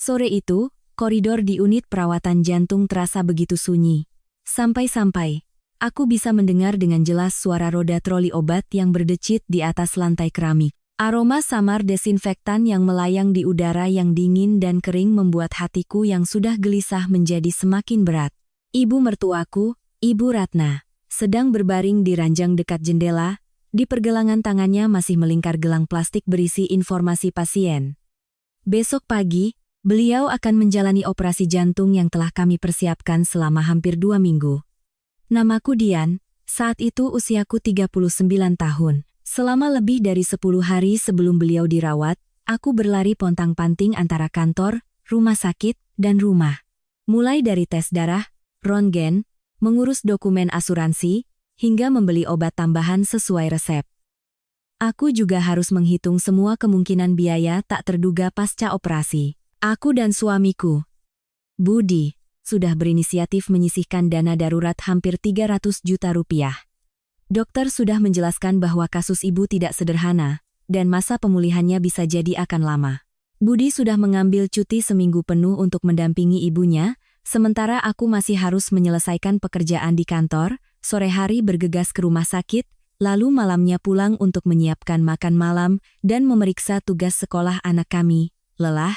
Sore itu, koridor di unit perawatan jantung terasa begitu sunyi. Sampai-sampai, aku bisa mendengar dengan jelas suara roda troli obat yang berdecit di atas lantai keramik. Aroma samar desinfektan yang melayang di udara yang dingin dan kering membuat hatiku yang sudah gelisah menjadi semakin berat. Ibu mertuaku, Ibu Ratna, sedang berbaring di ranjang dekat jendela. Di pergelangan tangannya masih melingkar gelang plastik berisi informasi pasien. Besok pagi, beliau akan menjalani operasi jantung yang telah kami persiapkan selama hampir 2 minggu. Namaku Dian, saat itu usiaku 39 tahun. Selama lebih dari 10 hari sebelum beliau dirawat, aku berlari pontang-panting antara kantor, rumah sakit, dan rumah. Mulai dari tes darah, röntgen, mengurus dokumen asuransi, hingga membeli obat tambahan sesuai resep. Aku juga harus menghitung semua kemungkinan biaya tak terduga pasca operasi. Aku dan suamiku, Budi, sudah berinisiatif menyisihkan dana darurat hampir 300 juta rupiah. Dokter sudah menjelaskan bahwa kasus ibu tidak sederhana, dan masa pemulihannya bisa jadi akan lama. Budi sudah mengambil cuti seminggu penuh untuk mendampingi ibunya, sementara aku masih harus menyelesaikan pekerjaan di kantor, sore hari bergegas ke rumah sakit, lalu malamnya pulang untuk menyiapkan makan malam dan memeriksa tugas sekolah anak kami. Lelah?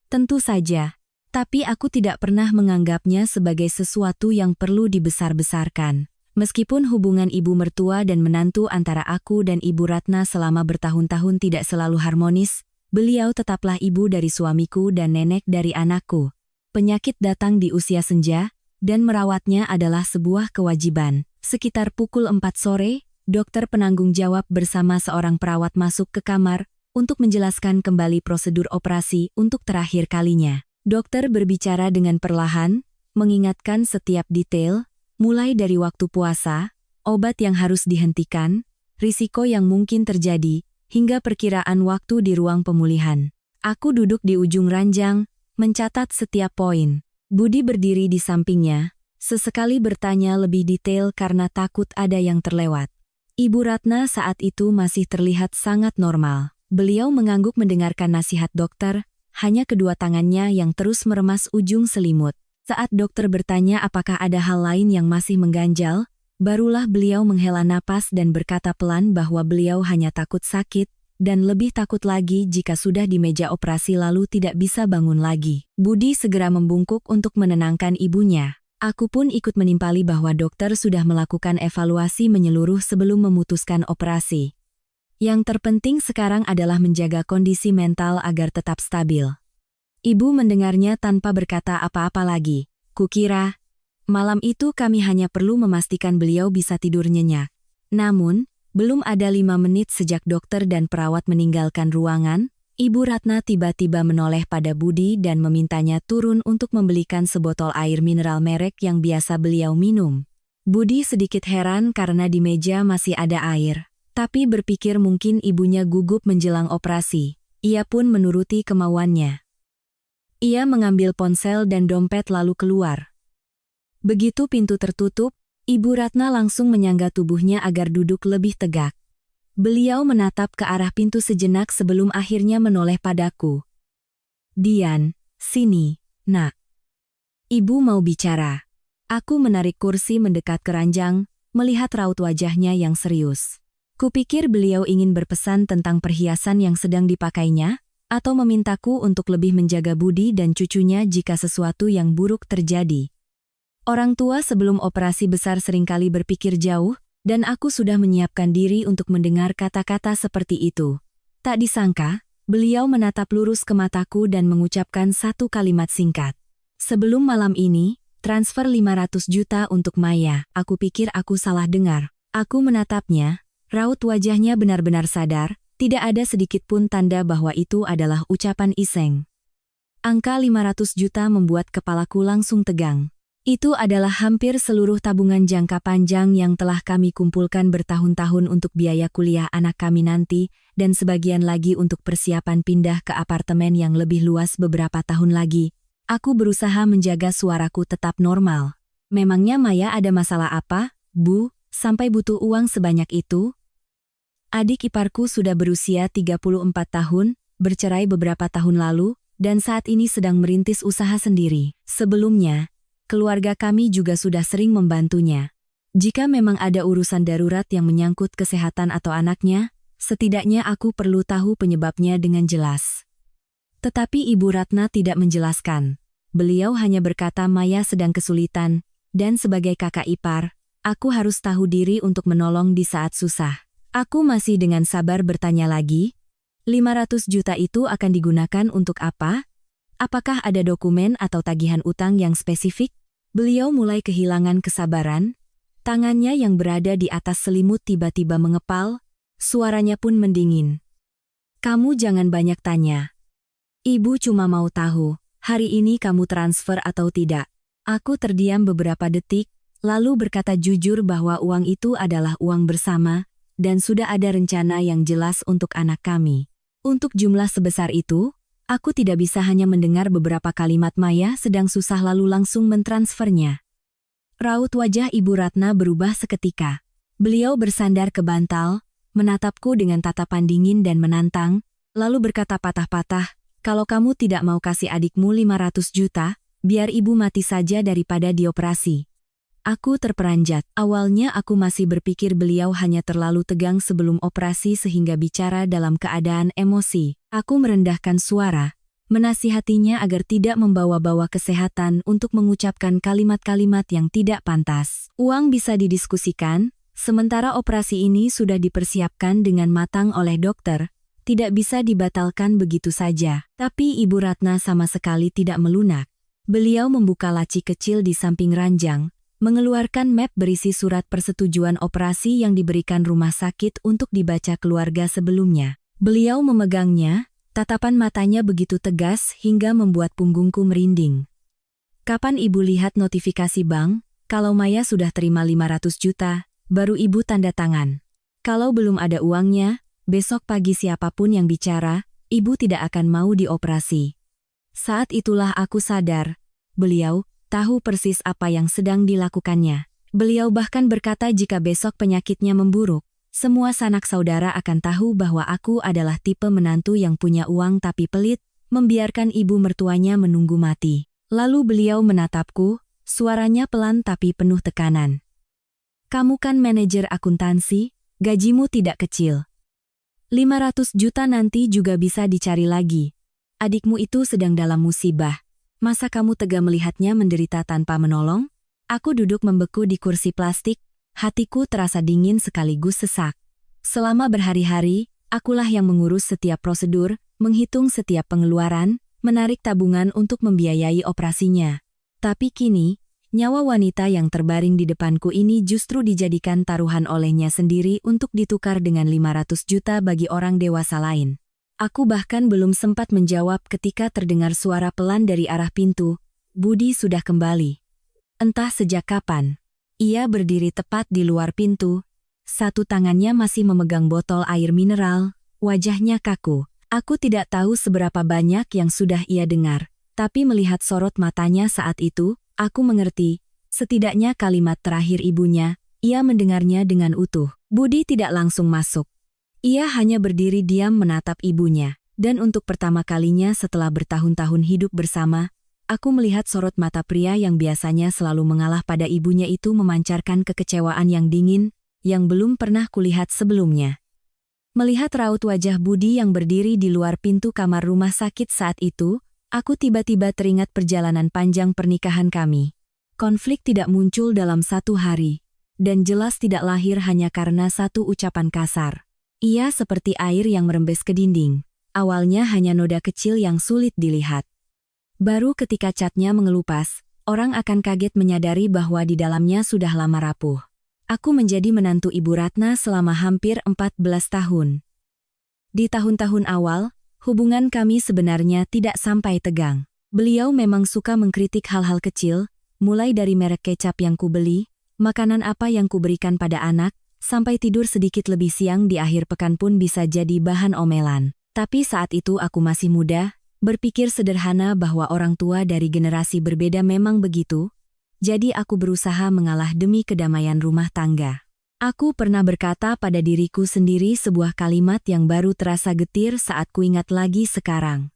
Tentu saja. Tapi aku tidak pernah menganggapnya sebagai sesuatu yang perlu dibesar-besarkan. Meskipun hubungan ibu mertua dan menantu antara aku dan Ibu Ratna selama bertahun-tahun tidak selalu harmonis, beliau tetaplah ibu dari suamiku dan nenek dari anakku. Penyakit datang di usia senja, dan merawatnya adalah sebuah kewajiban. Sekitar pukul 4 sore, dokter penanggung jawab bersama seorang perawat masuk ke kamar untuk menjelaskan kembali prosedur operasi untuk terakhir kalinya. Dokter berbicara dengan perlahan, mengingatkan setiap detail, mulai dari waktu puasa, obat yang harus dihentikan, risiko yang mungkin terjadi, hingga perkiraan waktu di ruang pemulihan. Aku duduk di ujung ranjang, mencatat setiap poin. Budi berdiri di sampingnya, sesekali bertanya lebih detail karena takut ada yang terlewat. Ibu Ratna saat itu masih terlihat sangat normal. Beliau mengangguk mendengarkan nasihat dokter, hanya kedua tangannya yang terus meremas ujung selimut. Saat dokter bertanya apakah ada hal lain yang masih mengganjal, barulah beliau menghela napas dan berkata pelan bahwa beliau hanya takut sakit, dan lebih takut lagi jika sudah di meja operasi lalu tidak bisa bangun lagi. Budi segera membungkuk untuk menenangkan ibunya. Aku pun ikut menimpali bahwa dokter sudah melakukan evaluasi menyeluruh sebelum memutuskan operasi. Yang terpenting sekarang adalah menjaga kondisi mental agar tetap stabil. Ibu mendengarnya tanpa berkata apa-apa lagi. Kukira, malam itu kami hanya perlu memastikan beliau bisa tidur nyenyak. Namun, belum ada 5 menit sejak dokter dan perawat meninggalkan ruangan, Ibu Ratna tiba-tiba menoleh pada Budi dan memintanya turun untuk membelikan sebotol air mineral merek yang biasa beliau minum. Budi sedikit heran karena di meja masih ada air. Tapi berpikir mungkin ibunya gugup menjelang operasi. Ia pun menuruti kemauannya. Ia mengambil ponsel dan dompet lalu keluar. Begitu pintu tertutup, Ibu Ratna langsung menyangga tubuhnya agar duduk lebih tegak. Beliau menatap ke arah pintu sejenak sebelum akhirnya menoleh padaku. Dian, sini, nak. Ibu mau bicara. Aku menarik kursi mendekat ke ranjang, melihat raut wajahnya yang serius. Kupikir beliau ingin berpesan tentang perhiasan yang sedang dipakainya, atau memintaku untuk lebih menjaga Budi dan cucunya jika sesuatu yang buruk terjadi. Orang tua sebelum operasi besar seringkali berpikir jauh, dan aku sudah menyiapkan diri untuk mendengar kata-kata seperti itu. Tak disangka, beliau menatap lurus ke mataku dan mengucapkan satu kalimat singkat. Sebelum malam ini, transfer 500 juta untuk Maya. Aku pikir aku salah dengar. Aku menatapnya. Raut wajahnya benar-benar sadar, tidak ada sedikit pun tanda bahwa itu adalah ucapan iseng. Angka 500 juta membuat kepalaku langsung tegang. Itu adalah hampir seluruh tabungan jangka panjang yang telah kami kumpulkan bertahun-tahun untuk biaya kuliah anak kami nanti, dan sebagian lagi untuk persiapan pindah ke apartemen yang lebih luas beberapa tahun lagi. Aku berusaha menjaga suaraku tetap normal. Memangnya Maya ada masalah apa, Bu, sampai butuh uang sebanyak itu? Adik iparku sudah berusia 34 tahun, bercerai beberapa tahun lalu, dan saat ini sedang merintis usaha sendiri. Sebelumnya, keluarga kami juga sudah sering membantunya. Jika memang ada urusan darurat yang menyangkut kesehatan atau anaknya, setidaknya aku perlu tahu penyebabnya dengan jelas. Tetapi Ibu Ratna tidak menjelaskan. Beliau hanya berkata Maya sedang kesulitan, dan sebagai kakak ipar, aku harus tahu diri untuk menolong di saat susah. Aku masih dengan sabar bertanya lagi, 500 juta itu akan digunakan untuk apa? Apakah ada dokumen atau tagihan utang yang spesifik? Beliau mulai kehilangan kesabaran, tangannya yang berada di atas selimut tiba-tiba mengepal, suaranya pun mendingin. Kamu jangan banyak tanya. Ibu cuma mau tahu, hari ini kamu transfer atau tidak? Aku terdiam beberapa detik, lalu berkata jujur bahwa uang itu adalah uang bersama, dan sudah ada rencana yang jelas untuk anak kami. Untuk jumlah sebesar itu, aku tidak bisa hanya mendengar beberapa kalimat Maya sedang susah lalu langsung mentransfernya. Raut wajah Ibu Ratna berubah seketika. Beliau bersandar ke bantal, menatapku dengan tatapan dingin dan menantang, lalu berkata patah-patah, kalau kamu tidak mau kasih adikmu 500 juta, biar ibu mati saja daripada dioperasi. Aku terperanjat. Awalnya aku masih berpikir beliau hanya terlalu tegang sebelum operasi sehingga bicara dalam keadaan emosi. Aku merendahkan suara, menasihatinya agar tidak membawa-bawa kesehatan untuk mengucapkan kalimat-kalimat yang tidak pantas. Uang bisa didiskusikan, sementara operasi ini sudah dipersiapkan dengan matang oleh dokter, tidak bisa dibatalkan begitu saja. Tapi Ibu Ratna sama sekali tidak melunak. Beliau membuka laci kecil di samping ranjang, mengeluarkan map berisi surat persetujuan operasi yang diberikan rumah sakit untuk dibaca keluarga sebelumnya. Beliau memegangnya, tatapan matanya begitu tegas hingga membuat punggungku merinding. Kapan ibu lihat notifikasi bank? Kalau Maya sudah terima 500 juta, baru ibu tanda tangan. Kalau belum ada uangnya, besok pagi siapapun yang bicara, ibu tidak akan mau dioperasi. Saat itulah aku sadar, beliau tahu persis apa yang sedang dilakukannya. Beliau bahkan berkata jika besok penyakitnya memburuk, semua sanak saudara akan tahu bahwa aku adalah tipe menantu yang punya uang tapi pelit, membiarkan ibu mertuanya menunggu mati. Lalu beliau menatapku, suaranya pelan tapi penuh tekanan. Kamu kan manajer akuntansi, gajimu tidak kecil. 500 juta nanti juga bisa dicari lagi. Adikmu itu sedang dalam musibah. Masa kamu tega melihatnya menderita tanpa menolong? Aku duduk membeku di kursi plastik, hatiku terasa dingin sekaligus sesak. Selama berhari-hari, akulah yang mengurus setiap prosedur, menghitung setiap pengeluaran, menarik tabungan untuk membiayai operasinya. Tapi kini, nyawa wanita yang terbaring di depanku ini justru dijadikan taruhan olehnya sendiri untuk ditukar dengan 500 juta bagi orang dewasa lain. Aku bahkan belum sempat menjawab ketika terdengar suara pelan dari arah pintu. Budi sudah kembali. Entah sejak kapan. Ia berdiri tepat di luar pintu. Satu tangannya masih memegang botol air mineral, wajahnya kaku. Aku tidak tahu seberapa banyak yang sudah ia dengar, tapi melihat sorot matanya saat itu, aku mengerti. Setidaknya kalimat terakhir ibunya, ia mendengarnya dengan utuh. Budi tidak langsung masuk. Ia hanya berdiri diam menatap ibunya, dan untuk pertama kalinya setelah bertahun-tahun hidup bersama, aku melihat sorot mata pria yang biasanya selalu mengalah pada ibunya itu memancarkan kekecewaan yang dingin, yang belum pernah kulihat sebelumnya. Melihat raut wajah Budi yang berdiri di luar pintu kamar rumah sakit saat itu, aku tiba-tiba teringat perjalanan panjang pernikahan kami. Konflik tidak muncul dalam satu hari, dan jelas tidak lahir hanya karena satu ucapan kasar. Ia seperti air yang merembes ke dinding. Awalnya hanya noda kecil yang sulit dilihat. Baru ketika catnya mengelupas, orang akan kaget menyadari bahwa di dalamnya sudah lama rapuh. Aku menjadi menantu Ibu Ratna selama hampir 14 tahun. Di tahun-tahun awal, hubungan kami sebenarnya tidak sampai tegang. Beliau memang suka mengkritik hal-hal kecil, mulai dari merek kecap yang kubeli, makanan apa yang kuberikan pada anak, sampai tidur sedikit lebih siang di akhir pekan pun bisa jadi bahan omelan. Tapi saat itu aku masih muda, berpikir sederhana bahwa orang tua dari generasi berbeda memang begitu, jadi aku berusaha mengalah demi kedamaian rumah tangga. Aku pernah berkata pada diriku sendiri sebuah kalimat yang baru terasa getir saat kuingat lagi sekarang.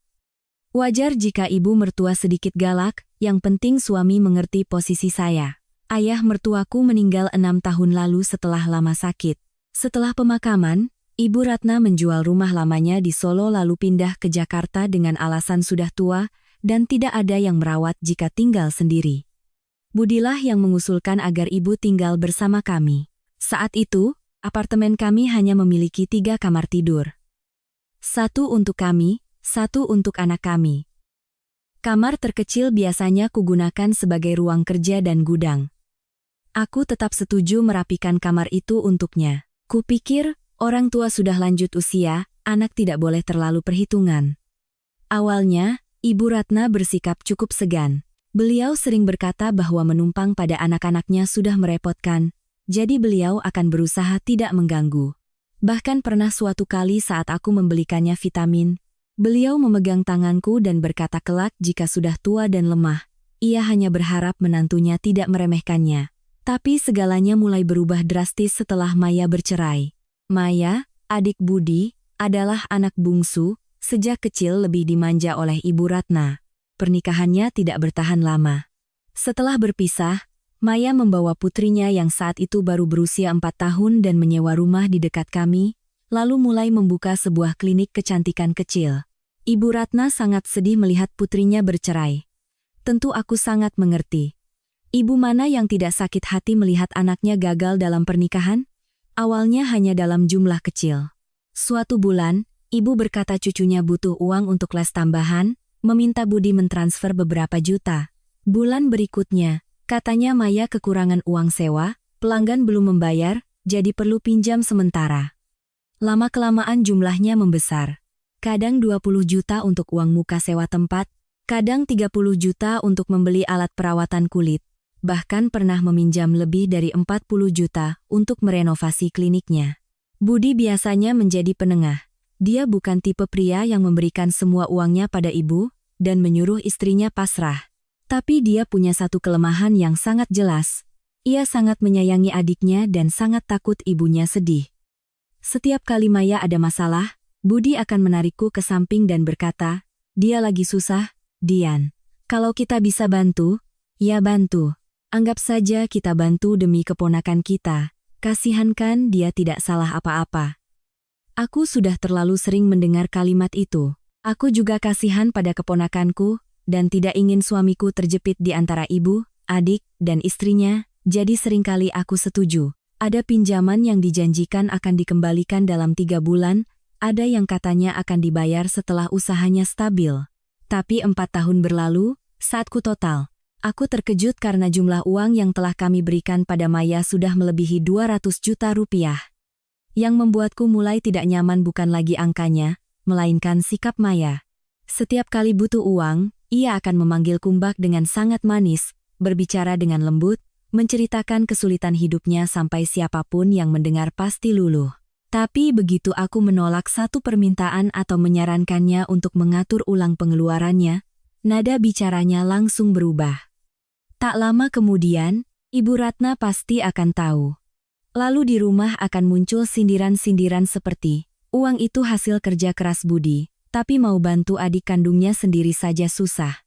Wajar jika ibu mertua sedikit galak, yang penting suami mengerti posisi saya. Ayah mertuaku meninggal 6 tahun lalu setelah lama sakit. Setelah pemakaman, Ibu Ratna menjual rumah lamanya di Solo lalu pindah ke Jakarta dengan alasan sudah tua dan tidak ada yang merawat jika tinggal sendiri. Budilah yang mengusulkan agar ibu tinggal bersama kami. Saat itu, apartemen kami hanya memiliki 3 kamar tidur. 1 untuk kami, 1 untuk anak kami. Kamar terkecil biasanya kugunakan sebagai ruang kerja dan gudang. Aku tetap setuju merapikan kamar itu untuknya. Kupikir, orang tua sudah lanjut usia, anak tidak boleh terlalu perhitungan. Awalnya, Ibu Ratna bersikap cukup segan. Beliau sering berkata bahwa menumpang pada anak-anaknya sudah merepotkan, jadi beliau akan berusaha tidak mengganggu. Bahkan pernah suatu kali saat aku membelikannya vitamin, beliau memegang tanganku dan berkata kelak jika sudah tua dan lemah, ia hanya berharap menantunya tidak meremehkannya. Tapi segalanya mulai berubah drastis setelah Maya bercerai. Maya, adik Budi, adalah anak bungsu, sejak kecil lebih dimanja oleh Ibu Ratna. Pernikahannya tidak bertahan lama. Setelah berpisah, Maya membawa putrinya yang saat itu baru berusia 4 tahun dan menyewa rumah di dekat kami, lalu mulai membuka sebuah klinik kecantikan kecil. Ibu Ratna sangat sedih melihat putrinya bercerai. Tentu aku sangat mengerti. Ibu mana yang tidak sakit hati melihat anaknya gagal dalam pernikahan? Awalnya hanya dalam jumlah kecil. Suatu bulan, ibu berkata cucunya butuh uang untuk les tambahan, meminta Budi mentransfer beberapa juta. Bulan berikutnya, katanya Maya kekurangan uang sewa, pelanggan belum membayar, jadi perlu pinjam sementara. Lama-kelamaan jumlahnya membesar. Kadang 20 juta untuk uang muka sewa tempat, kadang 30 juta untuk membeli alat perawatan kulit. Bahkan pernah meminjam lebih dari 40 juta untuk merenovasi kliniknya. Budi biasanya menjadi penengah. Dia bukan tipe pria yang memberikan semua uangnya pada ibu dan menyuruh istrinya pasrah. Tapi dia punya satu kelemahan yang sangat jelas. Ia sangat menyayangi adiknya dan sangat takut ibunya sedih. Setiap kali Maya ada masalah, Budi akan menarikku ke samping dan berkata, "Dia lagi susah, Dian. Kalau kita bisa bantu, ya bantu. Anggap saja kita bantu demi keponakan kita. Kasihan kan dia tidak salah apa-apa." Aku sudah terlalu sering mendengar kalimat itu. Aku juga kasihan pada keponakanku, dan tidak ingin suamiku terjepit di antara ibu, adik, dan istrinya, jadi seringkali aku setuju. Ada pinjaman yang dijanjikan akan dikembalikan dalam 3 bulan, ada yang katanya akan dibayar setelah usahanya stabil. Tapi 4 tahun berlalu, saat ku total, aku terkejut karena jumlah uang yang telah kami berikan pada Maya sudah melebihi 200 juta rupiah. Yang membuatku mulai tidak nyaman bukan lagi angkanya, melainkan sikap Maya. Setiap kali butuh uang, ia akan memanggil Kumbak dengan sangat manis, berbicara dengan lembut, menceritakan kesulitan hidupnya sampai siapapun yang mendengar pasti luluh. Tapi begitu aku menolak satu permintaan atau menyarankannya untuk mengatur ulang pengeluarannya, nada bicaranya langsung berubah. Tak lama kemudian, Ibu Ratna pasti akan tahu. Lalu di rumah akan muncul sindiran-sindiran seperti, "Uang itu hasil kerja keras Budi, tapi mau bantu adik kandungnya sendiri saja susah."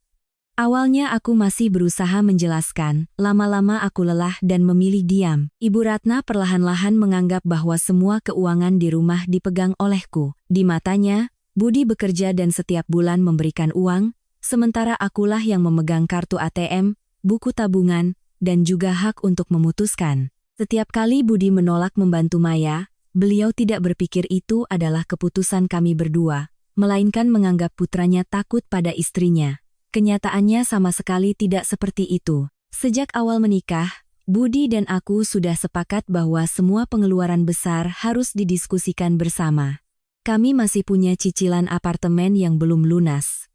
Awalnya aku masih berusaha menjelaskan, lama-lama aku lelah dan memilih diam. Ibu Ratna perlahan-lahan menganggap bahwa semua keuangan di rumah dipegang olehku. Di matanya, Budi bekerja dan setiap bulan memberikan uang, sementara akulah yang memegang kartu ATM, buku tabungan, dan juga hak untuk memutuskan. Setiap kali Budi menolak membantu Maya, beliau tidak berpikir itu adalah keputusan kami berdua, melainkan menganggap putranya takut pada istrinya. Kenyataannya sama sekali tidak seperti itu. Sejak awal menikah, Budi dan aku sudah sepakat bahwa semua pengeluaran besar harus didiskusikan bersama. Kami masih punya cicilan apartemen yang belum lunas.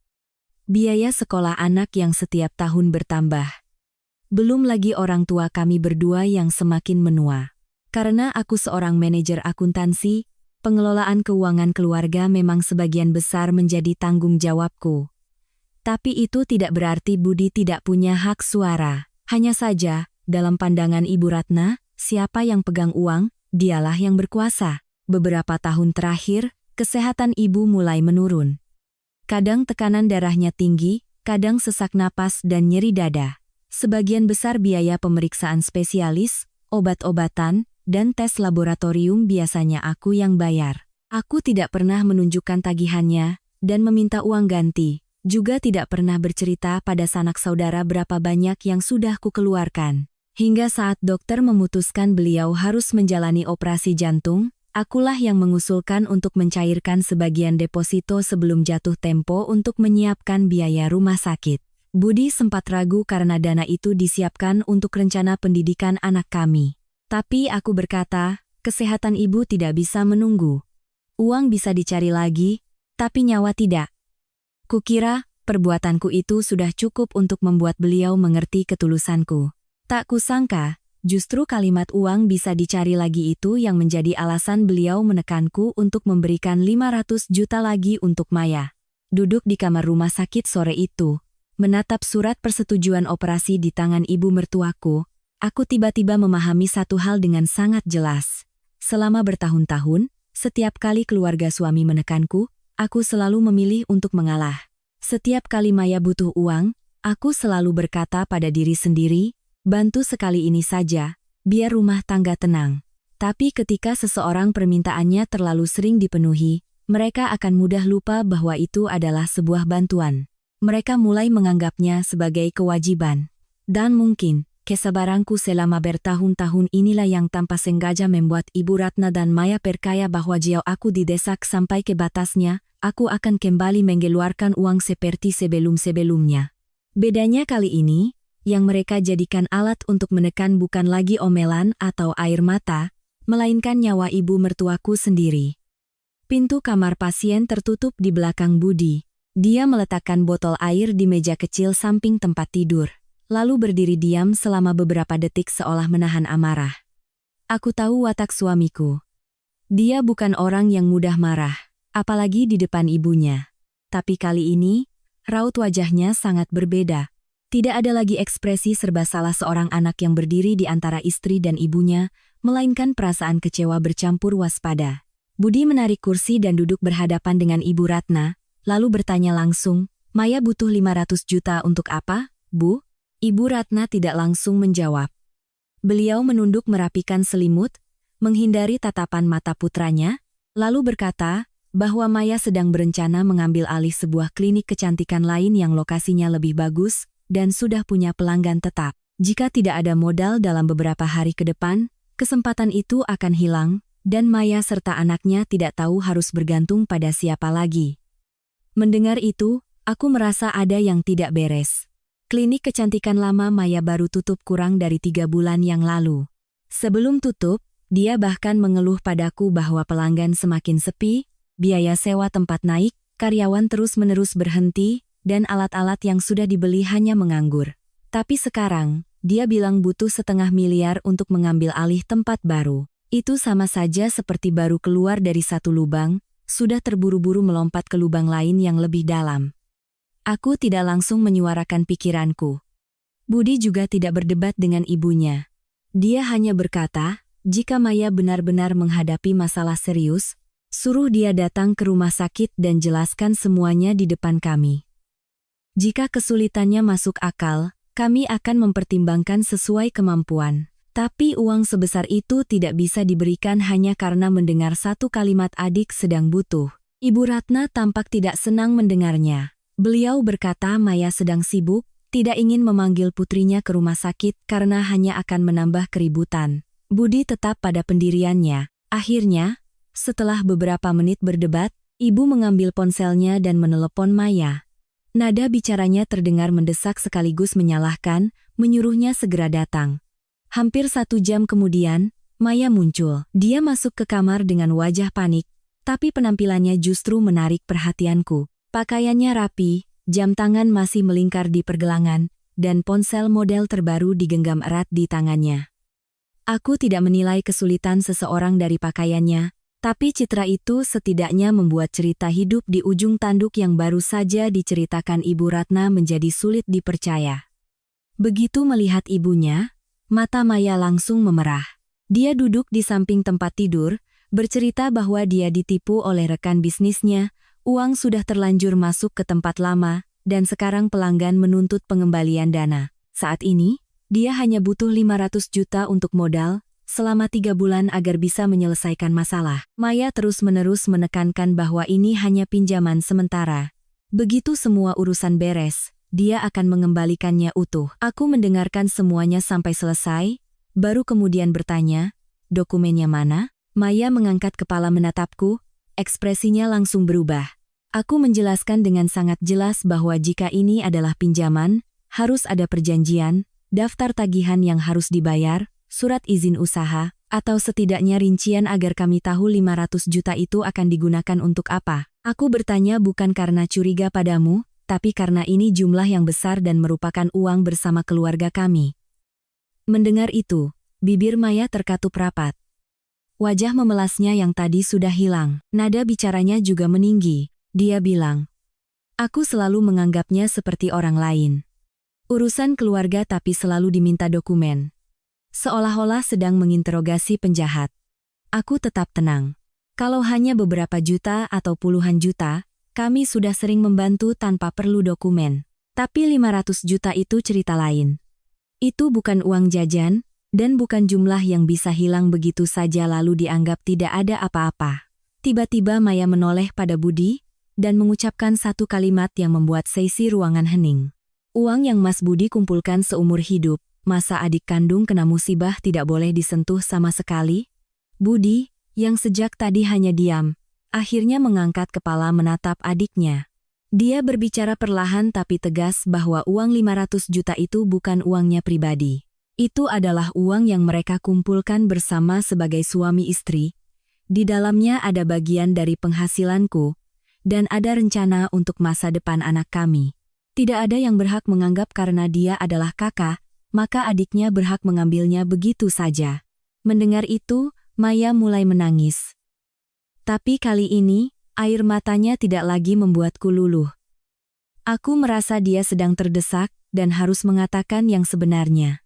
Biaya sekolah anak yang setiap tahun bertambah. Belum lagi orang tua kami berdua yang semakin menua. Karena aku seorang manajer akuntansi, pengelolaan keuangan keluarga memang sebagian besar menjadi tanggung jawabku. Tapi itu tidak berarti Budi tidak punya hak suara. Hanya saja, dalam pandangan Ibu Ratna, siapa yang pegang uang, dialah yang berkuasa. Beberapa tahun terakhir, kesehatan ibu mulai menurun. Kadang tekanan darahnya tinggi, kadang sesak napas dan nyeri dada. Sebagian besar biaya pemeriksaan spesialis, obat-obatan, dan tes laboratorium biasanya aku yang bayar. Aku tidak pernah menunjukkan tagihannya dan meminta uang ganti. Juga tidak pernah bercerita pada sanak saudara berapa banyak yang sudah kukeluarkan. Hingga saat dokter memutuskan beliau harus menjalani operasi jantung, akulah yang mengusulkan untuk mencairkan sebagian deposito sebelum jatuh tempo untuk menyiapkan biaya rumah sakit. Budi sempat ragu karena dana itu disiapkan untuk rencana pendidikan anak kami. Tapi aku berkata, kesehatan ibu tidak bisa menunggu. Uang bisa dicari lagi, tapi nyawa tidak. Kukira, perbuatanku itu sudah cukup untuk membuat beliau mengerti ketulusanku. Tak kusangka, justru kalimat uang bisa dicari lagi itu yang menjadi alasan beliau menekanku untuk memberikan 500 juta lagi untuk Maya. Duduk di kamar rumah sakit sore itu, menatap surat persetujuan operasi di tangan ibu mertuaku, aku tiba-tiba memahami satu hal dengan sangat jelas. Selama bertahun-tahun, setiap kali keluarga suami menekanku, aku selalu memilih untuk mengalah. Setiap kali Maya butuh uang, aku selalu berkata pada diri sendiri, bantu sekali ini saja, biar rumah tangga tenang. Tapi ketika seseorang permintaannya terlalu sering dipenuhi, mereka akan mudah lupa bahwa itu adalah sebuah bantuan. Mereka mulai menganggapnya sebagai kewajiban. Dan mungkin, kesabaranku selama bertahun-tahun inilah yang tanpa sengaja membuat Ibu Ratna dan Maya percaya bahwa jika aku didesak sampai ke batasnya, aku akan kembali mengeluarkan uang seperti sebelum-sebelumnya. Bedanya kali ini, yang mereka jadikan alat untuk menekan bukan lagi omelan atau air mata, melainkan nyawa ibu mertuaku sendiri. Pintu kamar pasien tertutup di belakang Budi. Dia meletakkan botol air di meja kecil samping tempat tidur, lalu berdiri diam selama beberapa detik seolah menahan amarah. Aku tahu watak suamiku. Dia bukan orang yang mudah marah, apalagi di depan ibunya. Tapi kali ini, raut wajahnya sangat berbeda. Tidak ada lagi ekspresi serba salah seorang anak yang berdiri di antara istri dan ibunya, melainkan perasaan kecewa bercampur waspada. Budi menarik kursi dan duduk berhadapan dengan Ibu Ratna, lalu bertanya langsung, Maya butuh 500 juta untuk apa, Bu? Ibu Ratna tidak langsung menjawab. Beliau menunduk merapikan selimut, menghindari tatapan mata putranya, lalu berkata, bahwa Maya sedang berencana mengambil alih sebuah klinik kecantikan lain yang lokasinya lebih bagus, dan sudah punya pelanggan tetap. Jika tidak ada modal dalam beberapa hari ke depan, kesempatan itu akan hilang, dan Maya serta anaknya tidak tahu harus bergantung pada siapa lagi. Mendengar itu, aku merasa ada yang tidak beres. Klinik kecantikan lama Maya baru tutup kurang dari 3 bulan yang lalu. Sebelum tutup, dia bahkan mengeluh padaku bahwa pelanggan semakin sepi, biaya sewa tempat naik, karyawan terus-menerus berhenti, dan alat-alat yang sudah dibeli hanya menganggur. Tapi sekarang, dia bilang butuh 500 miliar untuk mengambil alih tempat baru. Itu sama saja seperti baru keluar dari satu lubang, sudah terburu-buru melompat ke lubang lain yang lebih dalam. Aku tidak langsung menyuarakan pikiranku. Budi juga tidak berdebat dengan ibunya. Dia hanya berkata, jika Maya benar-benar menghadapi masalah serius, suruh dia datang ke rumah sakit dan jelaskan semuanya di depan kami. Jika kesulitannya masuk akal, kami akan mempertimbangkan sesuai kemampuan. Tapi uang sebesar itu tidak bisa diberikan hanya karena mendengar satu kalimat adik sedang butuh. Ibu Ratna tampak tidak senang mendengarnya. Beliau berkata Maya sedang sibuk, tidak ingin memanggil putrinya ke rumah sakit karena hanya akan menambah keributan. Budi tetap pada pendiriannya. Akhirnya, setelah beberapa menit berdebat, ibu mengambil ponselnya dan menelepon Maya. Nada bicaranya terdengar mendesak sekaligus menyalahkan, menyuruhnya segera datang. Hampir 1 jam kemudian, Maya muncul. Dia masuk ke kamar dengan wajah panik, tapi penampilannya justru menarik perhatianku. Pakaiannya rapi, jam tangan masih melingkar di pergelangan, dan ponsel model terbaru digenggam erat di tangannya. Aku tidak menilai kesulitan seseorang dari pakaiannya, tapi citra itu setidaknya membuat cerita hidup di ujung tanduk yang baru saja diceritakan Ibu Ratna menjadi sulit dipercaya. Begitu melihat ibunya, mata Maya langsung memerah. Dia duduk di samping tempat tidur, bercerita bahwa dia ditipu oleh rekan bisnisnya, Uang sudah terlanjur masuk ke tempat lama, dan sekarang pelanggan menuntut pengembalian dana. Saat ini, dia hanya butuh 500 juta untuk modal, selama 3 bulan agar bisa menyelesaikan masalah. Maya terus-menerus menekankan bahwa ini hanya pinjaman sementara. Begitu semua urusan beres, dia akan mengembalikannya utuh. Aku mendengarkan semuanya sampai selesai, baru kemudian bertanya, dokumennya mana? Maya mengangkat kepala menatapku, ekspresinya langsung berubah. Aku menjelaskan dengan sangat jelas bahwa jika ini adalah pinjaman, harus ada perjanjian, daftar tagihan yang harus dibayar, surat izin usaha, atau setidaknya rincian agar kami tahu 500 juta itu akan digunakan untuk apa. Aku bertanya bukan karena curiga padamu, tapi karena ini jumlah yang besar dan merupakan uang bersama keluarga kami. Mendengar itu, bibir Maya terkatup rapat. Wajah memelasnya yang tadi sudah hilang. Nada bicaranya juga meninggi. Dia bilang, "Aku selalu menganggapnya seperti orang lain. Urusan keluarga tapi selalu diminta dokumen. Seolah-olah sedang menginterogasi penjahat. Aku tetap tenang. Kalau hanya beberapa juta atau puluhan juta, kami sudah sering membantu tanpa perlu dokumen. Tapi 500 juta itu cerita lain. Itu bukan uang jajan, dan bukan jumlah yang bisa hilang begitu saja lalu dianggap tidak ada apa-apa." Tiba-tiba Maya menoleh pada Budi, dan mengucapkan satu kalimat yang membuat seisi ruangan hening. "Uang yang Mas Budi kumpulkan seumur hidup, masa adik kandung kena musibah tidak boleh disentuh sama sekali?" Budi, yang sejak tadi hanya diam, akhirnya mengangkat kepala menatap adiknya. Dia berbicara perlahan tapi tegas bahwa uang 500 juta itu bukan uangnya pribadi. Itu adalah uang yang mereka kumpulkan bersama sebagai suami istri. Di dalamnya ada bagian dari penghasilanku, dan ada rencana untuk masa depan anak kami. Tidak ada yang berhak menganggap karena dia adalah kakak, maka adiknya berhak mengambilnya begitu saja. Mendengar itu, Maya mulai menangis. Tapi kali ini, air matanya tidak lagi membuatku luluh. Aku merasa dia sedang terdesak dan harus mengatakan yang sebenarnya.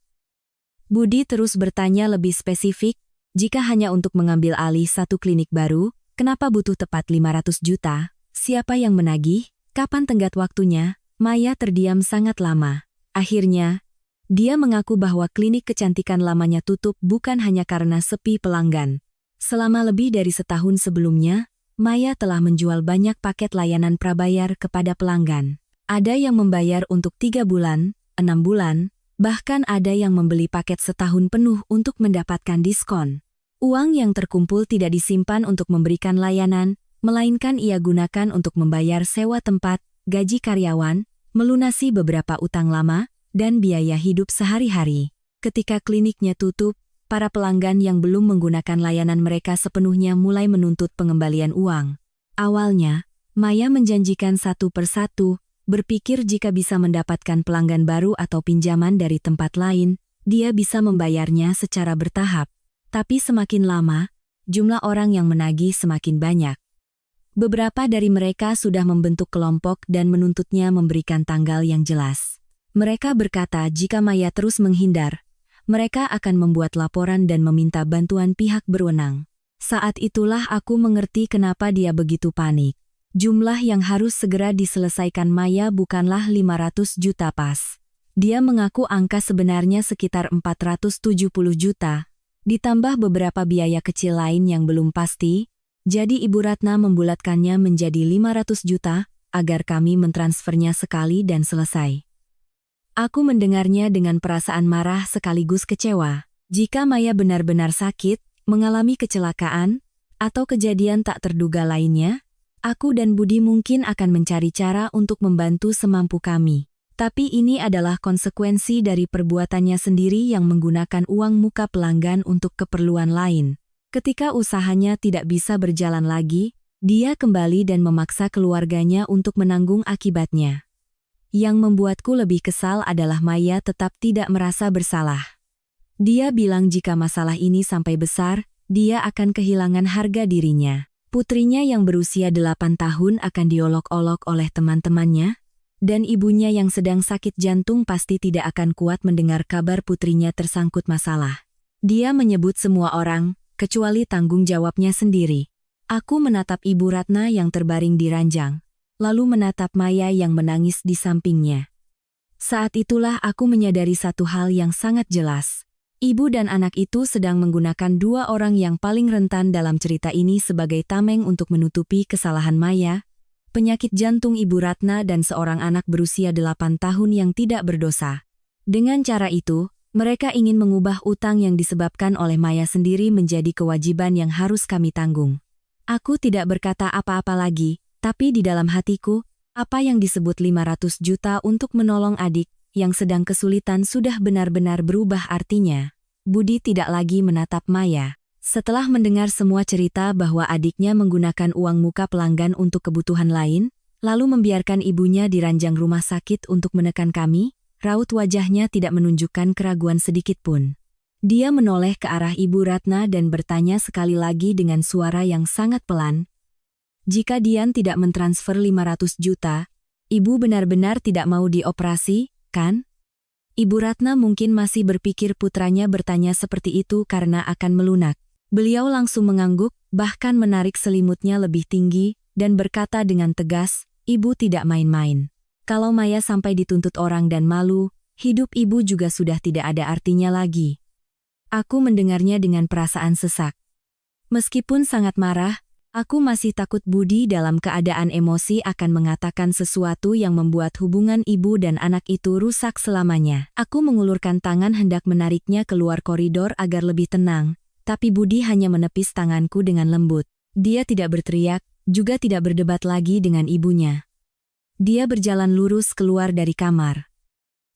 Budi terus bertanya lebih spesifik, jika hanya untuk mengambil alih satu klinik baru, kenapa butuh tepat 500 juta? Siapa yang menagih? Kapan tenggat waktunya? Maya terdiam sangat lama. Akhirnya, dia mengaku bahwa klinik kecantikan lamanya tutup bukan hanya karena sepi pelanggan. Selama lebih dari setahun sebelumnya, Maya telah menjual banyak paket layanan prabayar kepada pelanggan. Ada yang membayar untuk 3 bulan, 6 bulan, bahkan ada yang membeli paket setahun penuh untuk mendapatkan diskon. Uang yang terkumpul tidak disimpan untuk memberikan layanan, melainkan ia gunakan untuk membayar sewa tempat, gaji karyawan, melunasi beberapa utang lama, dan biaya hidup sehari-hari. Ketika kliniknya tutup, para pelanggan yang belum menggunakan layanan mereka sepenuhnya mulai menuntut pengembalian uang. Awalnya, Maya menjanjikan satu persatu, berpikir jika bisa mendapatkan pelanggan baru atau pinjaman dari tempat lain, dia bisa membayarnya secara bertahap. Tapi semakin lama, jumlah orang yang menagih semakin banyak. Beberapa dari mereka sudah membentuk kelompok dan menuntutnya memberikan tanggal yang jelas. Mereka berkata jika Maya terus menghindar, mereka akan membuat laporan dan meminta bantuan pihak berwenang. Saat itulah aku mengerti kenapa dia begitu panik. Jumlah yang harus segera diselesaikan Maya bukanlah 500 juta pas. Dia mengaku angka sebenarnya sekitar 470 juta, ditambah beberapa biaya kecil lain yang belum pasti, jadi Ibu Ratna membulatkannya menjadi 500 juta, agar kami mentransfernya sekali dan selesai. Aku mendengarnya dengan perasaan marah sekaligus kecewa. Jika Maya benar-benar sakit, mengalami kecelakaan, atau kejadian tak terduga lainnya, aku dan Budi mungkin akan mencari cara untuk membantu semampu kami. Tapi ini adalah konsekuensi dari perbuatannya sendiri yang menggunakan uang muka pelanggan untuk keperluan lain. Ketika usahanya tidak bisa berjalan lagi, dia kembali dan memaksa keluarganya untuk menanggung akibatnya. Yang membuatku lebih kesal adalah Maya tetap tidak merasa bersalah. Dia bilang jika masalah ini sampai besar, dia akan kehilangan harga dirinya. Putrinya yang berusia 8 tahun akan diolok-olok oleh teman-temannya, dan ibunya yang sedang sakit jantung pasti tidak akan kuat mendengar kabar putrinya tersangkut masalah. Dia menyebut semua orang, kecuali tanggung jawabnya sendiri. Aku menatap Ibu Ratna yang terbaring di ranjang, lalu menatap Maya yang menangis di sampingnya. Saat itulah aku menyadari satu hal yang sangat jelas. Ibu dan anak itu sedang menggunakan dua orang yang paling rentan dalam cerita ini sebagai tameng untuk menutupi kesalahan Maya, penyakit jantung Ibu Ratna dan seorang anak berusia 8 tahun yang tidak berdosa. Dengan cara itu, mereka ingin mengubah utang yang disebabkan oleh Maya sendiri menjadi kewajiban yang harus kami tanggung. Aku tidak berkata apa-apa lagi, tapi di dalam hatiku, apa yang disebut 500 juta untuk menolong adik yang sedang kesulitan sudah benar-benar berubah artinya. Budi tidak lagi menatap Maya. Setelah mendengar semua cerita bahwa adiknya menggunakan uang muka pelanggan untuk kebutuhan lain, lalu membiarkan ibunya di ranjang rumah sakit untuk menekan kami, raut wajahnya tidak menunjukkan keraguan sedikit pun. Dia menoleh ke arah Ibu Ratna dan bertanya sekali lagi dengan suara yang sangat pelan, "Jika Dian tidak mentransfer 500 juta, Ibu benar-benar tidak mau dioperasi, kan?" Ibu Ratna mungkin masih berpikir putranya bertanya seperti itu karena akan melunak. Beliau langsung mengangguk, bahkan menarik selimutnya lebih tinggi, dan berkata dengan tegas, "Ibu tidak main-main. Kalau Maya sampai dituntut orang dan malu, hidup Ibu juga sudah tidak ada artinya lagi." Aku mendengarnya dengan perasaan sesak. Meskipun sangat marah, aku masih takut Budi dalam keadaan emosi akan mengatakan sesuatu yang membuat hubungan ibu dan anak itu rusak selamanya. Aku mengulurkan tangan hendak menariknya keluar koridor agar lebih tenang, tapi Budi hanya menepis tanganku dengan lembut. Dia tidak berteriak, juga tidak berdebat lagi dengan ibunya. Dia berjalan lurus keluar dari kamar.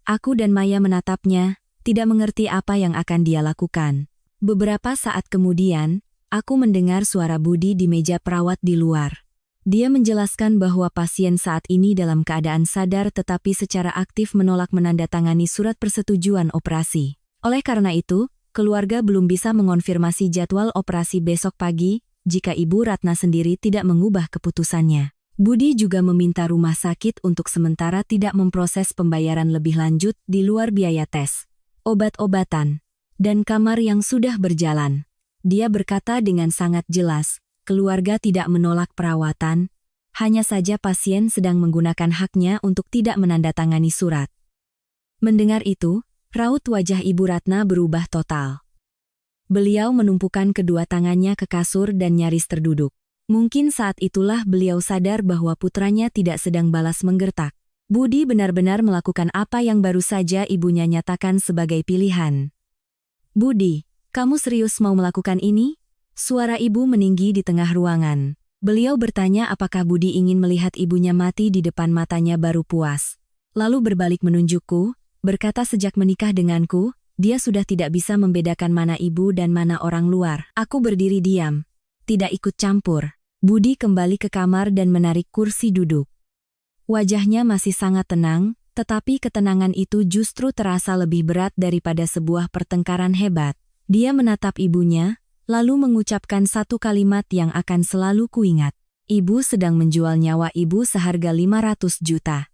Aku dan Maya menatapnya, tidak mengerti apa yang akan dia lakukan. Beberapa saat kemudian, aku mendengar suara Budi di meja perawat di luar. Dia menjelaskan bahwa pasien saat ini dalam keadaan sadar tetapi secara aktif menolak menandatangani surat persetujuan operasi. Oleh karena itu, keluarga belum bisa mengonfirmasi jadwal operasi besok pagi jika Ibu Ratna sendiri tidak mengubah keputusannya. Budi juga meminta rumah sakit untuk sementara tidak memproses pembayaran lebih lanjut di luar biaya tes, obat-obatan, dan kamar yang sudah berjalan. Dia berkata dengan sangat jelas, keluarga tidak menolak perawatan, hanya saja pasien sedang menggunakan haknya untuk tidak menandatangani surat. Mendengar itu, raut wajah Ibu Ratna berubah total. Beliau menumpukan kedua tangannya ke kasur dan nyaris terduduk. Mungkin saat itulah beliau sadar bahwa putranya tidak sedang balas menggertak. Budi benar-benar melakukan apa yang baru saja ibunya nyatakan sebagai pilihan. "Budi, kamu serius mau melakukan ini?" Suara ibu meninggi di tengah ruangan. Beliau bertanya apakah Budi ingin melihat ibunya mati di depan matanya baru puas. Lalu berbalik menunjukku, berkata sejak menikah denganku, dia sudah tidak bisa membedakan mana ibu dan mana orang luar. Aku berdiri diam, tidak ikut campur. Budi kembali ke kamar dan menarik kursi duduk. Wajahnya masih sangat tenang, tetapi ketenangan itu justru terasa lebih berat daripada sebuah pertengkaran hebat. Dia menatap ibunya, lalu mengucapkan satu kalimat yang akan selalu kuingat. "Ibu sedang menjual nyawa ibu seharga 500 juta.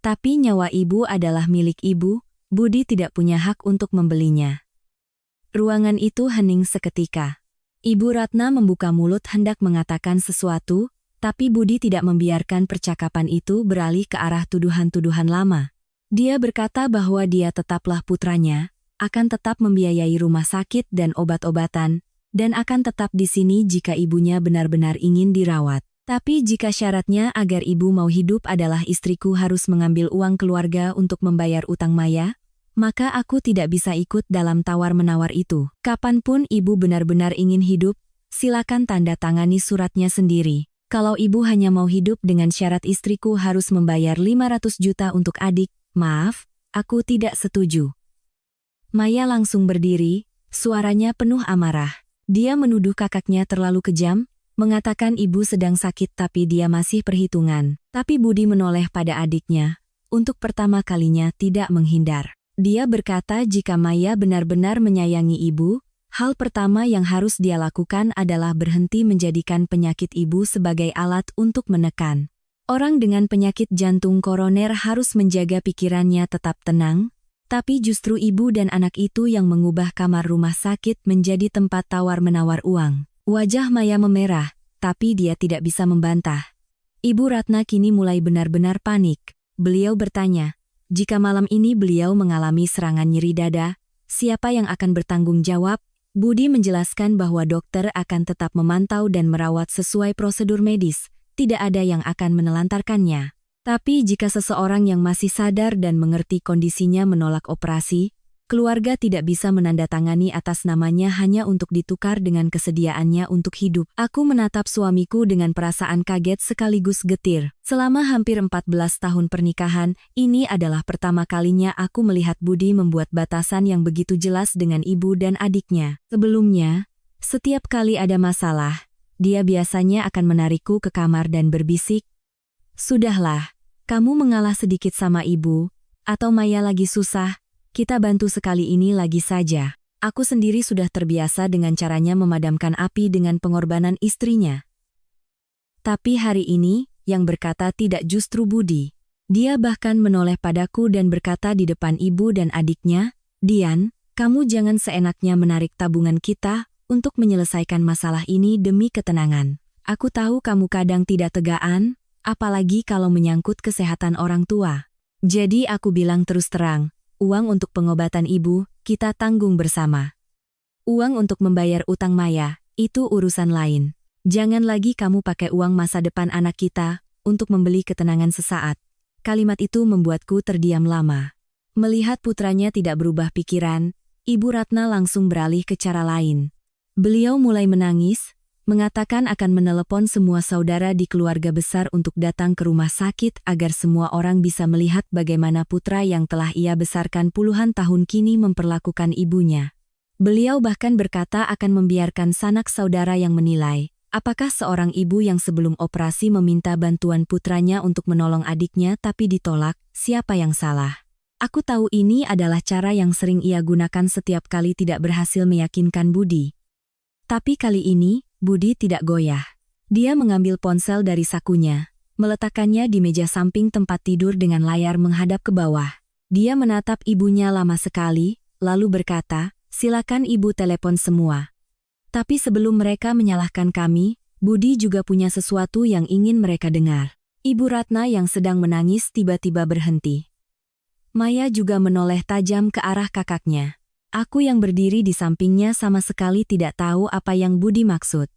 Tapi nyawa ibu adalah milik ibu, Budi tidak punya hak untuk membelinya." Ruangan itu hening seketika. Ibu Ratna membuka mulut hendak mengatakan sesuatu, tapi Budi tidak membiarkan percakapan itu beralih ke arah tuduhan-tuduhan lama. Dia berkata bahwa dia tetaplah putranya, akan tetap membiayai rumah sakit dan obat-obatan, dan akan tetap di sini jika ibunya benar-benar ingin dirawat. Tapi jika syaratnya agar ibu mau hidup adalah istriku harus mengambil uang keluarga untuk membayar utang Maya, maka aku tidak bisa ikut dalam tawar-menawar itu. Kapanpun ibu benar-benar ingin hidup, silakan tanda tangani suratnya sendiri. Kalau ibu hanya mau hidup dengan syarat istriku harus membayar 500 juta untuk adik, maaf, aku tidak setuju. Maya langsung berdiri, suaranya penuh amarah. Dia menuduh kakaknya terlalu kejam, mengatakan ibu sedang sakit tapi dia masih perhitungan. Tapi Budi menoleh pada adiknya, untuk pertama kalinya tidak menghindar. Dia berkata jika Maya benar-benar menyayangi ibu, hal pertama yang harus dia lakukan adalah berhenti menjadikan penyakit ibu sebagai alat untuk menekan. Orang dengan penyakit jantung koroner harus menjaga pikirannya tetap tenang, tapi justru ibu dan anak itu yang mengubah kamar rumah sakit menjadi tempat tawar-menawar uang. Wajah Maya memerah, tapi dia tidak bisa membantah. Ibu Ratna kini mulai benar-benar panik. Beliau bertanya, jika malam ini beliau mengalami serangan nyeri dada, siapa yang akan bertanggung jawab? Budi menjelaskan bahwa dokter akan tetap memantau dan merawat sesuai prosedur medis, tidak ada yang akan menelantarkannya. Tapi jika seseorang yang masih sadar dan mengerti kondisinya menolak operasi, keluarga tidak bisa menandatangani atas namanya hanya untuk ditukar dengan kesediaannya untuk hidup. Aku menatap suamiku dengan perasaan kaget sekaligus getir. Selama hampir 14 tahun pernikahan, ini adalah pertama kalinya aku melihat Budi membuat batasan yang begitu jelas dengan ibu dan adiknya. Sebelumnya, setiap kali ada masalah, dia biasanya akan menarikku ke kamar dan berbisik, "Sudahlah, kamu mengalah sedikit sama ibu, atau Maya lagi susah, kita bantu sekali ini lagi saja." Aku sendiri sudah terbiasa dengan caranya memadamkan api dengan pengorbanan istrinya. Tapi hari ini, yang berkata tidak justru Budi. Dia bahkan menoleh padaku dan berkata di depan ibu dan adiknya, "Dian, kamu jangan seenaknya menarik tabungan kita untuk menyelesaikan masalah ini demi ketenangan. Aku tahu kamu kadang tidak tegaan, apalagi kalau menyangkut kesehatan orang tua. Jadi aku bilang terus terang, uang untuk pengobatan ibu, kita tanggung bersama. Uang untuk membayar utang Maya, itu urusan lain. Jangan lagi kamu pakai uang masa depan anak kita untuk membeli ketenangan sesaat." Kalimat itu membuatku terdiam lama. Melihat putranya tidak berubah pikiran, Ibu Ratna langsung beralih ke cara lain. Beliau mulai menangis, mengatakan akan menelepon semua saudara di keluarga besar untuk datang ke rumah sakit agar semua orang bisa melihat bagaimana putra yang telah ia besarkan puluhan tahun kini memperlakukan ibunya. Beliau bahkan berkata akan membiarkan sanak saudara yang menilai, apakah seorang ibu yang sebelum operasi meminta bantuan putranya untuk menolong adiknya tapi ditolak, siapa yang salah? Aku tahu ini adalah cara yang sering ia gunakan setiap kali tidak berhasil meyakinkan Budi. Tapi kali ini, Budi tidak goyah. Dia mengambil ponsel dari sakunya, meletakkannya di meja samping tempat tidur dengan layar menghadap ke bawah. Dia menatap ibunya lama sekali, lalu berkata, "Silakan ibu telepon semua. Tapi sebelum mereka menyalahkan kami, Budi juga punya sesuatu yang ingin mereka dengar." Ibu Ratna yang sedang menangis tiba-tiba berhenti. Maya juga menoleh tajam ke arah kakaknya. Aku yang berdiri di sampingnya sama sekali tidak tahu apa yang Budi maksud.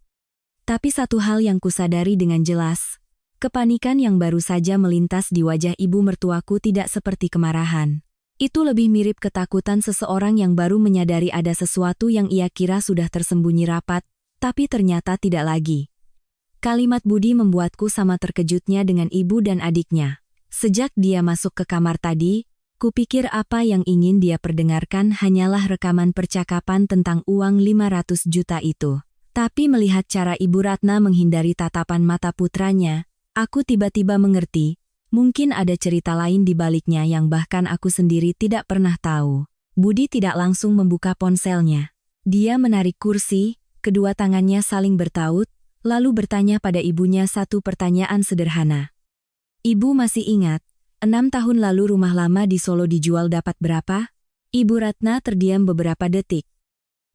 Tapi satu hal yang kusadari dengan jelas, kepanikan yang baru saja melintas di wajah ibu mertuaku tidak seperti kemarahan. Itu lebih mirip ketakutan seseorang yang baru menyadari ada sesuatu yang ia kira sudah tersembunyi rapat, tapi ternyata tidak lagi. Kalimat Budi membuatku sama terkejutnya dengan ibu dan adiknya. Sejak dia masuk ke kamar tadi, kupikir apa yang ingin dia perdengarkan hanyalah rekaman percakapan tentang uang 500 juta itu. Tapi melihat cara Ibu Ratna menghindari tatapan mata putranya, aku tiba-tiba mengerti, mungkin ada cerita lain di baliknya yang bahkan aku sendiri tidak pernah tahu. Budi tidak langsung membuka ponselnya. Dia menarik kursi, kedua tangannya saling bertaut, lalu bertanya pada ibunya satu pertanyaan sederhana. "Ibu masih ingat, 6 tahun lalu rumah lama di Solo dijual dapat berapa?" Ibu Ratna terdiam beberapa detik.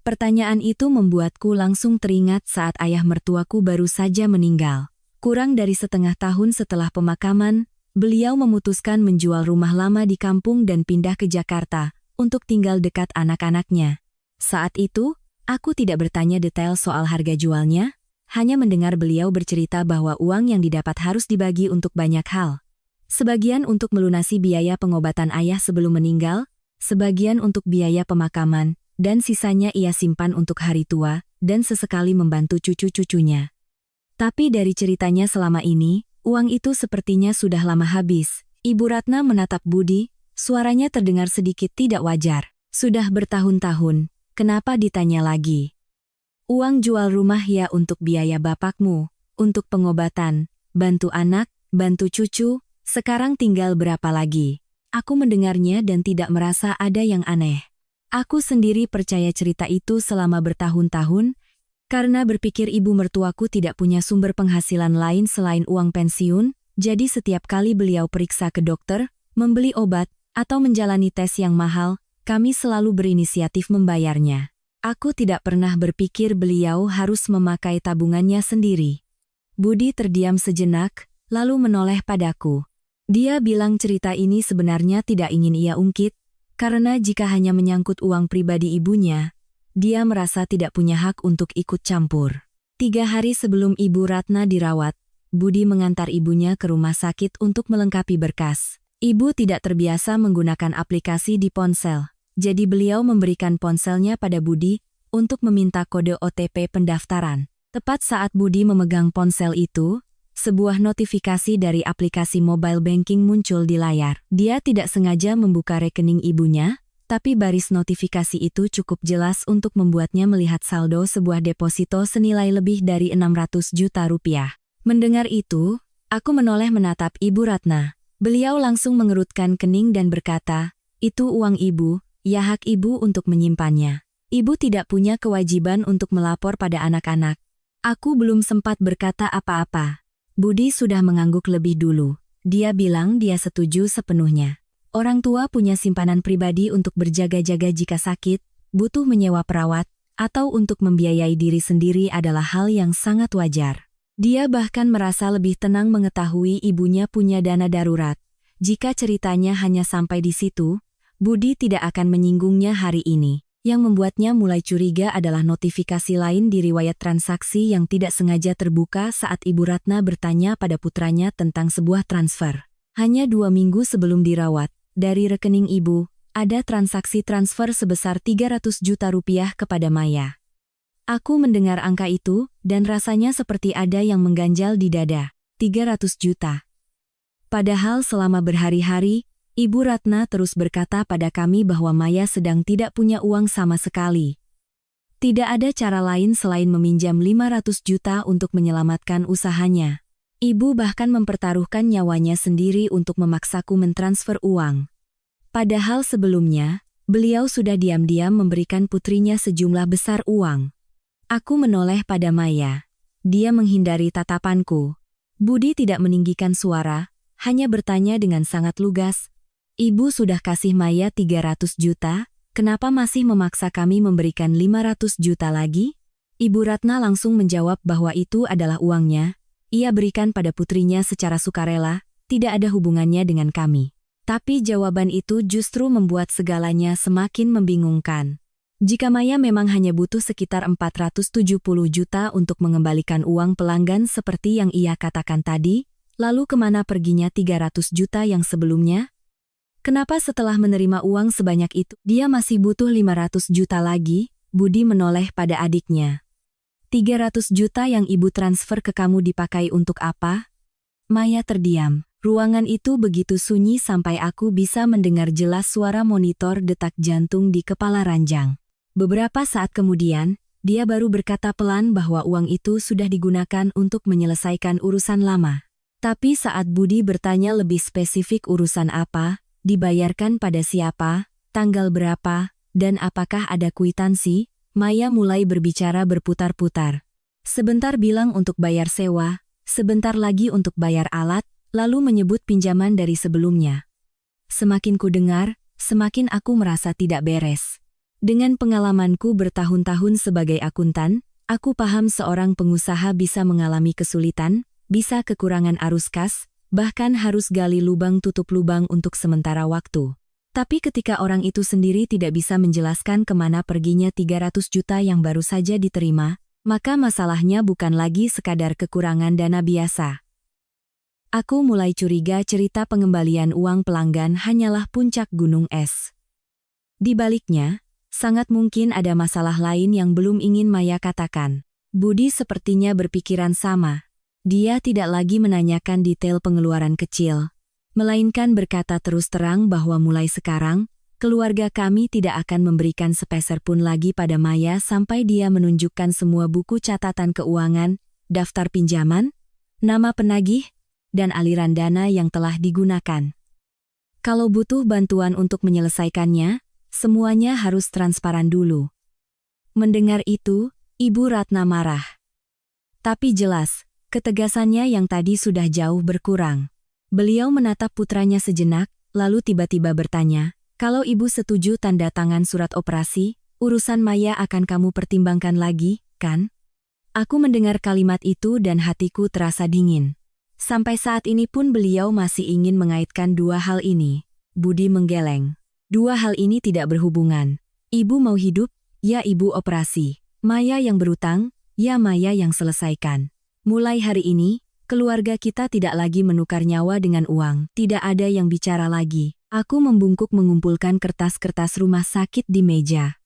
Pertanyaan itu membuatku langsung teringat saat ayah mertuaku baru saja meninggal. Kurang dari setengah tahun setelah pemakaman, beliau memutuskan menjual rumah lama di kampung dan pindah ke Jakarta untuk tinggal dekat anak-anaknya. Saat itu, aku tidak bertanya detail soal harga jualnya, hanya mendengar beliau bercerita bahwa uang yang didapat harus dibagi untuk banyak hal. Sebagian untuk melunasi biaya pengobatan ayah sebelum meninggal, sebagian untuk biaya pemakaman, dan sisanya ia simpan untuk hari tua, dan sesekali membantu cucu-cucunya. Tapi dari ceritanya selama ini, uang itu sepertinya sudah lama habis. Ibu Ratna menatap Budi, suaranya terdengar sedikit tidak wajar. "Sudah bertahun-tahun, kenapa ditanya lagi? Uang jual rumah ya untuk biaya bapakmu, untuk pengobatan, bantu anak, bantu cucu, sekarang tinggal berapa lagi?" Aku mendengarnya dan tidak merasa ada yang aneh. Aku sendiri percaya cerita itu selama bertahun-tahun, karena berpikir ibu mertuaku tidak punya sumber penghasilan lain selain uang pensiun, jadi setiap kali beliau periksa ke dokter, membeli obat, atau menjalani tes yang mahal, kami selalu berinisiatif membayarnya. Aku tidak pernah berpikir beliau harus memakai tabungannya sendiri. Budi terdiam sejenak, lalu menoleh padaku. Dia bilang cerita ini sebenarnya tidak ingin ia ungkit, karena jika hanya menyangkut uang pribadi ibunya, dia merasa tidak punya hak untuk ikut campur. 3 hari sebelum Ibu Ratna dirawat, Budi mengantar ibunya ke rumah sakit untuk melengkapi berkas. Ibu tidak terbiasa menggunakan aplikasi di ponsel, jadi beliau memberikan ponselnya pada Budi untuk meminta kode OTP pendaftaran. Tepat saat Budi memegang ponsel itu, sebuah notifikasi dari aplikasi mobile banking muncul di layar. Dia tidak sengaja membuka rekening ibunya, tapi baris notifikasi itu cukup jelas untuk membuatnya melihat saldo sebuah deposito senilai lebih dari 600 juta rupiah. Mendengar itu, aku menoleh menatap Ibu Ratna. Beliau langsung mengerutkan kening dan berkata, "Itu uang ibu, ya hak ibu untuk menyimpannya. Ibu tidak punya kewajiban untuk melapor pada anak-anak." Aku belum sempat berkata apa-apa. Budi sudah mengangguk lebih dulu. Dia bilang dia setuju sepenuhnya. Orang tua punya simpanan pribadi untuk berjaga-jaga jika sakit, butuh menyewa perawat, atau untuk membiayai diri sendiri adalah hal yang sangat wajar. Dia bahkan merasa lebih tenang mengetahui ibunya punya dana darurat. Jika ceritanya hanya sampai di situ, Budi tidak akan menyinggungnya hari ini. Yang membuatnya mulai curiga adalah notifikasi lain di riwayat transaksi yang tidak sengaja terbuka saat Ibu Ratna bertanya pada putranya tentang sebuah transfer. Hanya 2 minggu sebelum dirawat, dari rekening ibu, ada transaksi transfer sebesar 300 juta rupiah kepada Maya. Aku mendengar angka itu, dan rasanya seperti ada yang mengganjal di dada. 300 juta. Padahal selama berhari-hari, Ibu Ratna terus berkata pada kami bahwa Maya sedang tidak punya uang sama sekali. Tidak ada cara lain selain meminjam 500 juta untuk menyelamatkan usahanya. Ibu bahkan mempertaruhkan nyawanya sendiri untuk memaksaku mentransfer uang. Padahal sebelumnya, beliau sudah diam-diam memberikan putrinya sejumlah besar uang. Aku menoleh pada Maya. Dia menghindari tatapanku. Budi tidak meninggikan suara, hanya bertanya dengan sangat lugas, "Ibu sudah kasih Maya 300 juta, kenapa masih memaksa kami memberikan 500 juta lagi?" Ibu Ratna langsung menjawab bahwa itu adalah uangnya, ia berikan pada putrinya secara sukarela, tidak ada hubungannya dengan kami. Tapi jawaban itu justru membuat segalanya semakin membingungkan. Jika Maya memang hanya butuh sekitar 470 juta untuk mengembalikan uang pelanggan seperti yang ia katakan tadi, lalu kemana perginya 300 juta yang sebelumnya? Kenapa setelah menerima uang sebanyak itu, dia masih butuh 500 juta lagi? Budi menoleh pada adiknya. 300 juta yang ibu transfer ke kamu dipakai untuk apa? Maya terdiam. Ruangan itu begitu sunyi sampai aku bisa mendengar jelas suara monitor detak jantung di kepala ranjang. Beberapa saat kemudian, dia baru berkata pelan bahwa uang itu sudah digunakan untuk menyelesaikan urusan lama. Tapi saat Budi bertanya lebih spesifik urusan apa, dibayarkan pada siapa, tanggal berapa, dan apakah ada kwitansi, Maya mulai berbicara berputar-putar. Sebentar bilang untuk bayar sewa, sebentar lagi untuk bayar alat, lalu menyebut pinjaman dari sebelumnya. Semakin ku dengar, semakin aku merasa tidak beres. Dengan pengalamanku bertahun-tahun sebagai akuntan, aku paham seorang pengusaha bisa mengalami kesulitan, bisa kekurangan arus kas, bahkan harus gali lubang tutup lubang untuk sementara waktu. Tapi ketika orang itu sendiri tidak bisa menjelaskan kemana perginya 300 juta yang baru saja diterima, maka masalahnya bukan lagi sekadar kekurangan dana biasa. Aku mulai curiga cerita pengembalian uang pelanggan hanyalah puncak gunung es. Di baliknya, sangat mungkin ada masalah lain yang belum ingin Maya katakan. Budi sepertinya berpikiran sama. Dia tidak lagi menanyakan detail pengeluaran kecil, melainkan berkata terus terang bahwa mulai sekarang, keluarga kami tidak akan memberikan sepeser pun lagi pada Maya sampai dia menunjukkan semua buku catatan keuangan, daftar pinjaman, nama penagih, dan aliran dana yang telah digunakan. Kalau butuh bantuan untuk menyelesaikannya, semuanya harus transparan dulu. Mendengar itu, Ibu Ratna marah. Tapi jelas, ketegasannya yang tadi sudah jauh berkurang. Beliau menatap putranya sejenak, lalu tiba-tiba bertanya, "Kalau ibu setuju tanda tangan surat operasi, urusan Maya akan kamu pertimbangkan lagi, kan?" Aku mendengar kalimat itu dan hatiku terasa dingin. Sampai saat ini pun beliau masih ingin mengaitkan dua hal ini. Budi menggeleng. Dua hal ini tidak berhubungan. Ibu mau hidup, ya ibu operasi. Maya yang berutang, ya Maya yang selesaikan. Mulai hari ini, keluarga kita tidak lagi menukar nyawa dengan uang. Tidak ada yang bicara lagi. Aku membungkuk mengumpulkan kertas-kertas rumah sakit di meja.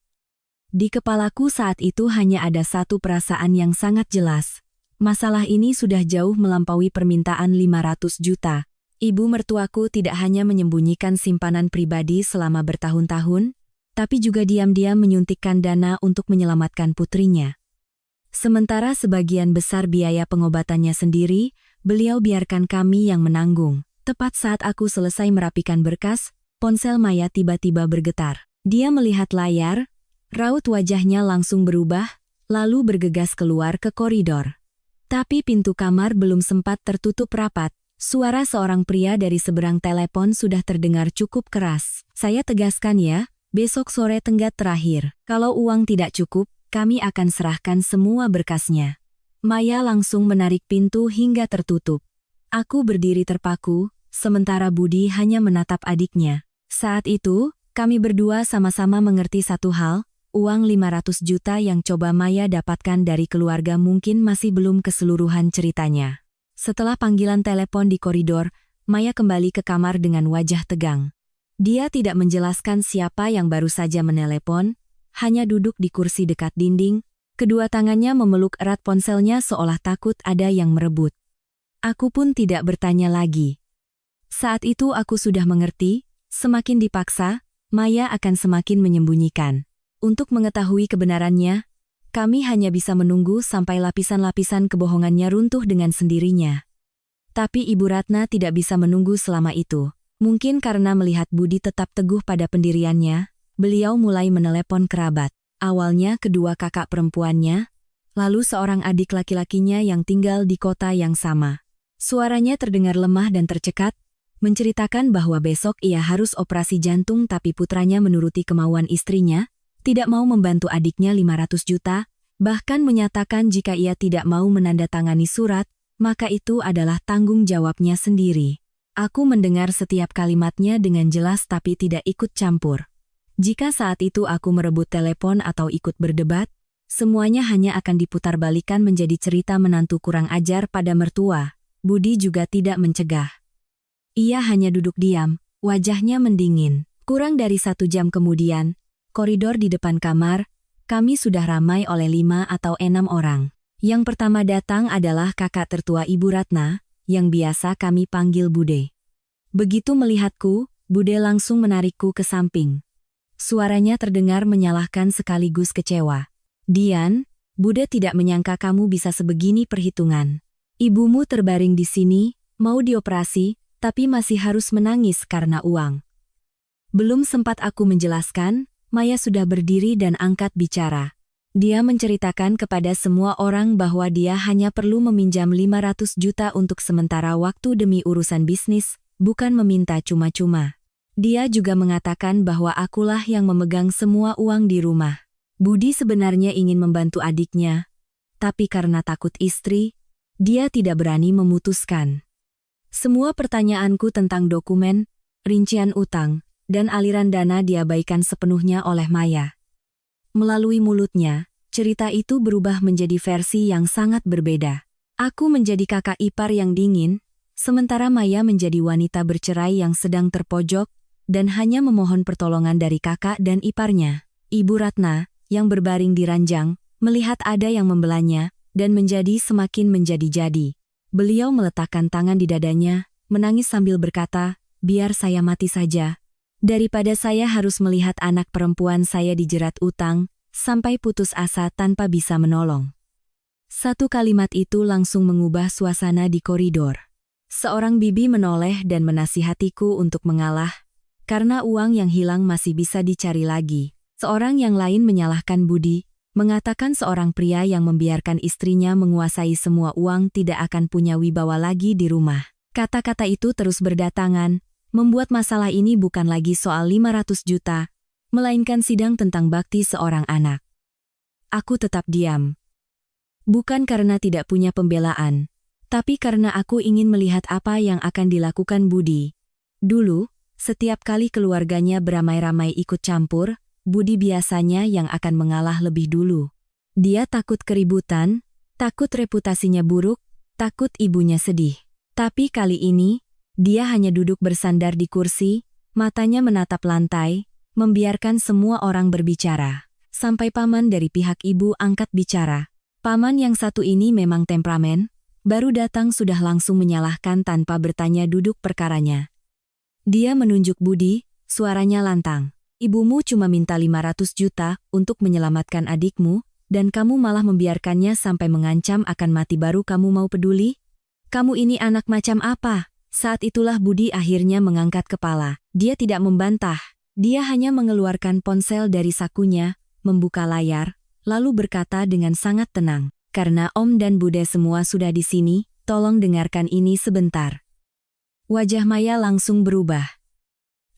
Di kepalaku saat itu hanya ada satu perasaan yang sangat jelas. Masalah ini sudah jauh melampaui permintaan 500 juta. Ibu mertuaku tidak hanya menyembunyikan simpanan pribadi selama bertahun-tahun, tapi juga diam-diam menyuntikkan dana untuk menyelamatkan putrinya. Sementara sebagian besar biaya pengobatannya sendiri, beliau biarkan kami yang menanggung. Tepat saat aku selesai merapikan berkas, ponsel Maya tiba-tiba bergetar. Dia melihat layar, raut wajahnya langsung berubah, lalu bergegas keluar ke koridor. Tapi pintu kamar belum sempat tertutup rapat. Suara seorang pria dari seberang telepon sudah terdengar cukup keras. Saya tegaskan ya, besok sore tenggat terakhir. Kalau uang tidak cukup, kami akan serahkan semua berkasnya. Maya langsung menarik pintu hingga tertutup. Aku berdiri terpaku, sementara Budi hanya menatap adiknya. Saat itu, kami berdua sama-sama mengerti satu hal. Uang 500 juta yang coba Maya dapatkan dari keluarga mungkin masih belum keseluruhan ceritanya. Setelah panggilan telepon di koridor, Maya kembali ke kamar dengan wajah tegang. Dia tidak menjelaskan siapa yang baru saja menelepon, hanya duduk di kursi dekat dinding, kedua tangannya memeluk erat ponselnya seolah takut ada yang merebut. Aku pun tidak bertanya lagi. Saat itu aku sudah mengerti, semakin dipaksa, Maya akan semakin menyembunyikan. Untuk mengetahui kebenarannya, kami hanya bisa menunggu sampai lapisan-lapisan kebohongannya runtuh dengan sendirinya. Tapi Ibu Ratna tidak bisa menunggu selama itu. Mungkin karena melihat Budi tetap teguh pada pendiriannya, beliau mulai menelepon kerabat. Awalnya kedua kakak perempuannya, lalu seorang adik laki-lakinya yang tinggal di kota yang sama. Suaranya terdengar lemah dan tercekat, menceritakan bahwa besok ia harus operasi jantung tapi putranya menuruti kemauan istrinya, tidak mau membantu adiknya 500 juta, bahkan menyatakan jika ia tidak mau menandatangani surat, maka itu adalah tanggung jawabnya sendiri. Aku mendengar setiap kalimatnya dengan jelas tapi tidak ikut campur. Jika saat itu aku merebut telepon atau ikut berdebat, semuanya hanya akan diputarbalikkan menjadi cerita menantu kurang ajar pada mertua. Budi juga tidak mencegah. Ia hanya duduk diam, wajahnya mendingin. Kurang dari 1 jam kemudian, koridor di depan kamar, kami sudah ramai oleh 5 atau 6 orang. Yang pertama datang adalah kakak tertua Ibu Ratna, yang biasa kami panggil Bude. Begitu melihatku, Bude langsung menarikku ke samping. Suaranya terdengar menyalahkan sekaligus kecewa. Dian, Bude tidak menyangka kamu bisa sebegini perhitungan. Ibumu terbaring di sini, mau dioperasi, tapi masih harus menangis karena uang. Belum sempat aku menjelaskan, Maya sudah berdiri dan angkat bicara. Dia menceritakan kepada semua orang bahwa dia hanya perlu meminjam 500 juta untuk sementara waktu demi urusan bisnis, bukan meminta cuma-cuma. Dia juga mengatakan bahwa akulah yang memegang semua uang di rumah. Budi sebenarnya ingin membantu adiknya, tapi karena takut istri, dia tidak berani memutuskan. Semua pertanyaanku tentang dokumen, rincian utang, dan aliran dana diabaikan sepenuhnya oleh Maya. Melalui mulutnya, cerita itu berubah menjadi versi yang sangat berbeda. Aku menjadi kakak ipar yang dingin, sementara Maya menjadi wanita bercerai yang sedang terpojok, dan hanya memohon pertolongan dari kakak dan iparnya. Ibu Ratna, yang berbaring di ranjang, melihat ada yang membelanya, dan menjadi semakin menjadi-jadi. Beliau meletakkan tangan di dadanya, menangis sambil berkata, biar saya mati saja. Daripada saya harus melihat anak perempuan saya dijerat utang, sampai putus asa tanpa bisa menolong. Satu kalimat itu langsung mengubah suasana di koridor. Seorang bibi menoleh dan menasihatiku untuk mengalah, karena uang yang hilang masih bisa dicari lagi. Seorang yang lain menyalahkan Budi, mengatakan seorang pria yang membiarkan istrinya menguasai semua uang tidak akan punya wibawa lagi di rumah. Kata-kata itu terus berdatangan, membuat masalah ini bukan lagi soal 500 juta, melainkan sidang tentang bakti seorang anak. Aku tetap diam. Bukan karena tidak punya pembelaan, tapi karena aku ingin melihat apa yang akan dilakukan Budi. Dulu, setiap kali keluarganya beramai-ramai ikut campur, Budi biasanya yang akan mengalah lebih dulu. Dia takut keributan, takut reputasinya buruk, takut ibunya sedih. Tapi kali ini, dia hanya duduk bersandar di kursi, matanya menatap lantai, membiarkan semua orang berbicara. Sampai paman dari pihak ibu angkat bicara. Paman yang satu ini memang temperamen, baru datang sudah langsung menyalahkan tanpa bertanya duduk perkaranya. Dia menunjuk Budi, suaranya lantang. Ibumu cuma minta 500 juta untuk menyelamatkan adikmu, dan kamu malah membiarkannya sampai mengancam akan mati baru kamu mau peduli? Kamu ini anak macam apa? Saat itulah Budi akhirnya mengangkat kepala. Dia tidak membantah. Dia hanya mengeluarkan ponsel dari sakunya, membuka layar, lalu berkata dengan sangat tenang, "Karena Om dan Bude semua sudah di sini, tolong dengarkan ini sebentar." Wajah Maya langsung berubah.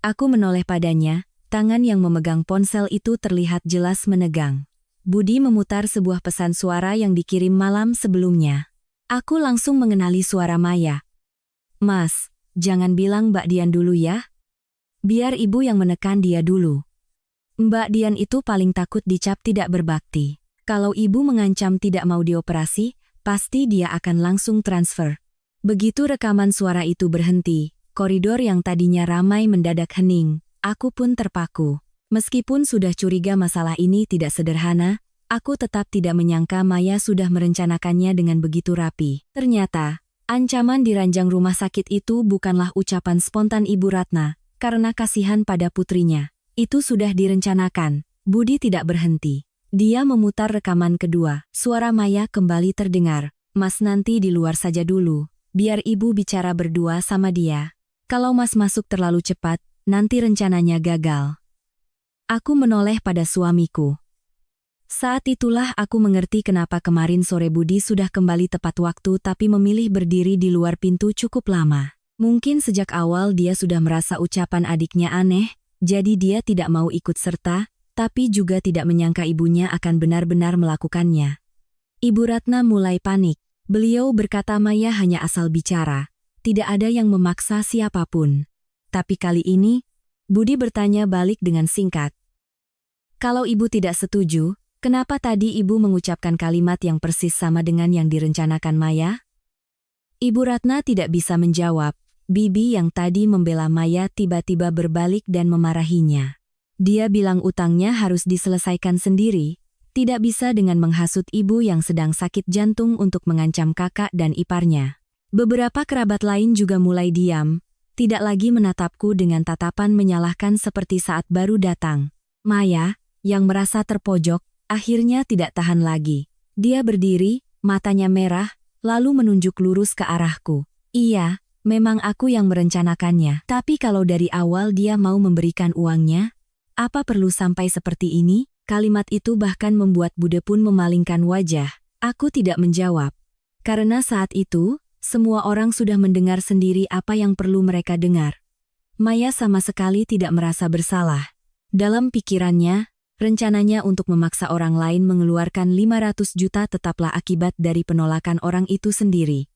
Aku menoleh padanya, tangan yang memegang ponsel itu terlihat jelas menegang. Budi memutar sebuah pesan suara yang dikirim malam sebelumnya. Aku langsung mengenali suara Maya. "Mas, jangan bilang Mbak Dian dulu ya. Biar ibu yang menekan dia dulu. Mbak Dian itu paling takut dicap tidak berbakti. Kalau ibu mengancam tidak mau dioperasi, pasti dia akan langsung transfer." Begitu rekaman suara itu berhenti, koridor yang tadinya ramai mendadak hening. Aku pun terpaku. Meskipun sudah curiga masalah ini tidak sederhana, aku tetap tidak menyangka Maya sudah merencanakannya dengan begitu rapi. Ternyata, ancaman di ranjang rumah sakit itu bukanlah ucapan spontan Ibu Ratna, karena kasihan pada putrinya. Itu sudah direncanakan. Budi tidak berhenti. Dia memutar rekaman kedua. Suara Maya kembali terdengar. "Mas nanti di luar saja dulu. Biar ibu bicara berdua sama dia. Kalau mas masuk terlalu cepat, nanti rencananya gagal." Aku menoleh pada suamiku. Saat itulah aku mengerti kenapa kemarin sore Budi sudah kembali tepat waktu tapi memilih berdiri di luar pintu cukup lama. Mungkin sejak awal dia sudah merasa ucapan adiknya aneh, jadi dia tidak mau ikut serta, tapi juga tidak menyangka ibunya akan benar-benar melakukannya. Ibu Ratna mulai panik. Beliau berkata Maya hanya asal bicara, tidak ada yang memaksa siapapun. Tapi kali ini, Budi bertanya balik dengan singkat. "Kalau ibu tidak setuju, kenapa tadi ibu mengucapkan kalimat yang persis sama dengan yang direncanakan Maya?" Ibu Ratna tidak bisa menjawab. Bibi yang tadi membela Maya tiba-tiba berbalik dan memarahinya. Dia bilang utangnya harus diselesaikan sendiri, tidak bisa dengan menghasut ibu yang sedang sakit jantung untuk mengancam kakak dan iparnya. Beberapa kerabat lain juga mulai diam, tidak lagi menatapku dengan tatapan menyalahkan seperti saat baru datang. Maya, yang merasa terpojok, akhirnya tidak tahan lagi. Dia berdiri, matanya merah, lalu menunjuk lurus ke arahku. "Iya, memang aku yang merencanakannya. Tapi kalau dari awal dia mau memberikan uangnya, apa perlu sampai seperti ini?" Kalimat itu bahkan membuat Bude pun memalingkan wajah. Aku tidak menjawab. Karena saat itu, semua orang sudah mendengar sendiri apa yang perlu mereka dengar. Maya sama sekali tidak merasa bersalah. Dalam pikirannya, rencananya untuk memaksa orang lain mengeluarkan 500 juta tetaplah akibat dari penolakan orang itu sendiri.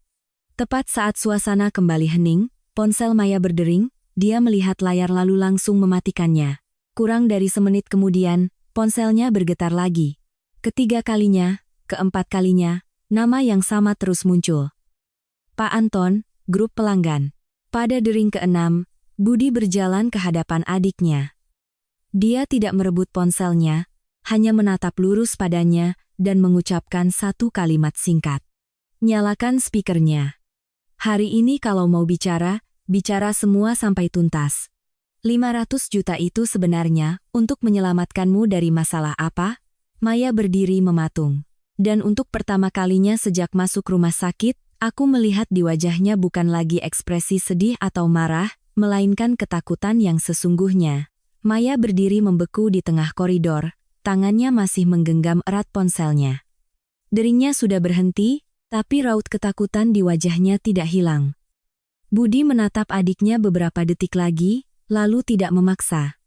Tepat saat suasana kembali hening, ponsel Maya berdering, dia melihat layar lalu langsung mematikannya. Kurang dari semenit kemudian, ponselnya bergetar lagi. Ketiga kalinya, keempat kalinya, nama yang sama terus muncul. "Pak Anton, grup pelanggan." Pada dering keenam, Budi berjalan ke hadapan adiknya. Dia tidak merebut ponselnya, hanya menatap lurus padanya dan mengucapkan satu kalimat singkat. "Nyalakan speakernya. Hari ini kalau mau bicara, bicara semua sampai tuntas. 500 juta itu sebenarnya untuk menyelamatkanmu dari masalah apa?" Maya berdiri mematung. Dan untuk pertama kalinya sejak masuk rumah sakit, aku melihat di wajahnya bukan lagi ekspresi sedih atau marah, melainkan ketakutan yang sesungguhnya. Maya berdiri membeku di tengah koridor, tangannya masih menggenggam erat ponselnya. Deringnya sudah berhenti, tapi raut ketakutan di wajahnya tidak hilang. Budi menatap adiknya beberapa detik lagi, lalu tidak memaksa.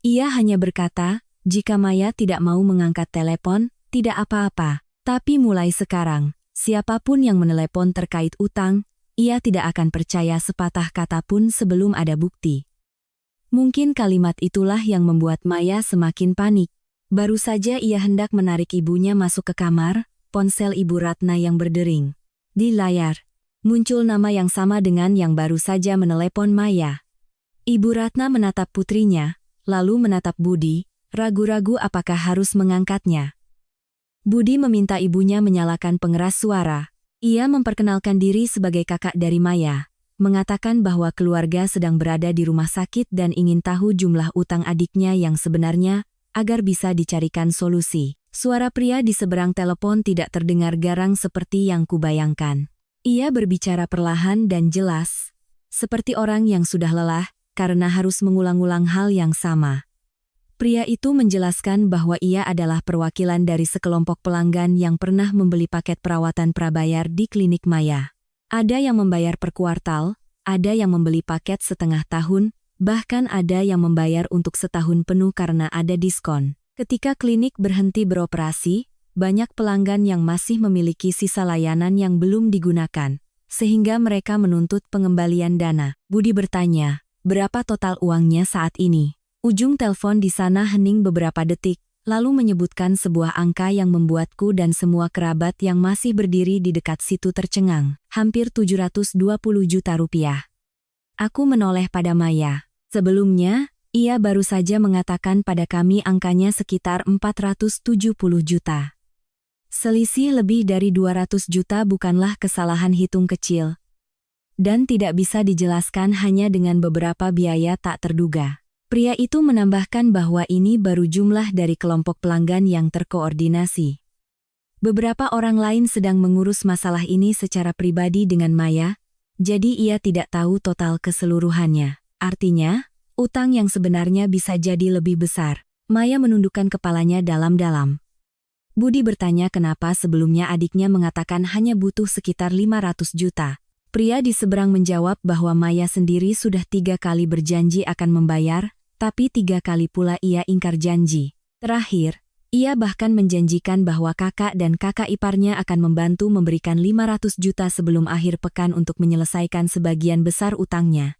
Ia hanya berkata, "Jika Maya tidak mau mengangkat telepon, tidak apa-apa. Tapi mulai sekarang, siapapun yang menelepon terkait utang, ia tidak akan percaya sepatah kata pun sebelum ada bukti. Mungkin kalimat itulah yang membuat Maya semakin panik. Baru saja ia hendak menarik ibunya masuk ke kamar, ponsel Ibu Ratna yang berdering. Di layar, muncul nama yang sama dengan yang baru saja menelepon Maya. Ibu Ratna menatap putrinya, lalu menatap Budi, ragu-ragu apakah harus mengangkatnya. Budi meminta ibunya menyalakan pengeras suara. Ia memperkenalkan diri sebagai kakak dari Maya, mengatakan bahwa keluarga sedang berada di rumah sakit dan ingin tahu jumlah utang adiknya yang sebenarnya, agar bisa dicarikan solusi. Suara pria di seberang telepon tidak terdengar garang seperti yang kubayangkan. Ia berbicara perlahan dan jelas, seperti orang yang sudah lelah, karena harus mengulang-ulang hal yang sama. Pria itu menjelaskan bahwa ia adalah perwakilan dari sekelompok pelanggan yang pernah membeli paket perawatan prabayar di klinik Maya. Ada yang membayar per kuartal, ada yang membeli paket setengah tahun, bahkan ada yang membayar untuk setahun penuh karena ada diskon. Ketika klinik berhenti beroperasi, banyak pelanggan yang masih memiliki sisa layanan yang belum digunakan, sehingga mereka menuntut pengembalian dana. Budi bertanya, berapa total uangnya saat ini? Ujung telepon di sana hening beberapa detik, lalu menyebutkan sebuah angka yang membuatku dan semua kerabat yang masih berdiri di dekat situ tercengang. Hampir 720 juta rupiah. Aku menoleh pada Maya. Sebelumnya, ia baru saja mengatakan pada kami angkanya sekitar 470 juta. Selisih lebih dari 200 juta bukanlah kesalahan hitung kecil. Dan tidak bisa dijelaskan hanya dengan beberapa biaya tak terduga. Pria itu menambahkan bahwa ini baru jumlah dari kelompok pelanggan yang terkoordinasi. Beberapa orang lain sedang mengurus masalah ini secara pribadi dengan Maya, jadi ia tidak tahu total keseluruhannya. Artinya, utang yang sebenarnya bisa jadi lebih besar. Maya menundukkan kepalanya dalam-dalam. Budi bertanya kenapa sebelumnya adiknya mengatakan hanya butuh sekitar 500 juta. Pria di seberang menjawab bahwa Maya sendiri sudah 3 kali berjanji akan membayar, tapi 3 kali pula ia ingkar janji. Terakhir, ia bahkan menjanjikan bahwa kakak dan kakak iparnya akan membantu memberikan 500 juta sebelum akhir pekan untuk menyelesaikan sebagian besar utangnya.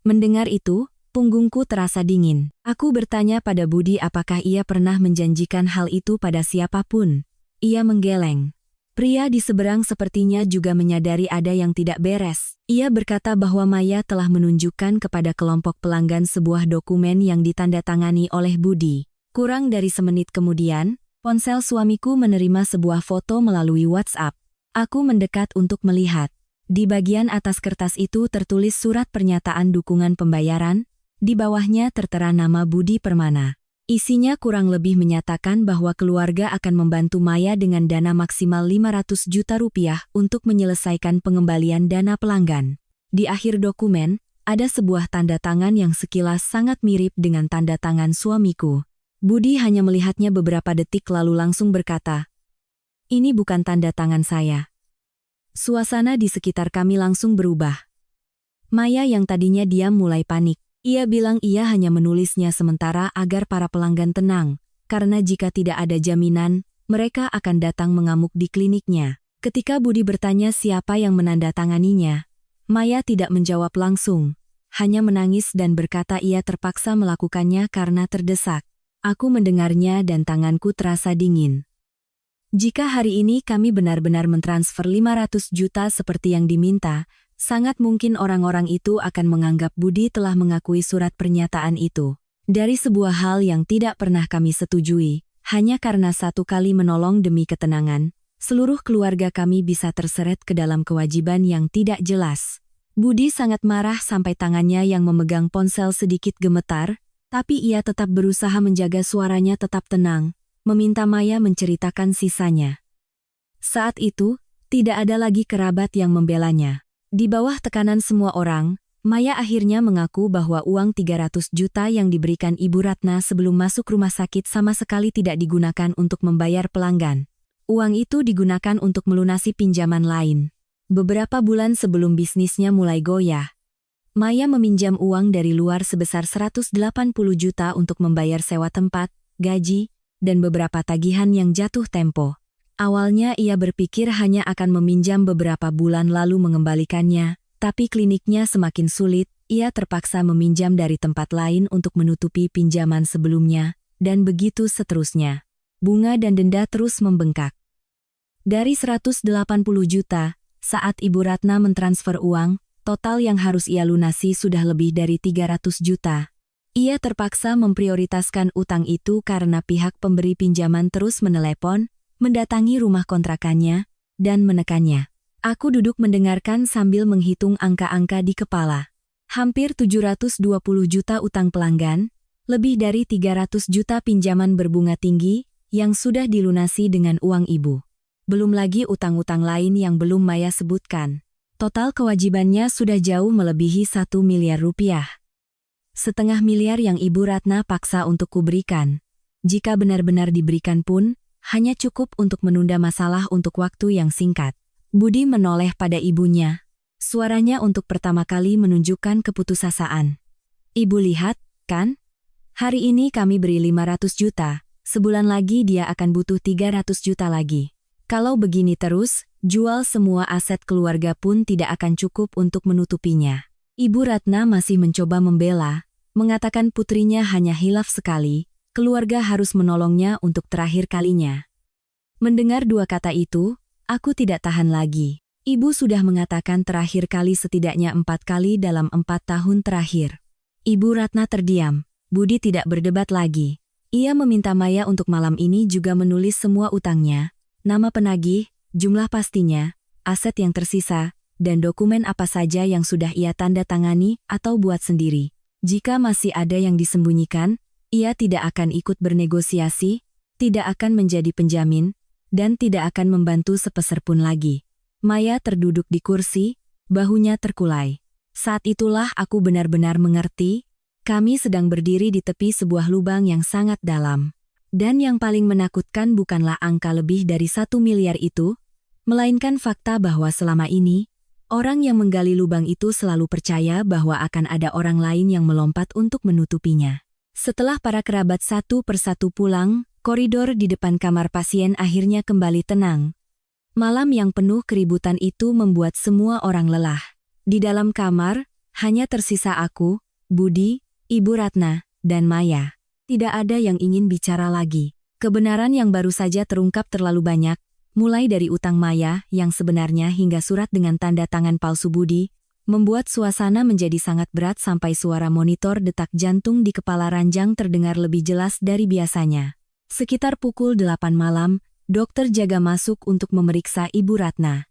Mendengar itu, punggungku terasa dingin. Aku bertanya pada Budi apakah ia pernah menjanjikan hal itu pada siapapun. Ia menggeleng. Pria di seberang sepertinya juga menyadari ada yang tidak beres. Ia berkata bahwa Maya telah menunjukkan kepada kelompok pelanggan sebuah dokumen yang ditandatangani oleh Budi. Kurang dari semenit kemudian, ponsel suamiku menerima sebuah foto melalui WhatsApp. Aku mendekat untuk melihat. Di bagian atas kertas itu tertulis surat pernyataan dukungan pembayaran, di bawahnya tertera nama Budi Permana. Isinya kurang lebih menyatakan bahwa keluarga akan membantu Maya dengan dana maksimal 500 juta rupiah untuk menyelesaikan pengembalian dana pelanggan. Di akhir dokumen, ada sebuah tanda tangan yang sekilas sangat mirip dengan tanda tangan suamiku. Budi hanya melihatnya beberapa detik lalu langsung berkata, "Ini bukan tanda tangan saya." Suasana di sekitar kami langsung berubah. Maya yang tadinya diam mulai panik. Ia bilang ia hanya menulisnya sementara agar para pelanggan tenang, karena jika tidak ada jaminan, mereka akan datang mengamuk di kliniknya. Ketika Budi bertanya siapa yang menandatanganinya, Maya tidak menjawab langsung, hanya menangis dan berkata ia terpaksa melakukannya karena terdesak. Aku mendengarnya dan tanganku terasa dingin. Jika hari ini kami benar-benar mentransfer 500 juta seperti yang diminta, sangat mungkin orang-orang itu akan menganggap Budi telah mengakui surat pernyataan itu. Dari sebuah hal yang tidak pernah kami setujui, hanya karena satu kali menolong demi ketenangan, seluruh keluarga kami bisa terseret ke dalam kewajiban yang tidak jelas. Budi sangat marah sampai tangannya yang memegang ponsel sedikit gemetar, tapi ia tetap berusaha menjaga suaranya tetap tenang, meminta Maya menceritakan sisanya. Saat itu, tidak ada lagi kerabat yang membelanya. Di bawah tekanan semua orang, Maya akhirnya mengaku bahwa uang 300 juta yang diberikan Ibu Ratna sebelum masuk rumah sakit sama sekali tidak digunakan untuk membayar pelanggan. Uang itu digunakan untuk melunasi pinjaman lain. Beberapa bulan sebelum bisnisnya mulai goyah, Maya meminjam uang dari luar sebesar 180 juta untuk membayar sewa tempat, gaji, dan beberapa tagihan yang jatuh tempo. Awalnya ia berpikir hanya akan meminjam beberapa bulan lalu mengembalikannya, tapi kliniknya semakin sulit, ia terpaksa meminjam dari tempat lain untuk menutupi pinjaman sebelumnya, dan begitu seterusnya. Bunga dan denda terus membengkak. Dari 180 juta, saat Ibu Ratna mentransfer uang, total yang harus ia lunasi sudah lebih dari 300 juta. Ia terpaksa memprioritaskan utang itu karena pihak pemberi pinjaman terus menelepon, mendatangi rumah kontrakannya, dan menekannya. Aku duduk mendengarkan sambil menghitung angka-angka di kepala. Hampir 720 juta utang pelanggan, lebih dari 300 juta pinjaman berbunga tinggi, yang sudah dilunasi dengan uang ibu. Belum lagi utang-utang lain yang belum Maya sebutkan. Total kewajibannya sudah jauh melebihi 1 miliar rupiah. Setengah miliar yang Ibu Ratna paksa untuk kuberikan. Jika benar-benar diberikan pun, hanya cukup untuk menunda masalah untuk waktu yang singkat. Budi menoleh pada ibunya. Suaranya untuk pertama kali menunjukkan keputusasaan. Ibu lihat, kan? Hari ini kami beri 500 juta, sebulan lagi dia akan butuh 300 juta lagi. Kalau begini terus, jual semua aset keluarga pun tidak akan cukup untuk menutupinya. Ibu Ratna masih mencoba membela, mengatakan putrinya hanya hilaf sekali, keluarga harus menolongnya untuk terakhir kalinya. Mendengar dua kata itu, aku tidak tahan lagi. Ibu sudah mengatakan terakhir kali setidaknya 4 kali dalam 4 tahun terakhir. Ibu Ratna terdiam. Budi tidak berdebat lagi. Ia meminta Maya untuk malam ini juga menulis semua utangnya, nama penagih, jumlah pastinya, aset yang tersisa, dan dokumen apa saja yang sudah ia tanda tangani atau buat sendiri. Jika masih ada yang disembunyikan, ia tidak akan ikut bernegosiasi, tidak akan menjadi penjamin, dan tidak akan membantu sepeser pun lagi. Maya terduduk di kursi, bahunya terkulai. Saat itulah aku benar-benar mengerti, kami sedang berdiri di tepi sebuah lubang yang sangat dalam. Dan yang paling menakutkan bukanlah angka lebih dari 1 miliar itu, melainkan fakta bahwa selama ini, orang yang menggali lubang itu selalu percaya bahwa akan ada orang lain yang melompat untuk menutupinya. Setelah para kerabat satu persatu pulang, koridor di depan kamar pasien akhirnya kembali tenang. Malam yang penuh keributan itu membuat semua orang lelah. Di dalam kamar, hanya tersisa aku, Budi, Ibu Ratna, dan Maya. Tidak ada yang ingin bicara lagi. Kebenaran yang baru saja terungkap terlalu banyak, mulai dari utang Maya yang sebenarnya hingga surat dengan tanda tangan palsu Budi, membuat suasana menjadi sangat berat sampai suara monitor detak jantung di kepala ranjang terdengar lebih jelas dari biasanya. Sekitar pukul 8 malam, dokter jaga masuk untuk memeriksa Ibu Ratna.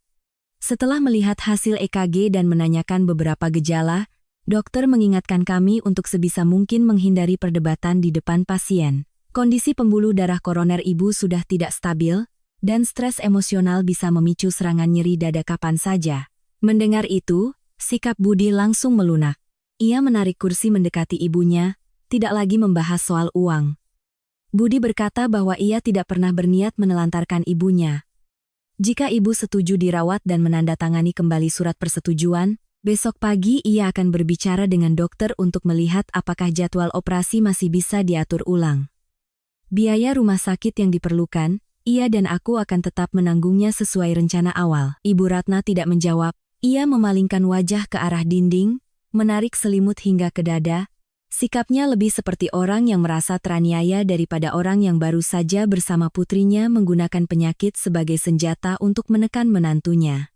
Setelah melihat hasil EKG dan menanyakan beberapa gejala, dokter mengingatkan kami untuk sebisa mungkin menghindari perdebatan di depan pasien. Kondisi pembuluh darah koroner ibu sudah tidak stabil, dan stres emosional bisa memicu serangan nyeri dada kapan saja. Mendengar itu, sikap Budi langsung melunak. Ia menarik kursi mendekati ibunya, tidak lagi membahas soal uang. Budi berkata bahwa ia tidak pernah berniat menelantarkan ibunya. Jika ibu setuju dirawat dan menandatangani kembali surat persetujuan, besok pagi ia akan berbicara dengan dokter untuk melihat apakah jadwal operasi masih bisa diatur ulang. Biaya rumah sakit yang diperlukan, ia dan aku akan tetap menanggungnya sesuai rencana awal. Ibu Ratna tidak menjawab. Ia memalingkan wajah ke arah dinding, menarik selimut hingga ke dada. Sikapnya lebih seperti orang yang merasa teraniaya daripada orang yang baru saja bersama putrinya menggunakan penyakit sebagai senjata untuk menekan menantunya.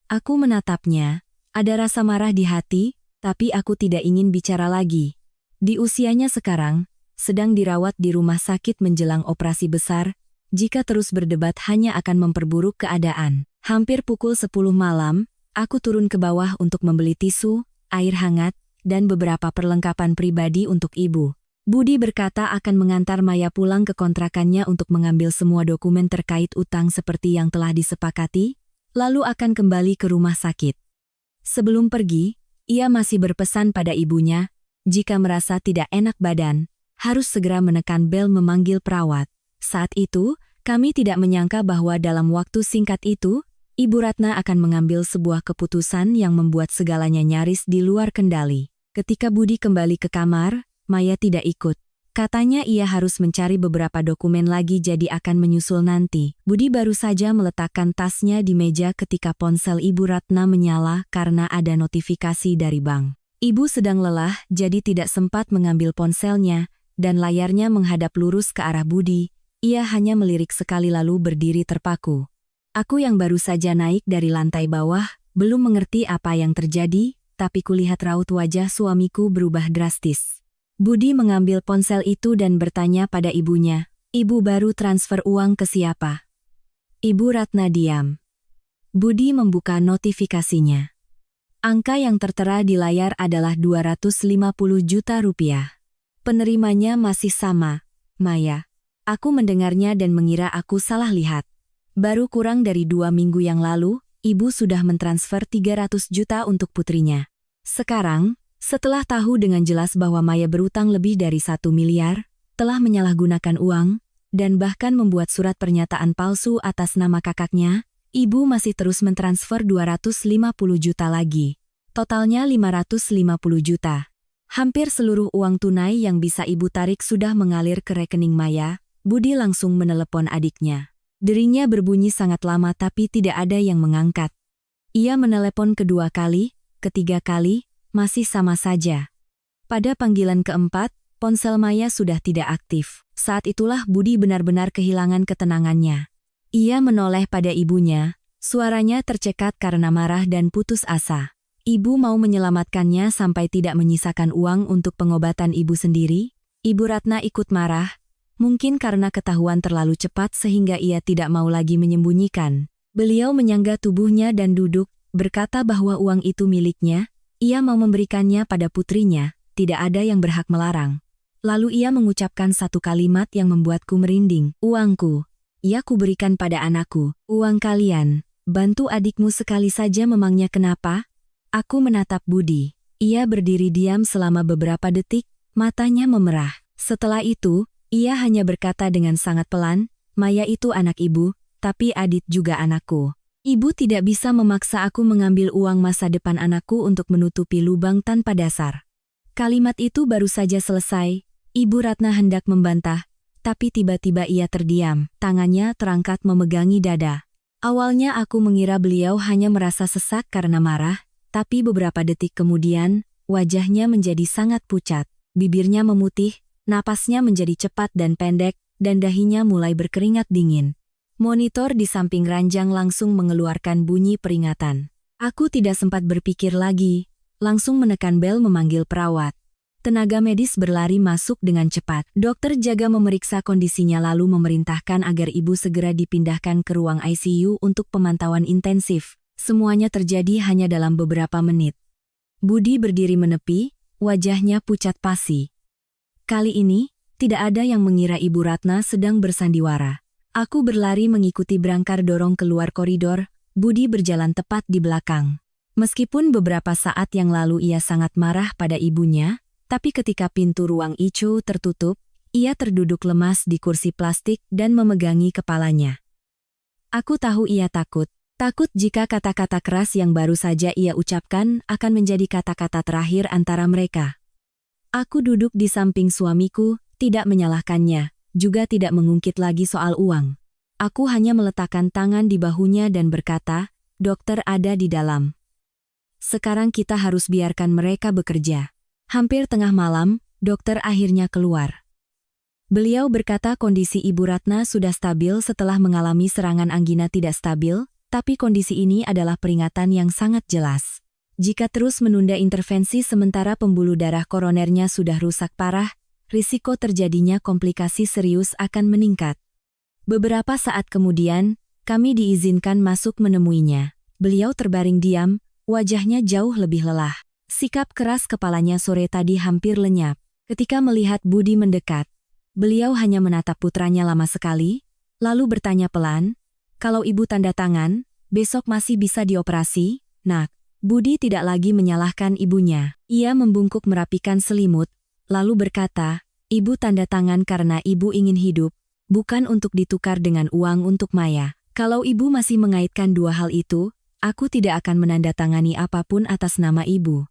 Aku menatapnya, ada rasa marah di hati, tapi aku tidak ingin bicara lagi. Di usianya sekarang, sedang dirawat di rumah sakit menjelang operasi besar, jika terus berdebat hanya akan memperburuk keadaan. Hampir pukul 10 malam, aku turun ke bawah untuk membeli tisu, air hangat, dan beberapa perlengkapan pribadi untuk ibu. Budi berkata akan mengantar Maya pulang ke kontrakannya untuk mengambil semua dokumen terkait utang seperti yang telah disepakati, lalu akan kembali ke rumah sakit. Sebelum pergi, ia masih berpesan pada ibunya, jika merasa tidak enak badan, harus segera menekan bel memanggil perawat. Saat itu, kami tidak menyangka bahwa dalam waktu singkat itu, Ibu Ratna akan mengambil sebuah keputusan yang membuat segalanya nyaris di luar kendali. Ketika Budi kembali ke kamar, Maya tidak ikut. Katanya ia harus mencari beberapa dokumen lagi jadi akan menyusul nanti. Budi baru saja meletakkan tasnya di meja ketika ponsel Ibu Ratna menyala karena ada notifikasi dari bank. Ibu sedang lelah jadi tidak sempat mengambil ponselnya dan layarnya menghadap lurus ke arah Budi. Ia hanya melirik sekali lalu berdiri terpaku. Aku yang baru saja naik dari lantai bawah, belum mengerti apa yang terjadi, tapi kulihat raut wajah suamiku berubah drastis. Budi mengambil ponsel itu dan bertanya pada ibunya, "Ibu baru transfer uang ke siapa?" Ibu Ratna diam. Budi membuka notifikasinya. Angka yang tertera di layar adalah 250 juta rupiah. Penerimanya masih sama, Maya. Aku mendengarnya dan mengira aku salah lihat. Baru kurang dari 2 minggu yang lalu, ibu sudah mentransfer 300 juta untuk putrinya. Sekarang, setelah tahu dengan jelas bahwa Maya berutang lebih dari 1 miliar, telah menyalahgunakan uang, dan bahkan membuat surat pernyataan palsu atas nama kakaknya, ibu masih terus mentransfer 250 juta lagi. Totalnya 550 juta. Hampir seluruh uang tunai yang bisa ibu tarik sudah mengalir ke rekening Maya. Budi langsung menelepon adiknya. Derinya berbunyi sangat lama tapi tidak ada yang mengangkat. Ia menelepon kedua kali, ketiga kali, masih sama saja. Pada panggilan keempat, ponsel Maya sudah tidak aktif. Saat itulah Budi benar-benar kehilangan ketenangannya. Ia menoleh pada ibunya, suaranya tercekat karena marah dan putus asa. Ibu mau menyelamatkannya sampai tidak menyisakan uang untuk pengobatan ibu sendiri? Ibu Ratna ikut marah, mungkin karena ketahuan terlalu cepat sehingga ia tidak mau lagi menyembunyikan. Beliau menyangga tubuhnya dan duduk, berkata bahwa uang itu miliknya. Ia mau memberikannya pada putrinya, tidak ada yang berhak melarang. Lalu ia mengucapkan satu kalimat yang membuatku merinding. Uangku. Ia kuberikan pada anakku. Uang kalian. Bantu adikmu sekali saja memangnya kenapa? Aku menatap Budi. Ia berdiri diam selama beberapa detik, matanya memerah. Setelah itu, ia hanya berkata dengan sangat pelan, Maya itu anak ibu, tapi Adit juga anakku. Ibu tidak bisa memaksa aku mengambil uang masa depan anakku untuk menutupi lubang tanpa dasar. Kalimat itu baru saja selesai, Ibu Ratna hendak membantah, tapi tiba-tiba ia terdiam, tangannya terangkat memegangi dada. Awalnya aku mengira beliau hanya merasa sesak karena marah, tapi beberapa detik kemudian, wajahnya menjadi sangat pucat, bibirnya memutih, napasnya menjadi cepat dan pendek, dan dahinya mulai berkeringat dingin. Monitor di samping ranjang langsung mengeluarkan bunyi peringatan. Aku tidak sempat berpikir lagi, langsung menekan bel memanggil perawat. Tenaga medis berlari masuk dengan cepat. Dokter jaga memeriksa kondisinya lalu memerintahkan agar ibu segera dipindahkan ke ruang ICU untuk pemantauan intensif. Semuanya terjadi hanya dalam beberapa menit. Budi berdiri menepi, wajahnya pucat pasi. Kali ini, tidak ada yang mengira Ibu Ratna sedang bersandiwara. Aku berlari mengikuti Brangkar dorong keluar koridor, Budi berjalan tepat di belakang. Meskipun beberapa saat yang lalu ia sangat marah pada ibunya, tapi ketika pintu ruang ICU tertutup, ia terduduk lemas di kursi plastik dan memegangi kepalanya. Aku tahu ia takut jika kata-kata keras yang baru saja ia ucapkan akan menjadi kata-kata terakhir antara mereka. Aku duduk di samping suamiku, tidak menyalahkannya. Juga tidak mengungkit lagi soal uang. Aku hanya meletakkan tangan di bahunya dan berkata, dokter ada di dalam. Sekarang kita harus biarkan mereka bekerja. Hampir tengah malam, dokter akhirnya keluar. Beliau berkata kondisi Ibu Ratna sudah stabil setelah mengalami serangan anggina tidak stabil, tapi kondisi ini adalah peringatan yang sangat jelas. Jika terus menunda intervensi sementara pembuluh darah koronernya sudah rusak parah, risiko terjadinya komplikasi serius akan meningkat. Beberapa saat kemudian, kami diizinkan masuk menemuinya. Beliau terbaring diam, wajahnya jauh lebih lelah. Sikap keras kepalanya sore tadi hampir lenyap. Ketika melihat Budi mendekat, beliau hanya menatap putranya lama sekali, lalu bertanya pelan, kalau ibu tanda tangan, besok masih bisa dioperasi, nak. Budi tidak lagi menyalahkan ibunya. Ia membungkuk merapikan selimut, lalu berkata, ibu tanda tangan karena ibu ingin hidup, bukan untuk ditukar dengan uang untuk Maya. Kalau ibu masih mengaitkan dua hal itu, aku tidak akan menandatangani apapun atas nama ibu.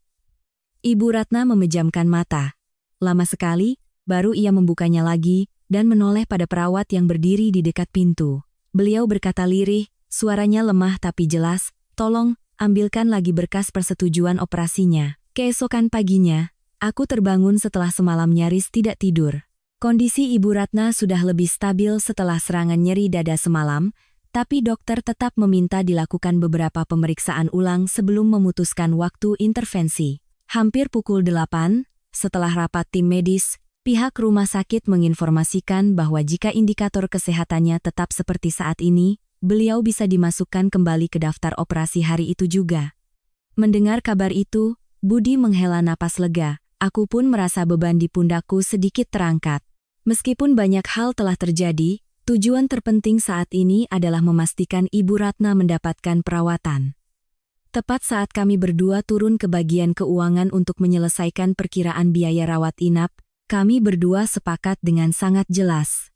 Ibu Ratna memejamkan mata. Lama sekali, baru ia membukanya lagi dan menoleh pada perawat yang berdiri di dekat pintu. Beliau berkata lirih, suaranya lemah tapi jelas, "Tolong, ambilkan lagi berkas persetujuan operasinya." Keesokan paginya, aku terbangun setelah semalam nyaris tidak tidur. Kondisi Ibu Ratna sudah lebih stabil setelah serangan nyeri dada semalam, tapi dokter tetap meminta dilakukan beberapa pemeriksaan ulang sebelum memutuskan waktu intervensi. Hampir pukul 8, setelah rapat tim medis, pihak rumah sakit menginformasikan bahwa jika indikator kesehatannya tetap seperti saat ini, beliau bisa dimasukkan kembali ke daftar operasi hari itu juga. Mendengar kabar itu, Budi menghela napas lega. Aku pun merasa beban di pundakku sedikit terangkat. Meskipun banyak hal telah terjadi, tujuan terpenting saat ini adalah memastikan Ibu Ratna mendapatkan perawatan. Tepat saat kami berdua turun ke bagian keuangan untuk menyelesaikan perkiraan biaya rawat inap, kami berdua sepakat dengan sangat jelas.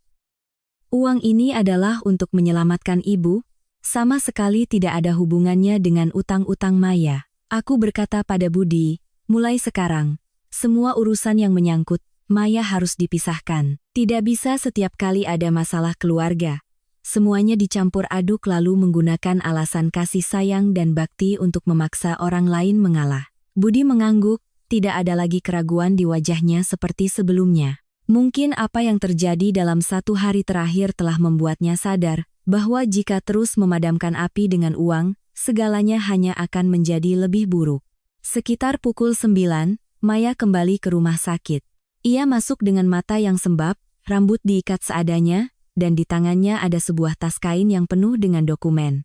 Uang ini adalah untuk menyelamatkan ibu, sama sekali tidak ada hubungannya dengan utang-utang Maya. Aku berkata pada Budi, mulai sekarang, semua urusan yang menyangkut Maya harus dipisahkan. Tidak bisa setiap kali ada masalah keluarga. Semuanya dicampur aduk lalu menggunakan alasan kasih sayang dan bakti untuk memaksa orang lain mengalah. Budi mengangguk, tidak ada lagi keraguan di wajahnya seperti sebelumnya. Mungkin apa yang terjadi dalam 1 hari terakhir telah membuatnya sadar bahwa jika terus memadamkan api dengan uang, segalanya hanya akan menjadi lebih buruk. Sekitar pukul 9, Maya kembali ke rumah sakit. Ia masuk dengan mata yang sembab, rambut diikat seadanya, dan di tangannya ada sebuah tas kain yang penuh dengan dokumen.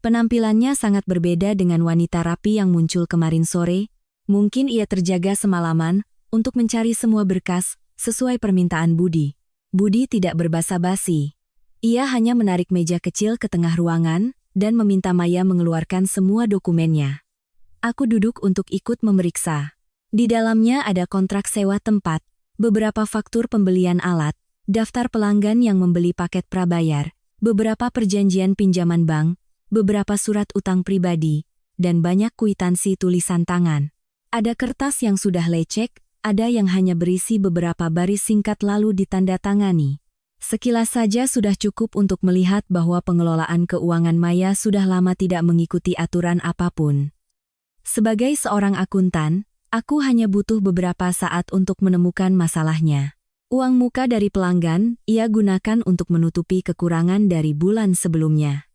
Penampilannya sangat berbeda dengan wanita rapi yang muncul kemarin sore. Mungkin ia terjaga semalaman untuk mencari semua berkas sesuai permintaan Budi. Budi tidak berbasa-basi. Ia hanya menarik meja kecil ke tengah ruangan dan meminta Maya mengeluarkan semua dokumennya. Aku duduk untuk ikut memeriksa. Di dalamnya ada kontrak sewa tempat, beberapa faktur pembelian alat, daftar pelanggan yang membeli paket prabayar, beberapa perjanjian pinjaman bank, beberapa surat utang pribadi, dan banyak kwitansi tulisan tangan. Ada kertas yang sudah lecek, ada yang hanya berisi beberapa baris singkat lalu ditandatangani. Sekilas saja sudah cukup untuk melihat bahwa pengelolaan keuangan Maya sudah lama tidak mengikuti aturan apapun. Sebagai seorang akuntan, aku hanya butuh beberapa saat untuk menemukan masalahnya. Uang muka dari pelanggan, ia gunakan untuk menutupi kekurangan dari bulan sebelumnya.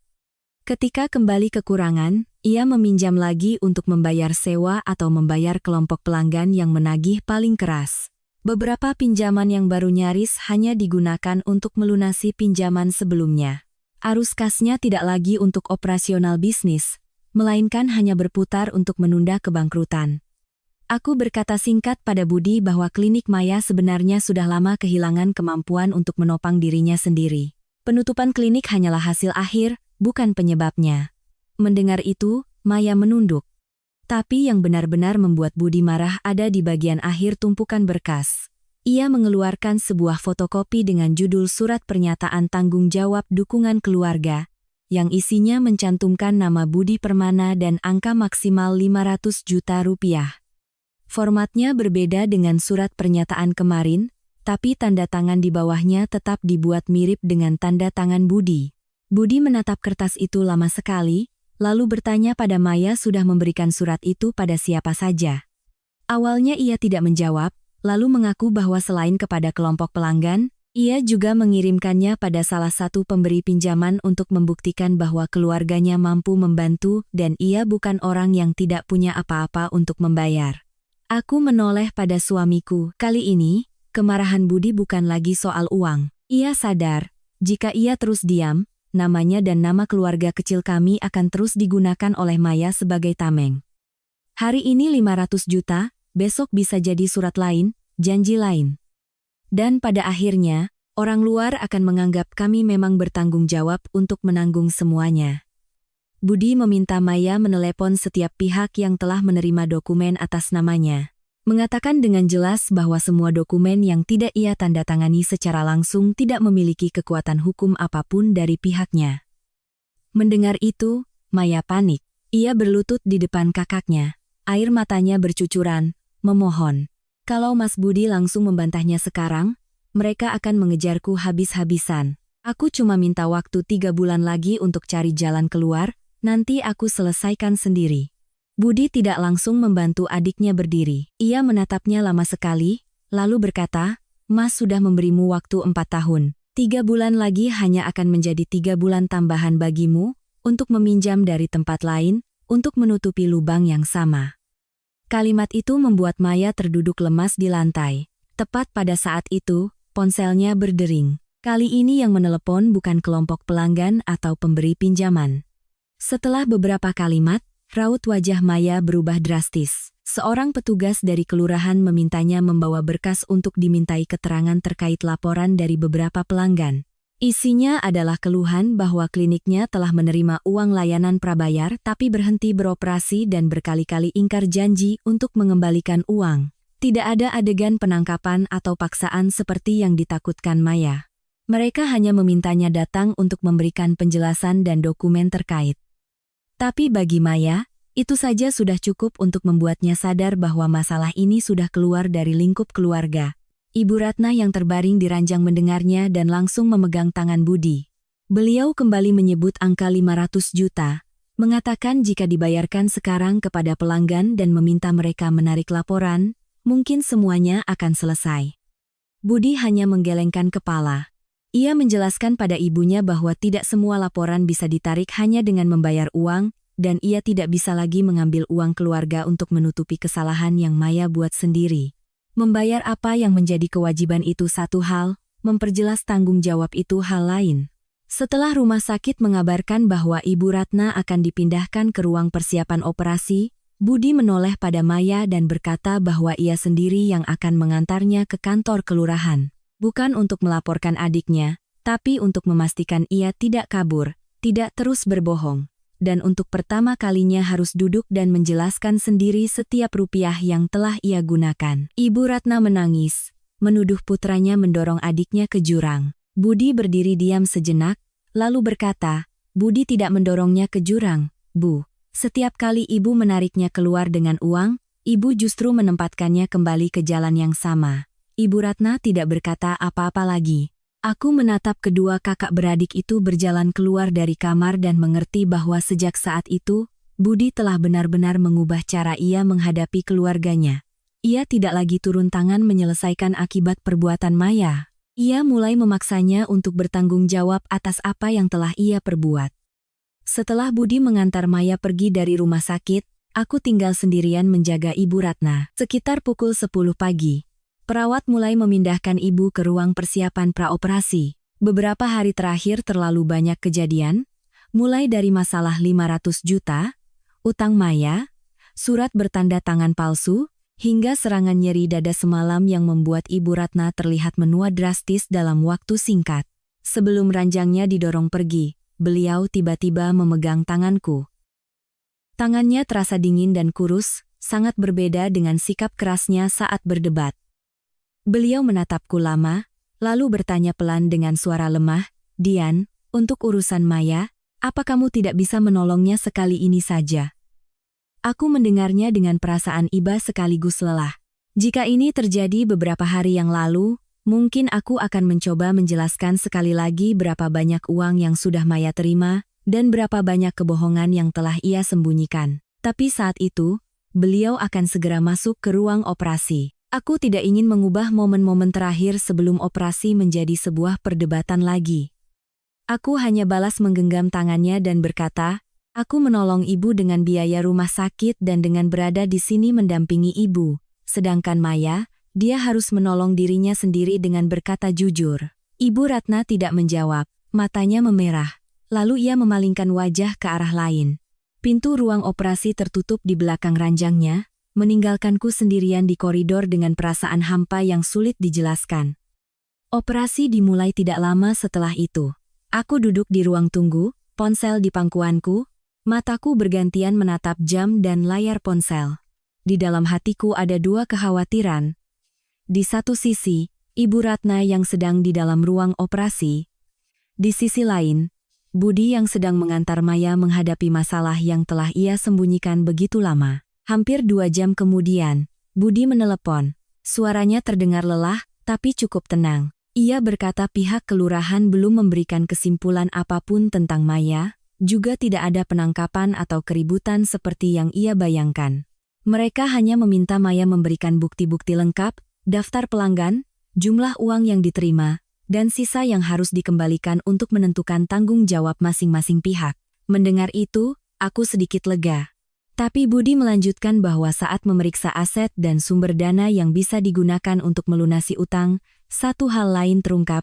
Ketika kembali kekurangan, ia meminjam lagi untuk membayar sewa atau membayar kelompok pelanggan yang menagih paling keras. Beberapa pinjaman yang baru nyaris hanya digunakan untuk melunasi pinjaman sebelumnya. Arus kasnya tidak lagi untuk operasional bisnis, melainkan hanya berputar untuk menunda kebangkrutan. Aku berkata singkat pada Budi bahwa klinik Maya sebenarnya sudah lama kehilangan kemampuan untuk menopang dirinya sendiri. Penutupan klinik hanyalah hasil akhir, bukan penyebabnya. Mendengar itu, Maya menunduk. Tapi yang benar-benar membuat Budi marah ada di bagian akhir tumpukan berkas. Ia mengeluarkan sebuah fotokopi dengan judul Surat Pernyataan Tanggung Jawab Dukungan Keluarga, yang isinya mencantumkan nama Budi Permana dan angka maksimal 500 juta rupiah. Formatnya berbeda dengan surat pernyataan kemarin, tapi tanda tangan di bawahnya tetap dibuat mirip dengan tanda tangan Budi. Budi menatap kertas itu lama sekali, lalu bertanya pada Maya sudah memberikan surat itu pada siapa saja. Awalnya ia tidak menjawab, lalu mengaku bahwa selain kepada kelompok pelanggan, ia juga mengirimkannya pada salah satu pemberi pinjaman untuk membuktikan bahwa keluarganya mampu membantu dan ia bukan orang yang tidak punya apa-apa untuk membayar. Aku menoleh pada suamiku. Kali ini, kemarahan Budi bukan lagi soal uang. Ia sadar, jika ia terus diam, namanya dan nama keluarga kecil kami akan terus digunakan oleh Maya sebagai tameng. Hari ini 500 juta, besok bisa jadi surat lain, janji lain. Dan pada akhirnya, orang luar akan menganggap kami memang bertanggung jawab untuk menanggung semuanya. Budi meminta Maya menelepon setiap pihak yang telah menerima dokumen atas namanya. Mengatakan dengan jelas bahwa semua dokumen yang tidak ia tanda tangani secara langsung tidak memiliki kekuatan hukum apapun dari pihaknya. Mendengar itu, Maya panik. Ia berlutut di depan kakaknya. Air matanya bercucuran, memohon. Kalau Mas Budi langsung membantahnya sekarang, mereka akan mengejarku habis-habisan. Aku cuma minta waktu 3 bulan lagi untuk cari jalan keluar, nanti aku selesaikan sendiri. Budi tidak langsung membantu adiknya berdiri. Ia menatapnya lama sekali, lalu berkata, Mas sudah memberimu waktu 4 tahun. 3 bulan lagi hanya akan menjadi 3 bulan tambahan bagimu, untuk meminjam dari tempat lain, untuk menutupi lubang yang sama. Kalimat itu membuat Maya terduduk lemas di lantai. Tepat pada saat itu, ponselnya berdering. Kali ini yang menelepon bukan kelompok pelanggan atau pemberi pinjaman. Setelah beberapa kalimat, raut wajah Maya berubah drastis. Seorang petugas dari kelurahan memintanya membawa berkas untuk dimintai keterangan terkait laporan dari beberapa pelanggan. Isinya adalah keluhan bahwa kliniknya telah menerima uang layanan prabayar tapi berhenti beroperasi dan berkali-kali ingkar janji untuk mengembalikan uang. Tidak ada adegan penangkapan atau paksaan seperti yang ditakutkan Maya. Mereka hanya memintanya datang untuk memberikan penjelasan dan dokumen terkait. Tapi bagi Maya, itu saja sudah cukup untuk membuatnya sadar bahwa masalah ini sudah keluar dari lingkup keluarga. Ibu Ratna yang terbaring di ranjang mendengarnya dan langsung memegang tangan Budi. Beliau kembali menyebut angka 500 juta, mengatakan jika dibayarkan sekarang kepada pelanggan dan meminta mereka menarik laporan, mungkin semuanya akan selesai. Budi hanya menggelengkan kepala. Ia menjelaskan pada ibunya bahwa tidak semua laporan bisa ditarik hanya dengan membayar uang, dan ia tidak bisa lagi mengambil uang keluarga untuk menutupi kesalahan yang Maya buat sendiri. Membayar apa yang menjadi kewajiban itu satu hal, memperjelas tanggung jawab itu hal lain. Setelah rumah sakit mengabarkan bahwa Ibu Ratna akan dipindahkan ke ruang persiapan operasi, Budi menoleh pada Maya dan berkata bahwa ia sendiri yang akan mengantarnya ke kantor kelurahan. Bukan untuk melaporkan adiknya, tapi untuk memastikan ia tidak kabur, tidak terus berbohong. Dan untuk pertama kalinya harus duduk dan menjelaskan sendiri setiap rupiah yang telah ia gunakan. Ibu Ratna menangis, menuduh putranya mendorong adiknya ke jurang. Budi berdiri diam sejenak, lalu berkata, Budi tidak mendorongnya ke jurang, Bu. Setiap kali ibu menariknya keluar dengan uang, ibu justru menempatkannya kembali ke jalan yang sama. Ibu Ratna tidak berkata apa-apa lagi. Aku menatap kedua kakak beradik itu berjalan keluar dari kamar dan mengerti bahwa sejak saat itu, Budi telah benar-benar mengubah cara ia menghadapi keluarganya. Ia tidak lagi turun tangan menyelesaikan akibat perbuatan Maya. Ia mulai memaksanya untuk bertanggung jawab atas apa yang telah ia perbuat. Setelah Budi mengantar Maya pergi dari rumah sakit, aku tinggal sendirian menjaga Ibu Ratna. Sekitar pukul 10 pagi. Perawat mulai memindahkan ibu ke ruang persiapan praoperasi. Beberapa hari terakhir terlalu banyak kejadian, mulai dari masalah 500 juta, utang Maya, surat bertanda tangan palsu, hingga serangan nyeri dada semalam yang membuat Ibu Ratna terlihat menua drastis dalam waktu singkat. Sebelum ranjangnya didorong pergi, beliau tiba-tiba memegang tanganku. Tangannya terasa dingin dan kurus, sangat berbeda dengan sikap kerasnya saat berdebat. Beliau menatapku lama, lalu bertanya pelan dengan suara lemah, Dian, untuk urusan Maya, apa kamu tidak bisa menolongnya sekali ini saja? Aku mendengarnya dengan perasaan iba sekaligus lelah. Jika ini terjadi beberapa hari yang lalu, mungkin aku akan mencoba menjelaskan sekali lagi berapa banyak uang yang sudah Maya terima, dan berapa banyak kebohongan yang telah ia sembunyikan. Tapi saat itu, beliau akan segera masuk ke ruang operasi. Aku tidak ingin mengubah momen-momen terakhir sebelum operasi menjadi sebuah perdebatan lagi. Aku hanya balas menggenggam tangannya dan berkata, aku menolong ibu dengan biaya rumah sakit dan dengan berada di sini mendampingi ibu. Sedangkan Maya, dia harus menolong dirinya sendiri dengan berkata jujur. Ibu Ratna tidak menjawab, matanya memerah. Lalu ia memalingkan wajah ke arah lain. Pintu ruang operasi tertutup di belakang ranjangnya, meninggalkanku sendirian di koridor dengan perasaan hampa yang sulit dijelaskan. Operasi dimulai tidak lama setelah itu. Aku duduk di ruang tunggu, ponsel di pangkuanku, mataku bergantian menatap jam dan layar ponsel. Di dalam hatiku ada dua kekhawatiran. Di satu sisi, Ibu Ratna yang sedang di dalam ruang operasi. Di sisi lain, Budi yang sedang mengantar Maya menghadapi masalah yang telah ia sembunyikan begitu lama. Hampir 2 jam kemudian, Budi menelepon. Suaranya terdengar lelah, tapi cukup tenang. Ia berkata pihak kelurahan belum memberikan kesimpulan apapun tentang Maya, juga tidak ada penangkapan atau keributan seperti yang ia bayangkan. Mereka hanya meminta Maya memberikan bukti-bukti lengkap, daftar pelanggan, jumlah uang yang diterima, dan sisa yang harus dikembalikan untuk menentukan tanggung jawab masing-masing pihak. Mendengar itu, aku sedikit lega. Tapi Budi melanjutkan bahwa saat memeriksa aset dan sumber dana yang bisa digunakan untuk melunasi utang, satu hal lain terungkap,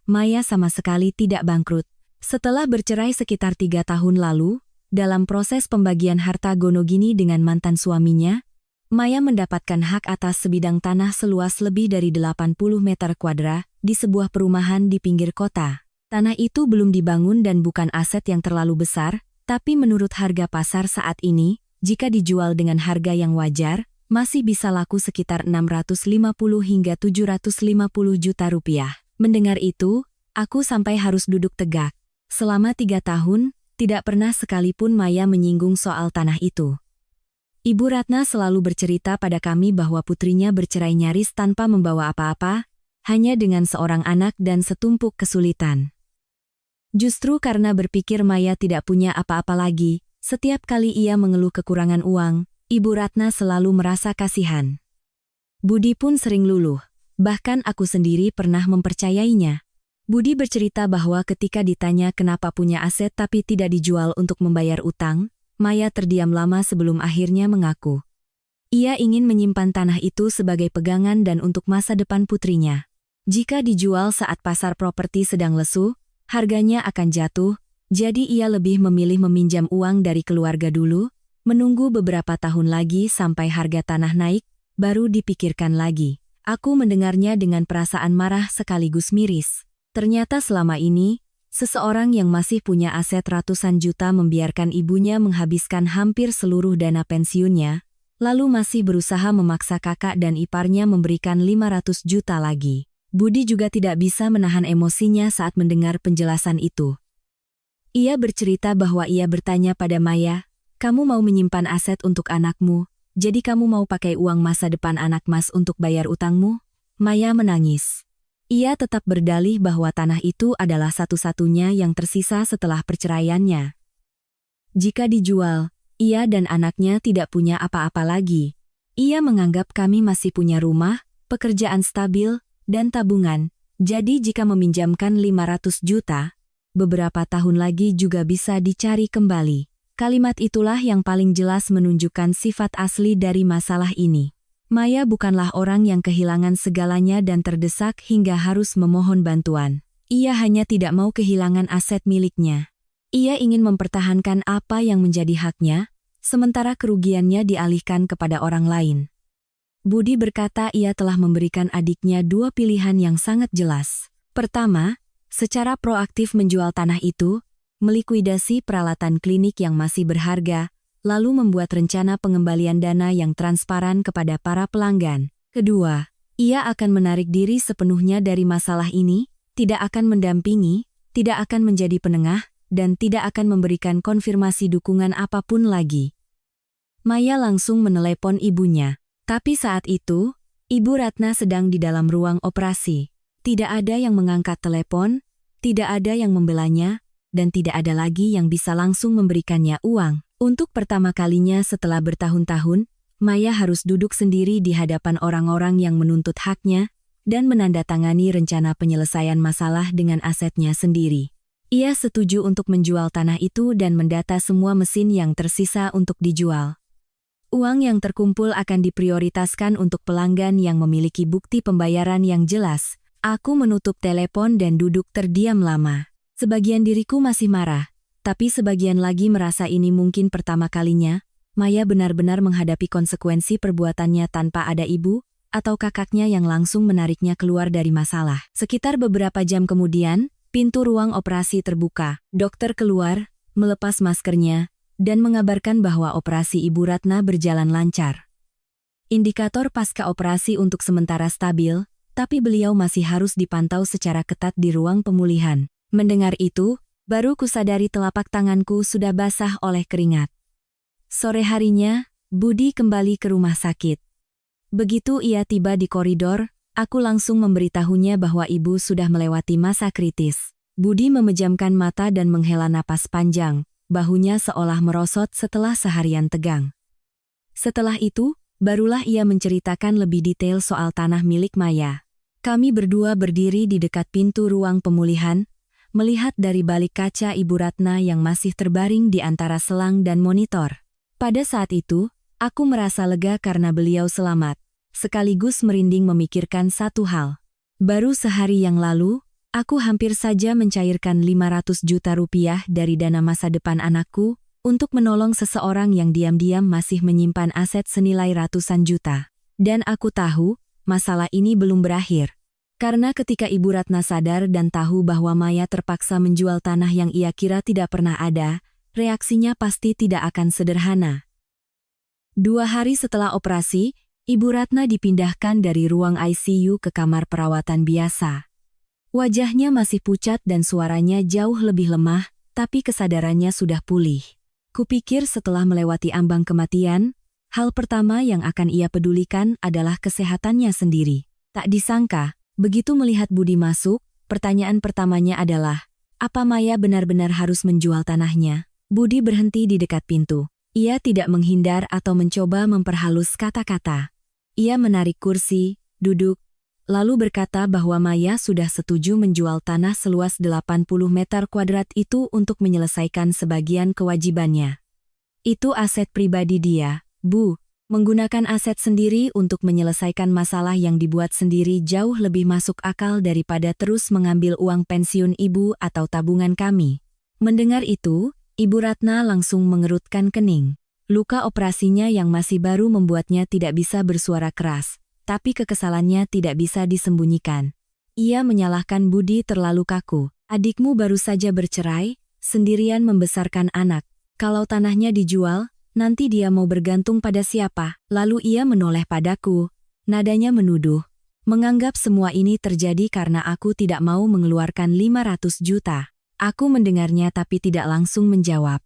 Maya sama sekali tidak bangkrut. Setelah bercerai sekitar 3 tahun lalu, dalam proses pembagian harta gonogini dengan mantan suaminya, Maya mendapatkan hak atas sebidang tanah seluas lebih dari 80 meter kuadra di sebuah perumahan di pinggir kota. Tanah itu belum dibangun dan bukan aset yang terlalu besar, tapi menurut harga pasar saat ini, jika dijual dengan harga yang wajar, masih bisa laku sekitar 650 hingga 750 juta rupiah. Mendengar itu, aku sampai harus duduk tegak. Selama 3 tahun, tidak pernah sekalipun Maya menyinggung soal tanah itu. Ibu Ratna selalu bercerita pada kami bahwa putrinya bercerai nyaris tanpa membawa apa-apa, hanya dengan seorang anak dan setumpuk kesulitan. Justru karena berpikir Maya tidak punya apa-apa lagi, setiap kali ia mengeluh kekurangan uang, Ibu Ratna selalu merasa kasihan. Budi pun sering luluh, bahkan aku sendiri pernah mempercayainya. Budi bercerita bahwa ketika ditanya kenapa punya aset tapi tidak dijual untuk membayar utang, Maya terdiam lama sebelum akhirnya mengaku. Ia ingin menyimpan tanah itu sebagai pegangan dan untuk masa depan putrinya. Jika dijual saat pasar properti sedang lesu, harganya akan jatuh, jadi ia lebih memilih meminjam uang dari keluarga dulu, menunggu beberapa tahun lagi sampai harga tanah naik, baru dipikirkan lagi. Aku mendengarnya dengan perasaan marah sekaligus miris. Ternyata selama ini, seseorang yang masih punya aset ratusan juta membiarkan ibunya menghabiskan hampir seluruh dana pensiunnya, lalu masih berusaha memaksa kakak dan iparnya memberikan 500 juta lagi. Budi juga tidak bisa menahan emosinya saat mendengar penjelasan itu. Ia bercerita bahwa ia bertanya pada Maya, "Kamu mau menyimpan aset untuk anakmu, jadi kamu mau pakai uang masa depan anak Mas untuk bayar utangmu?" Maya menangis. Ia tetap berdalih bahwa tanah itu adalah satu-satunya yang tersisa setelah perceraiannya. Jika dijual, ia dan anaknya tidak punya apa-apa lagi. Ia menganggap kami masih punya rumah, pekerjaan stabil, dan tabungan, jadi jika meminjamkan 500 juta, beberapa tahun lagi juga bisa dicari kembali. Kalimat itulah yang paling jelas menunjukkan sifat asli dari masalah ini. Maya bukanlah orang yang kehilangan segalanya dan terdesak hingga harus memohon bantuan. Ia hanya tidak mau kehilangan aset miliknya. Ia ingin mempertahankan apa yang menjadi haknya, sementara kerugiannya dialihkan kepada orang lain. Budi berkata ia telah memberikan adiknya 2 pilihan yang sangat jelas. Pertama, secara proaktif menjual tanah itu, melikuidasi peralatan klinik yang masih berharga, lalu membuat rencana pengembalian dana yang transparan kepada para pelanggan. Kedua, ia akan menarik diri sepenuhnya dari masalah ini, tidak akan mendampingi, tidak akan menjadi penengah, dan tidak akan memberikan konfirmasi dukungan apapun lagi. Maya langsung menelepon ibunya. Tapi saat itu, Ibu Ratna sedang di dalam ruang operasi. Tidak ada yang mengangkat telepon, tidak ada yang membelanya, dan tidak ada lagi yang bisa langsung memberikannya uang. Untuk pertama kalinya setelah bertahun-tahun, Maya harus duduk sendiri di hadapan orang-orang yang menuntut haknya dan menandatangani rencana penyelesaian masalah dengan asetnya sendiri. Ia setuju untuk menjual tanah itu dan mendata semua mesin yang tersisa untuk dijual. Uang yang terkumpul akan diprioritaskan untuk pelanggan yang memiliki bukti pembayaran yang jelas. Aku menutup telepon dan duduk terdiam lama. Sebagian diriku masih marah, tapi sebagian lagi merasa ini mungkin pertama kalinya Maya benar-benar menghadapi konsekuensi perbuatannya tanpa ada ibu atau kakaknya yang langsung menariknya keluar dari masalah. Sekitar beberapa jam kemudian, pintu ruang operasi terbuka. Dokter keluar, melepas maskernya, dan mengabarkan bahwa operasi Ibu Ratna berjalan lancar. Indikator pasca operasi untuk sementara stabil, tapi beliau masih harus dipantau secara ketat di ruang pemulihan. Mendengar itu, baru kusadari telapak tanganku sudah basah oleh keringat. Sore harinya, Budi kembali ke rumah sakit. Begitu ia tiba di koridor, aku langsung memberitahunya bahwa ibu sudah melewati masa kritis. Budi memejamkan mata dan menghela napas panjang, bahunya seolah merosot setelah seharian tegang. Setelah itu, barulah ia menceritakan lebih detail soal tanah milik Maya. Kami berdua berdiri di dekat pintu ruang pemulihan, melihat dari balik kaca Ibu Ratna yang masih terbaring di antara selang dan monitor. Pada saat itu, aku merasa lega karena beliau selamat, sekaligus merinding memikirkan satu hal. Baru sehari yang lalu, aku hampir saja mencairkan 500 juta rupiah dari dana masa depan anakku untuk menolong seseorang yang diam-diam masih menyimpan aset senilai ratusan juta. Dan aku tahu, masalah ini belum berakhir. Karena ketika Ibu Ratna sadar dan tahu bahwa Maya terpaksa menjual tanah yang ia kira tidak pernah ada, reaksinya pasti tidak akan sederhana. 2 hari setelah operasi, Ibu Ratna dipindahkan dari ruang ICU ke kamar perawatan biasa. Wajahnya masih pucat dan suaranya jauh lebih lemah, tapi kesadarannya sudah pulih. Kupikir setelah melewati ambang kematian, hal pertama yang akan ia pedulikan adalah kesehatannya sendiri. Tak disangka, begitu melihat Budi masuk, pertanyaan pertamanya adalah, apa Maya benar-benar harus menjual tanahnya? Budi berhenti di dekat pintu. Ia tidak menghindar atau mencoba memperhalus kata-kata. Ia menarik kursi, duduk, lalu berkata bahwa Maya sudah setuju menjual tanah seluas 80 meter kuadrat itu untuk menyelesaikan sebagian kewajibannya. Itu aset pribadi dia, Bu. Menggunakan aset sendiri untuk menyelesaikan masalah yang dibuat sendiri jauh lebih masuk akal daripada terus mengambil uang pensiun ibu atau tabungan kami. Mendengar itu, Ibu Ratna langsung mengerutkan kening. Luka operasinya yang masih baru membuatnya tidak bisa bersuara keras. Tapi kekesalannya tidak bisa disembunyikan. Ia menyalahkan Budi terlalu kaku. Adikmu baru saja bercerai, sendirian membesarkan anak. Kalau tanahnya dijual, nanti dia mau bergantung pada siapa? Lalu ia menoleh padaku. Nadanya menuduh. Menganggap semua ini terjadi karena aku tidak mau mengeluarkan 500 juta. Aku mendengarnya tapi tidak langsung menjawab.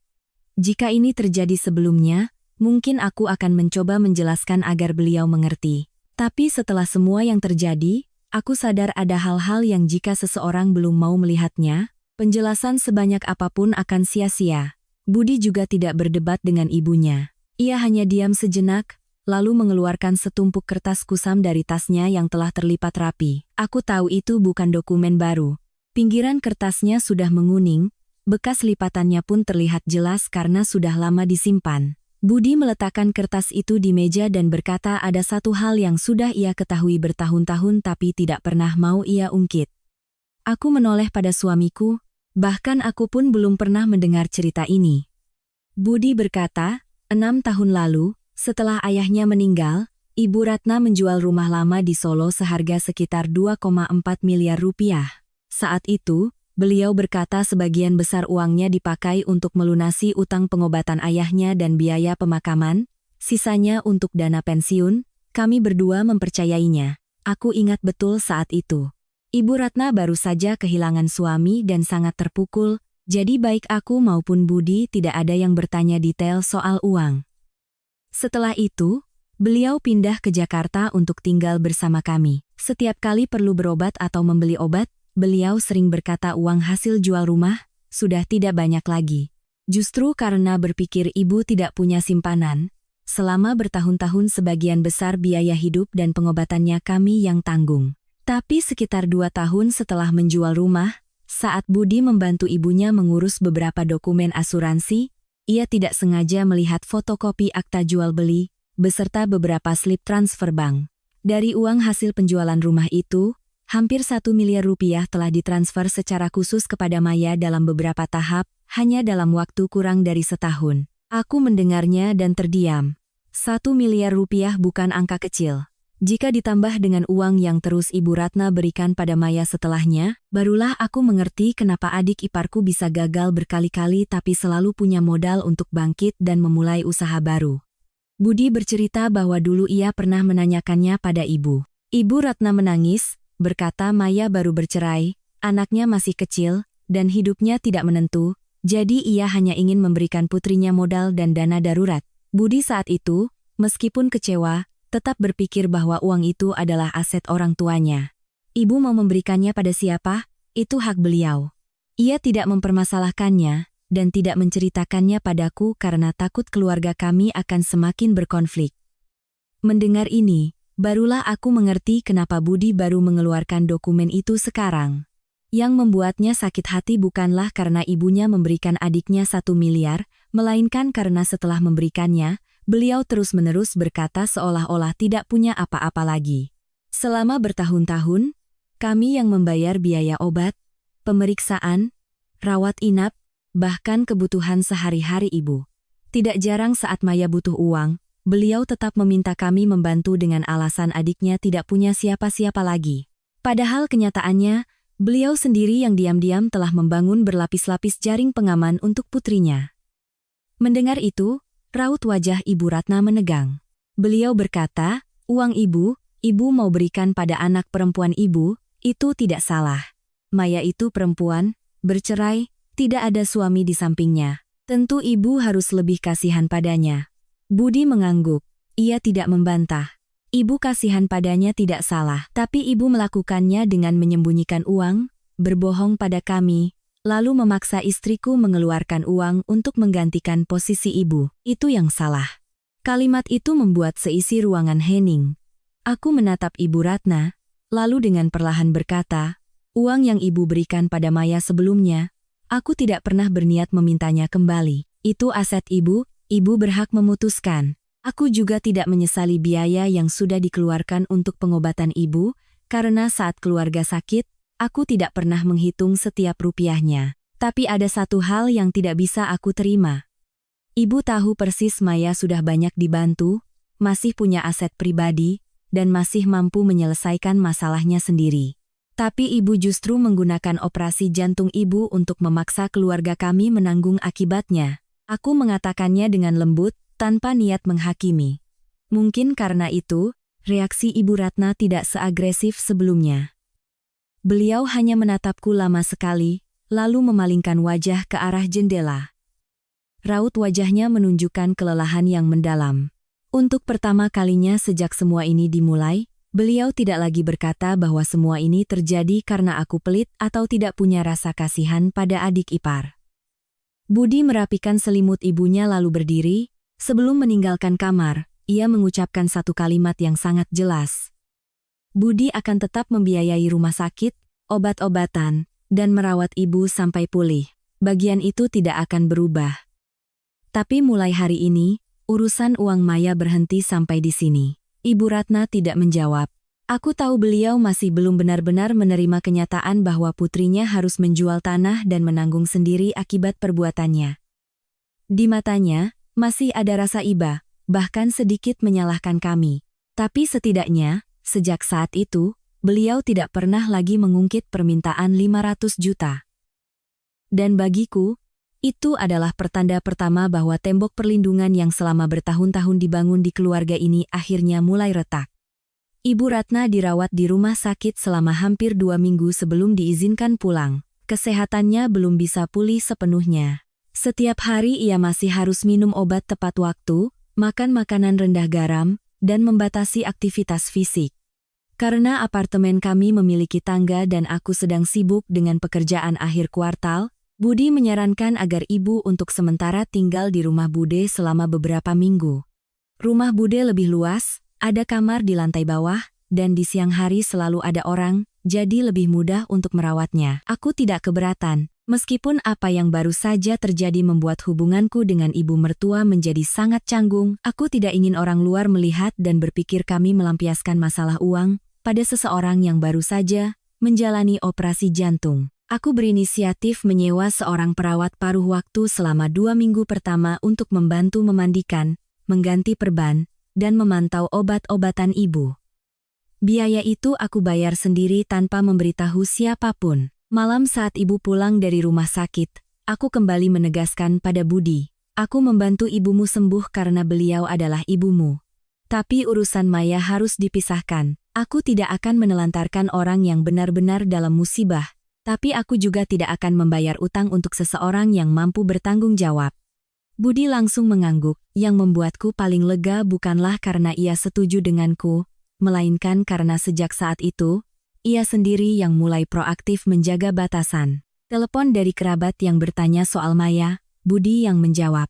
Jika ini terjadi sebelumnya, mungkin aku akan mencoba menjelaskan agar beliau mengerti. Tapi setelah semua yang terjadi, aku sadar ada hal-hal yang jika seseorang belum mau melihatnya, penjelasan sebanyak apapun akan sia-sia. Budi juga tidak berdebat dengan ibunya. Ia hanya diam sejenak, lalu mengeluarkan setumpuk kertas kusam dari tasnya yang telah terlipat rapi. Aku tahu itu bukan dokumen baru. Pinggiran kertasnya sudah menguning, bekas lipatannya pun terlihat jelas karena sudah lama disimpan. Budi meletakkan kertas itu di meja dan berkata ada satu hal yang sudah ia ketahui bertahun-tahun tapi tidak pernah mau ia ungkit. Aku menoleh pada suamiku, bahkan aku pun belum pernah mendengar cerita ini. Budi berkata, 6 tahun lalu, setelah ayahnya meninggal, Ibu Ratna menjual rumah lama di Solo seharga sekitar 2,4 miliar rupiah. Saat itu, beliau berkata sebagian besar uangnya dipakai untuk melunasi utang pengobatan ayahnya dan biaya pemakaman, sisanya untuk dana pensiun. Kami berdua mempercayainya. Aku ingat betul saat itu. Ibu Ratna baru saja kehilangan suami dan sangat terpukul, jadi baik aku maupun Budi tidak ada yang bertanya detail soal uang. Setelah itu, beliau pindah ke Jakarta untuk tinggal bersama kami. Setiap kali perlu berobat atau membeli obat, beliau sering berkata uang hasil jual rumah sudah tidak banyak lagi. Justru karena berpikir ibu tidak punya simpanan, selama bertahun-tahun sebagian besar biaya hidup dan pengobatannya kami yang tanggung. Tapi sekitar 2 tahun setelah menjual rumah, saat Budi membantu ibunya mengurus beberapa dokumen asuransi, ia tidak sengaja melihat fotokopi akta jual beli, beserta beberapa slip transfer bank. Dari uang hasil penjualan rumah itu, hampir 1 miliar rupiah telah ditransfer secara khusus kepada Maya dalam beberapa tahap, hanya dalam waktu kurang dari setahun. Aku mendengarnya dan terdiam. 1 miliar rupiah bukan angka kecil. Jika ditambah dengan uang yang terus Ibu Ratna berikan pada Maya setelahnya, barulah aku mengerti kenapa adik iparku bisa gagal berkali-kali tapi selalu punya modal untuk bangkit dan memulai usaha baru. Budi bercerita bahwa dulu ia pernah menanyakannya pada ibu. Ibu Ratna menangis, berkata Maya baru bercerai, anaknya masih kecil, dan hidupnya tidak menentu, jadi ia hanya ingin memberikan putrinya modal dan dana darurat. Budi saat itu, meskipun kecewa, tetap berpikir bahwa uang itu adalah aset orang tuanya. Ibu mau memberikannya pada siapa, itu hak beliau. Ia tidak mempermasalahkannya dan tidak menceritakannya padaku karena takut keluarga kami akan semakin berkonflik. Mendengar ini, barulah aku mengerti kenapa Budi baru mengeluarkan dokumen itu sekarang. Yang membuatnya sakit hati bukanlah karena ibunya memberikan adiknya 1 miliar, melainkan karena setelah memberikannya, beliau terus-menerus berkata seolah-olah tidak punya apa-apa lagi. Selama bertahun-tahun, kami yang membayar biaya obat, pemeriksaan, rawat inap, bahkan kebutuhan sehari-hari ibu. Tidak jarang saat Maya butuh uang, beliau tetap meminta kami membantu dengan alasan adiknya tidak punya siapa-siapa lagi. Padahal kenyataannya, beliau sendiri yang diam-diam telah membangun berlapis-lapis jaring pengaman untuk putrinya. Mendengar itu, raut wajah Ibu Ratna menegang. Beliau berkata, uang ibu mau berikan pada anak perempuan ibu, itu tidak salah. Maya itu perempuan, bercerai, tidak ada suami di sampingnya. Tentu ibu harus lebih kasihan padanya. Budi mengangguk. Ia tidak membantah. Ibu kasihan padanya tidak salah, tapi ibu melakukannya dengan menyembunyikan uang, berbohong pada kami, lalu memaksa istriku mengeluarkan uang untuk menggantikan posisi ibu. Itu yang salah. Kalimat itu membuat seisi ruangan hening. Aku menatap Ibu Ratna, lalu dengan perlahan berkata, uang yang ibu berikan pada Maya sebelumnya, aku tidak pernah berniat memintanya kembali. Itu aset ibu berhak memutuskan. Aku juga tidak menyesali biaya yang sudah dikeluarkan untuk pengobatan ibu, karena saat keluarga sakit, aku tidak pernah menghitung setiap rupiahnya. Tapi ada satu hal yang tidak bisa aku terima. Ibu tahu persis Maya sudah banyak dibantu, masih punya aset pribadi, dan masih mampu menyelesaikan masalahnya sendiri. Tapi ibu justru menggunakan operasi jantung ibu untuk memaksa keluarga kami menanggung akibatnya. Aku mengatakannya dengan lembut, tanpa niat menghakimi. Mungkin karena itu, reaksi Ibu Ratna tidak seagresif sebelumnya. Beliau hanya menatapku lama sekali, lalu memalingkan wajah ke arah jendela. Raut wajahnya menunjukkan kelelahan yang mendalam. Untuk pertama kalinya sejak semua ini dimulai, beliau tidak lagi berkata bahwa semua ini terjadi karena aku pelit atau tidak punya rasa kasihan pada adik ipar. Budi merapikan selimut ibunya lalu berdiri. Sebelum meninggalkan kamar, ia mengucapkan satu kalimat yang sangat jelas. Budi akan tetap membiayai rumah sakit, obat-obatan, dan merawat ibu sampai pulih. Bagian itu tidak akan berubah. Tapi mulai hari ini, urusan uang Maya berhenti sampai di sini. Ibu Ratna tidak menjawab. Aku tahu beliau masih belum benar-benar menerima kenyataan bahwa putrinya harus menjual tanah dan menanggung sendiri akibat perbuatannya. Di matanya, masih ada rasa iba, bahkan sedikit menyalahkan kami. Tapi setidaknya, sejak saat itu, beliau tidak pernah lagi mengungkit permintaan 500 juta. Dan bagiku, itu adalah pertanda pertama bahwa tembok perlindungan yang selama bertahun-tahun dibangun di keluarga ini akhirnya mulai retak. Ibu Ratna dirawat di rumah sakit selama hampir 2 minggu sebelum diizinkan pulang. Kesehatannya belum bisa pulih sepenuhnya. Setiap hari ia masih harus minum obat tepat waktu, makan makanan rendah garam, dan membatasi aktivitas fisik. Karena apartemen kami memiliki tangga dan aku sedang sibuk dengan pekerjaan akhir kuartal, Budi menyarankan agar ibu untuk sementara tinggal di rumah Bude selama beberapa minggu. Rumah Bude lebih luas, ada kamar di lantai bawah, dan di siang hari selalu ada orang, jadi lebih mudah untuk merawatnya. Aku tidak keberatan, meskipun apa yang baru saja terjadi membuat hubunganku dengan ibu mertua menjadi sangat canggung. Aku tidak ingin orang luar melihat dan berpikir kami melampiaskan masalah uang pada seseorang yang baru saja menjalani operasi jantung. Aku berinisiatif menyewa seorang perawat paruh waktu selama 2 minggu pertama untuk membantu memandikan, mengganti perban, dan memantau obat-obatan ibu. Biaya itu aku bayar sendiri tanpa memberitahu siapapun. Malam saat ibu pulang dari rumah sakit, aku kembali menegaskan pada Budi, aku membantu ibumu sembuh karena beliau adalah ibumu. Tapi urusan Maya harus dipisahkan. Aku tidak akan menelantarkan orang yang benar-benar dalam musibah. Tapi aku juga tidak akan membayar utang untuk seseorang yang mampu bertanggung jawab. Budi langsung mengangguk, yang membuatku paling lega bukanlah karena ia setuju denganku, melainkan karena sejak saat itu, ia sendiri yang mulai proaktif menjaga batasan. Telepon dari kerabat yang bertanya soal Maya, Budi yang menjawab.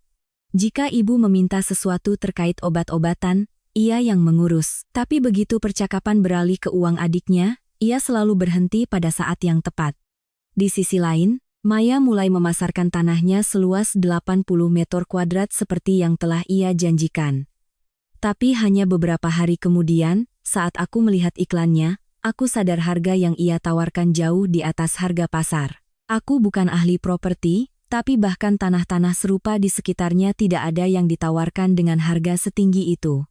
Jika ibu meminta sesuatu terkait obat-obatan, ia yang mengurus. Tapi begitu percakapan beralih ke uang adiknya, ia selalu berhenti pada saat yang tepat. Di sisi lain, Maya mulai memasarkan tanahnya seluas 80 meter kuadrat seperti yang telah ia janjikan. Tapi hanya beberapa hari kemudian, saat aku melihat iklannya, aku sadar harga yang ia tawarkan jauh di atas harga pasar. Aku bukan ahli properti, tapi bahkan tanah-tanah serupa di sekitarnya tidak ada yang ditawarkan dengan harga setinggi itu.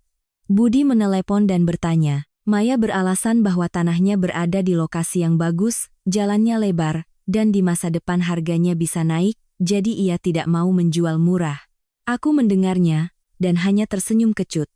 Budi menelepon dan bertanya. Maya beralasan bahwa tanahnya berada di lokasi yang bagus, jalannya lebar, dan di masa depan harganya bisa naik, jadi ia tidak mau menjual murah. Aku mendengarnya, dan hanya tersenyum kecut.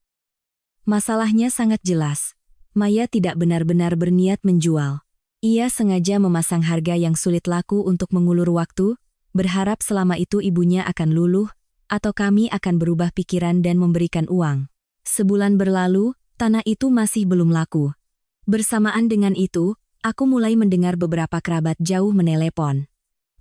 Masalahnya sangat jelas. Maya tidak benar-benar berniat menjual. Ia sengaja memasang harga yang sulit laku untuk mengulur waktu, berharap selama itu ibunya akan luluh, atau kami akan berubah pikiran dan memberikan uang. Sebulan berlalu, tanah itu masih belum laku. Bersamaan dengan itu, aku mulai mendengar beberapa kerabat jauh menelepon.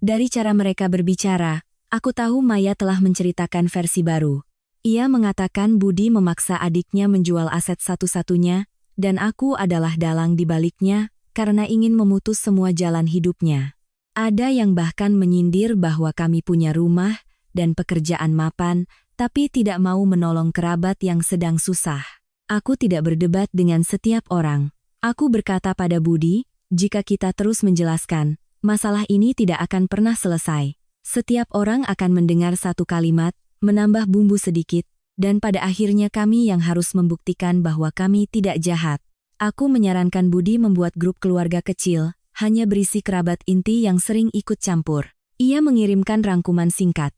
Dari cara mereka berbicara, aku tahu Maya telah menceritakan versi baru. Ia mengatakan Budi memaksa adiknya menjual aset satu-satunya, dan aku adalah dalang di baliknya, karena ingin memutus semua jalan hidupnya. Ada yang bahkan menyindir bahwa kami punya rumah dan pekerjaan mapan, tapi tidak mau menolong kerabat yang sedang susah. Aku tidak berdebat dengan setiap orang. Aku berkata pada Budi, jika kita terus menjelaskan, masalah ini tidak akan pernah selesai. Setiap orang akan mendengar satu kalimat, menambah bumbu sedikit, dan pada akhirnya kami yang harus membuktikan bahwa kami tidak jahat. Aku menyarankan Budi membuat grup keluarga kecil, hanya berisi kerabat inti yang sering ikut campur. Ia mengirimkan rangkuman singkat.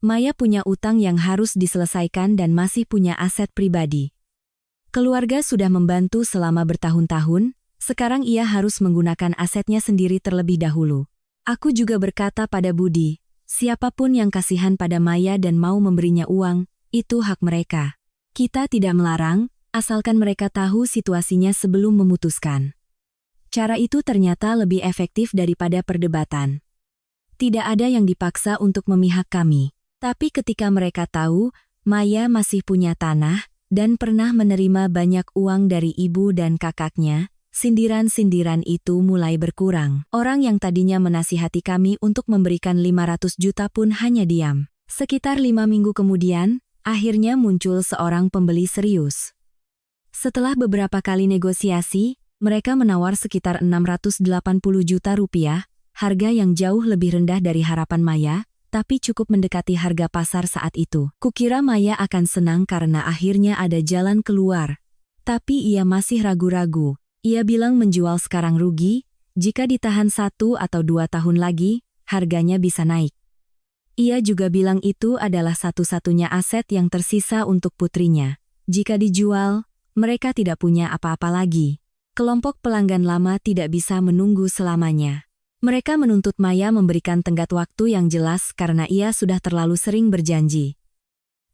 Maya punya utang yang harus diselesaikan dan masih punya aset pribadi. Keluarga sudah membantu selama bertahun-tahun, sekarang ia harus menggunakan asetnya sendiri terlebih dahulu. Aku juga berkata pada Budi, siapapun yang kasihan pada Maya dan mau memberinya uang, itu hak mereka. Kita tidak melarang, asalkan mereka tahu situasinya sebelum memutuskan. Cara itu ternyata lebih efektif daripada perdebatan. Tidak ada yang dipaksa untuk memihak kami. Tapi ketika mereka tahu, Maya masih punya tanah, dan pernah menerima banyak uang dari ibu dan kakaknya, sindiran-sindiran itu mulai berkurang. Orang yang tadinya menasihati kami untuk memberikan 500 juta pun hanya diam. Sekitar 5 minggu kemudian, akhirnya muncul seorang pembeli serius. Setelah beberapa kali negosiasi, mereka menawar sekitar 680 juta rupiah, harga yang jauh lebih rendah dari harapan Maya, tapi cukup mendekati harga pasar saat itu. Kukira Maya akan senang karena akhirnya ada jalan keluar. Tapi ia masih ragu-ragu. Ia bilang menjual sekarang rugi, jika ditahan 1 atau 2 tahun lagi, harganya bisa naik. Ia juga bilang itu adalah satu-satunya aset yang tersisa untuk putrinya. Jika dijual, mereka tidak punya apa-apa lagi. Kelompok pelanggan lama tidak bisa menunggu selamanya. Mereka menuntut Maya memberikan tenggat waktu yang jelas karena ia sudah terlalu sering berjanji.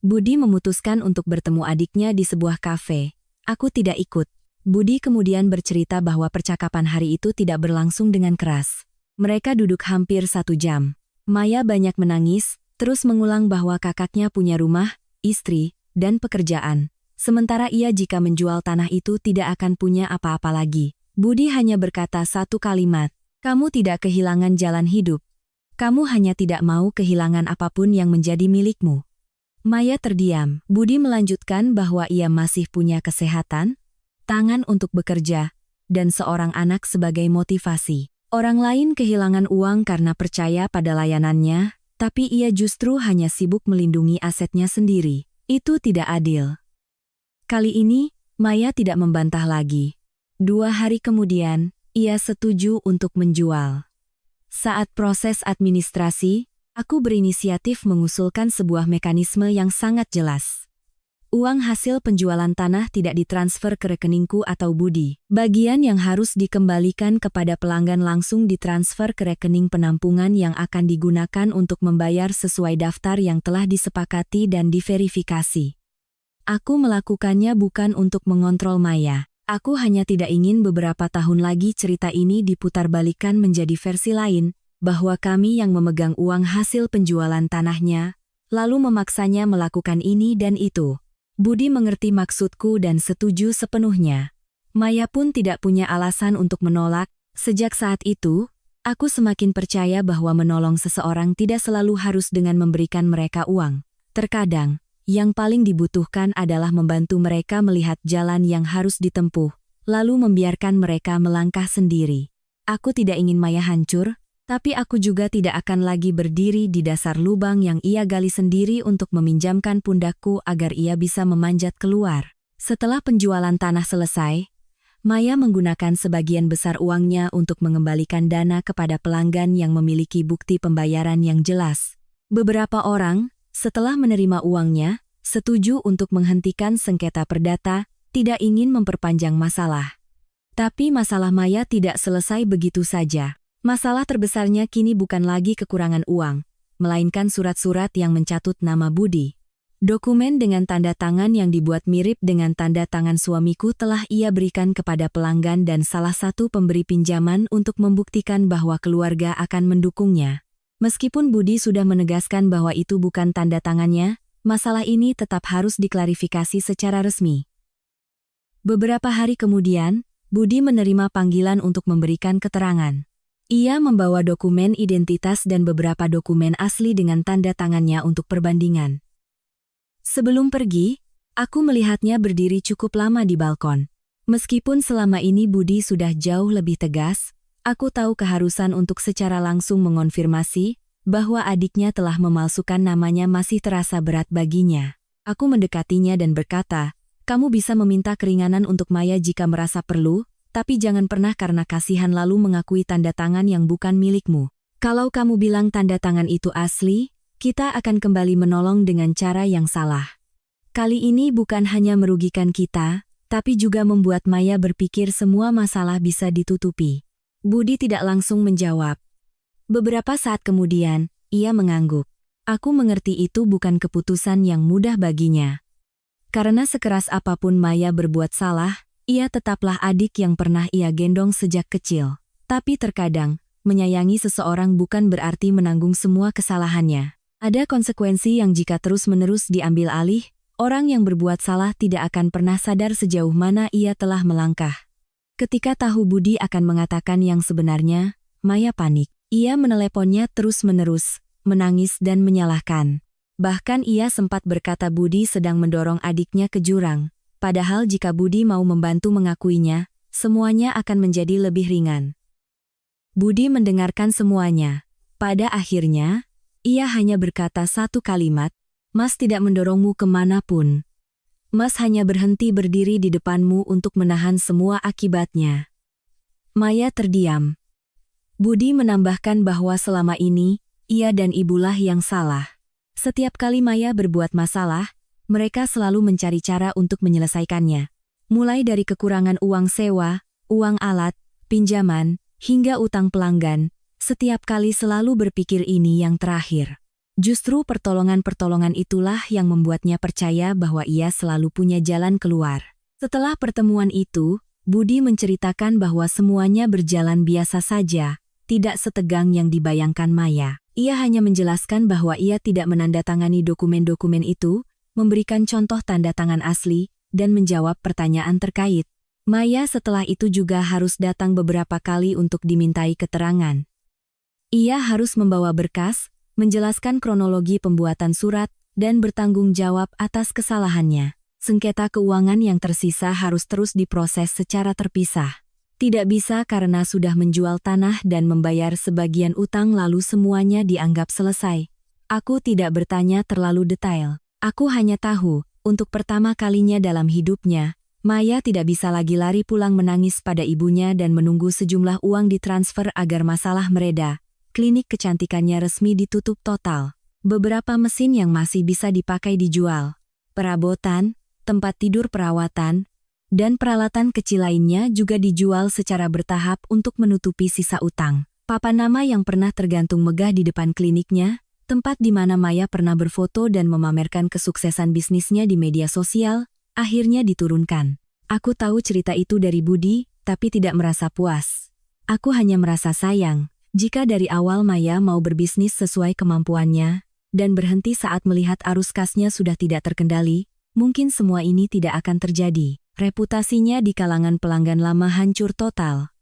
Budi memutuskan untuk bertemu adiknya di sebuah kafe. Aku tidak ikut. Budi kemudian bercerita bahwa percakapan hari itu tidak berlangsung dengan keras. Mereka duduk hampir 1 jam. Maya banyak menangis, terus mengulang bahwa kakaknya punya rumah, istri, dan pekerjaan. Sementara ia jika menjual tanah itu tidak akan punya apa-apa lagi. Budi hanya berkata satu kalimat. Kamu tidak kehilangan jalan hidup. Kamu hanya tidak mau kehilangan apapun yang menjadi milikmu. Maya terdiam. Budi melanjutkan bahwa ia masih punya kesehatan, tangan untuk bekerja, dan seorang anak sebagai motivasi. Orang lain kehilangan uang karena percaya pada layanannya, tapi ia justru hanya sibuk melindungi asetnya sendiri. Itu tidak adil. Kali ini, Maya tidak membantah lagi. 2 hari kemudian, ia setuju untuk menjual. Saat proses administrasi, aku berinisiatif mengusulkan sebuah mekanisme yang sangat jelas. Uang hasil penjualan tanah tidak ditransfer ke rekeningku atau Budi. Bagian yang harus dikembalikan kepada pelanggan langsung ditransfer ke rekening penampungan yang akan digunakan untuk membayar sesuai daftar yang telah disepakati dan diverifikasi. Aku melakukannya bukan untuk mengontrol Maya. Aku hanya tidak ingin beberapa tahun lagi cerita ini diputarbalikkan menjadi versi lain, bahwa kami yang memegang uang hasil penjualan tanahnya, lalu memaksanya melakukan ini dan itu. Budi mengerti maksudku dan setuju sepenuhnya. Maya pun tidak punya alasan untuk menolak. Sejak saat itu, aku semakin percaya bahwa menolong seseorang tidak selalu harus dengan memberikan mereka uang. Terkadang, yang paling dibutuhkan adalah membantu mereka melihat jalan yang harus ditempuh, lalu membiarkan mereka melangkah sendiri. Aku tidak ingin Maya hancur, tapi aku juga tidak akan lagi berdiri di dasar lubang yang ia gali sendiri untuk meminjamkan pundakku agar ia bisa memanjat keluar. Setelah penjualan tanah selesai, Maya menggunakan sebagian besar uangnya untuk mengembalikan dana kepada pelanggan yang memiliki bukti pembayaran yang jelas. Beberapa orang, setelah menerima uangnya, setuju untuk menghentikan sengketa perdata, tidak ingin memperpanjang masalah. Tapi masalah Maya tidak selesai begitu saja. Masalah terbesarnya kini bukan lagi kekurangan uang, melainkan surat-surat yang mencatut nama Budi. Dokumen dengan tanda tangan yang dibuat mirip dengan tanda tangan suamiku telah ia berikan kepada pelanggan dan salah satu pemberi pinjaman untuk membuktikan bahwa keluarga akan mendukungnya. Meskipun Budi sudah menegaskan bahwa itu bukan tanda tangannya, masalah ini tetap harus diklarifikasi secara resmi. Beberapa hari kemudian, Budi menerima panggilan untuk memberikan keterangan. Ia membawa dokumen identitas dan beberapa dokumen asli dengan tanda tangannya untuk perbandingan. Sebelum pergi, aku melihatnya berdiri cukup lama di balkon. Meskipun selama ini Budi sudah jauh lebih tegas, aku tahu keharusan untuk secara langsung mengonfirmasi bahwa adiknya telah memalsukan namanya masih terasa berat baginya. Aku mendekatinya dan berkata, "Kamu bisa meminta keringanan untuk Maya jika merasa perlu, tapi jangan pernah karena kasihan lalu mengakui tanda tangan yang bukan milikmu. Kalau kamu bilang tanda tangan itu asli, kita akan kembali menolong dengan cara yang salah. Kali ini bukan hanya merugikan kita, tapi juga membuat Maya berpikir semua masalah bisa ditutupi." Budi tidak langsung menjawab. Beberapa saat kemudian, ia mengangguk. Aku mengerti itu bukan keputusan yang mudah baginya. Karena sekeras apapun Maya berbuat salah, ia tetaplah adik yang pernah ia gendong sejak kecil. Tapi terkadang, menyayangi seseorang bukan berarti menanggung semua kesalahannya. Ada konsekuensi yang jika terus-menerus diambil alih, orang yang berbuat salah tidak akan pernah sadar sejauh mana ia telah melangkah. Ketika tahu Budi akan mengatakan yang sebenarnya, Maya panik. Ia meneleponnya terus-menerus, menangis dan menyalahkan. Bahkan ia sempat berkata Budi sedang mendorong adiknya ke jurang. Padahal jika Budi mau membantu mengakuinya, semuanya akan menjadi lebih ringan. Budi mendengarkan semuanya. Pada akhirnya, ia hanya berkata satu kalimat, "Mas tidak mendorongmu kemanapun. Mas hanya berhenti berdiri di depanmu untuk menahan semua akibatnya." Maya terdiam. Budi menambahkan bahwa selama ini, ia dan ibulah yang salah. Setiap kali Maya berbuat masalah, mereka selalu mencari cara untuk menyelesaikannya. Mulai dari kekurangan uang sewa, uang alat, pinjaman, hingga utang pelanggan, setiap kali selalu berpikir ini yang terakhir. Justru pertolongan-pertolongan itulah yang membuatnya percaya bahwa ia selalu punya jalan keluar. Setelah pertemuan itu, Budi menceritakan bahwa semuanya berjalan biasa saja, tidak setegang yang dibayangkan Maya. Ia hanya menjelaskan bahwa ia tidak menandatangani dokumen-dokumen itu, memberikan contoh tanda tangan asli, dan menjawab pertanyaan terkait. Maya setelah itu juga harus datang beberapa kali untuk dimintai keterangan. Ia harus membawa berkas, menjelaskan kronologi pembuatan surat, dan bertanggung jawab atas kesalahannya. Sengketa keuangan yang tersisa harus terus diproses secara terpisah. Tidak bisa karena sudah menjual tanah dan membayar sebagian utang lalu semuanya dianggap selesai. Aku tidak bertanya terlalu detail. Aku hanya tahu, untuk pertama kalinya dalam hidupnya, Maya tidak bisa lagi lari pulang menangis pada ibunya dan menunggu sejumlah uang ditransfer agar masalah mereda. Klinik kecantikannya resmi ditutup total. Beberapa mesin yang masih bisa dipakai dijual. Perabotan, tempat tidur perawatan, dan peralatan kecil lainnya juga dijual secara bertahap untuk menutupi sisa utang. Papan nama yang pernah tergantung megah di depan kliniknya, tempat di mana Maya pernah berfoto dan memamerkan kesuksesan bisnisnya di media sosial, akhirnya diturunkan. Aku tahu cerita itu dari Budi, tapi tidak merasa puas. Aku hanya merasa sayang, jika dari awal Maya mau berbisnis sesuai kemampuannya, dan berhenti saat melihat arus kasnya sudah tidak terkendali, mungkin semua ini tidak akan terjadi. Reputasinya di kalangan pelanggan lama hancur total.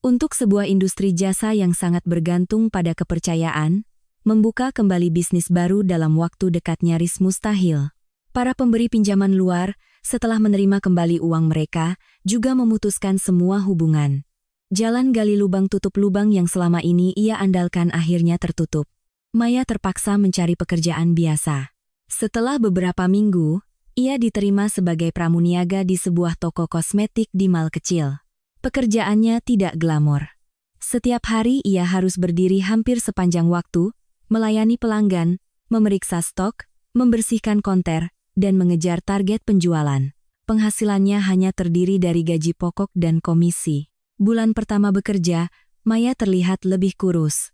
Untuk sebuah industri jasa yang sangat bergantung pada kepercayaan, membuka kembali bisnis baru dalam waktu dekat nyaris mustahil. Para pemberi pinjaman luar, setelah menerima kembali uang mereka, juga memutuskan semua hubungan. Jalan gali lubang tutup lubang yang selama ini ia andalkan akhirnya tertutup. Maya terpaksa mencari pekerjaan biasa. Setelah beberapa minggu, ia diterima sebagai pramuniaga di sebuah toko kosmetik di mal kecil. Pekerjaannya tidak glamor. Setiap hari ia harus berdiri hampir sepanjang waktu, melayani pelanggan, memeriksa stok, membersihkan konter, dan mengejar target penjualan. Penghasilannya hanya terdiri dari gaji pokok dan komisi. Bulan pertama bekerja, Maya terlihat lebih kurus.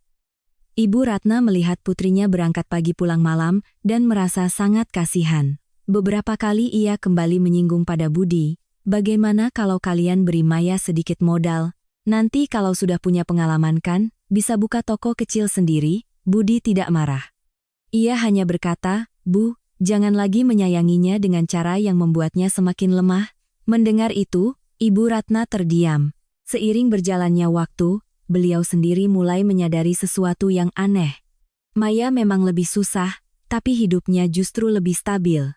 Ibu Ratna melihat putrinya berangkat pagi pulang malam dan merasa sangat kasihan. Beberapa kali ia kembali menyinggung pada Budi, bagaimana kalau kalian beri Maya sedikit modal, nanti kalau sudah punya pengalaman kan, bisa buka toko kecil sendiri. Budi tidak marah. Ia hanya berkata, Bu, jangan lagi menyayanginya dengan cara yang membuatnya semakin lemah. Mendengar itu, Ibu Ratna terdiam. Seiring berjalannya waktu, beliau sendiri mulai menyadari sesuatu yang aneh. Maya memang lebih susah, tapi hidupnya justru lebih stabil.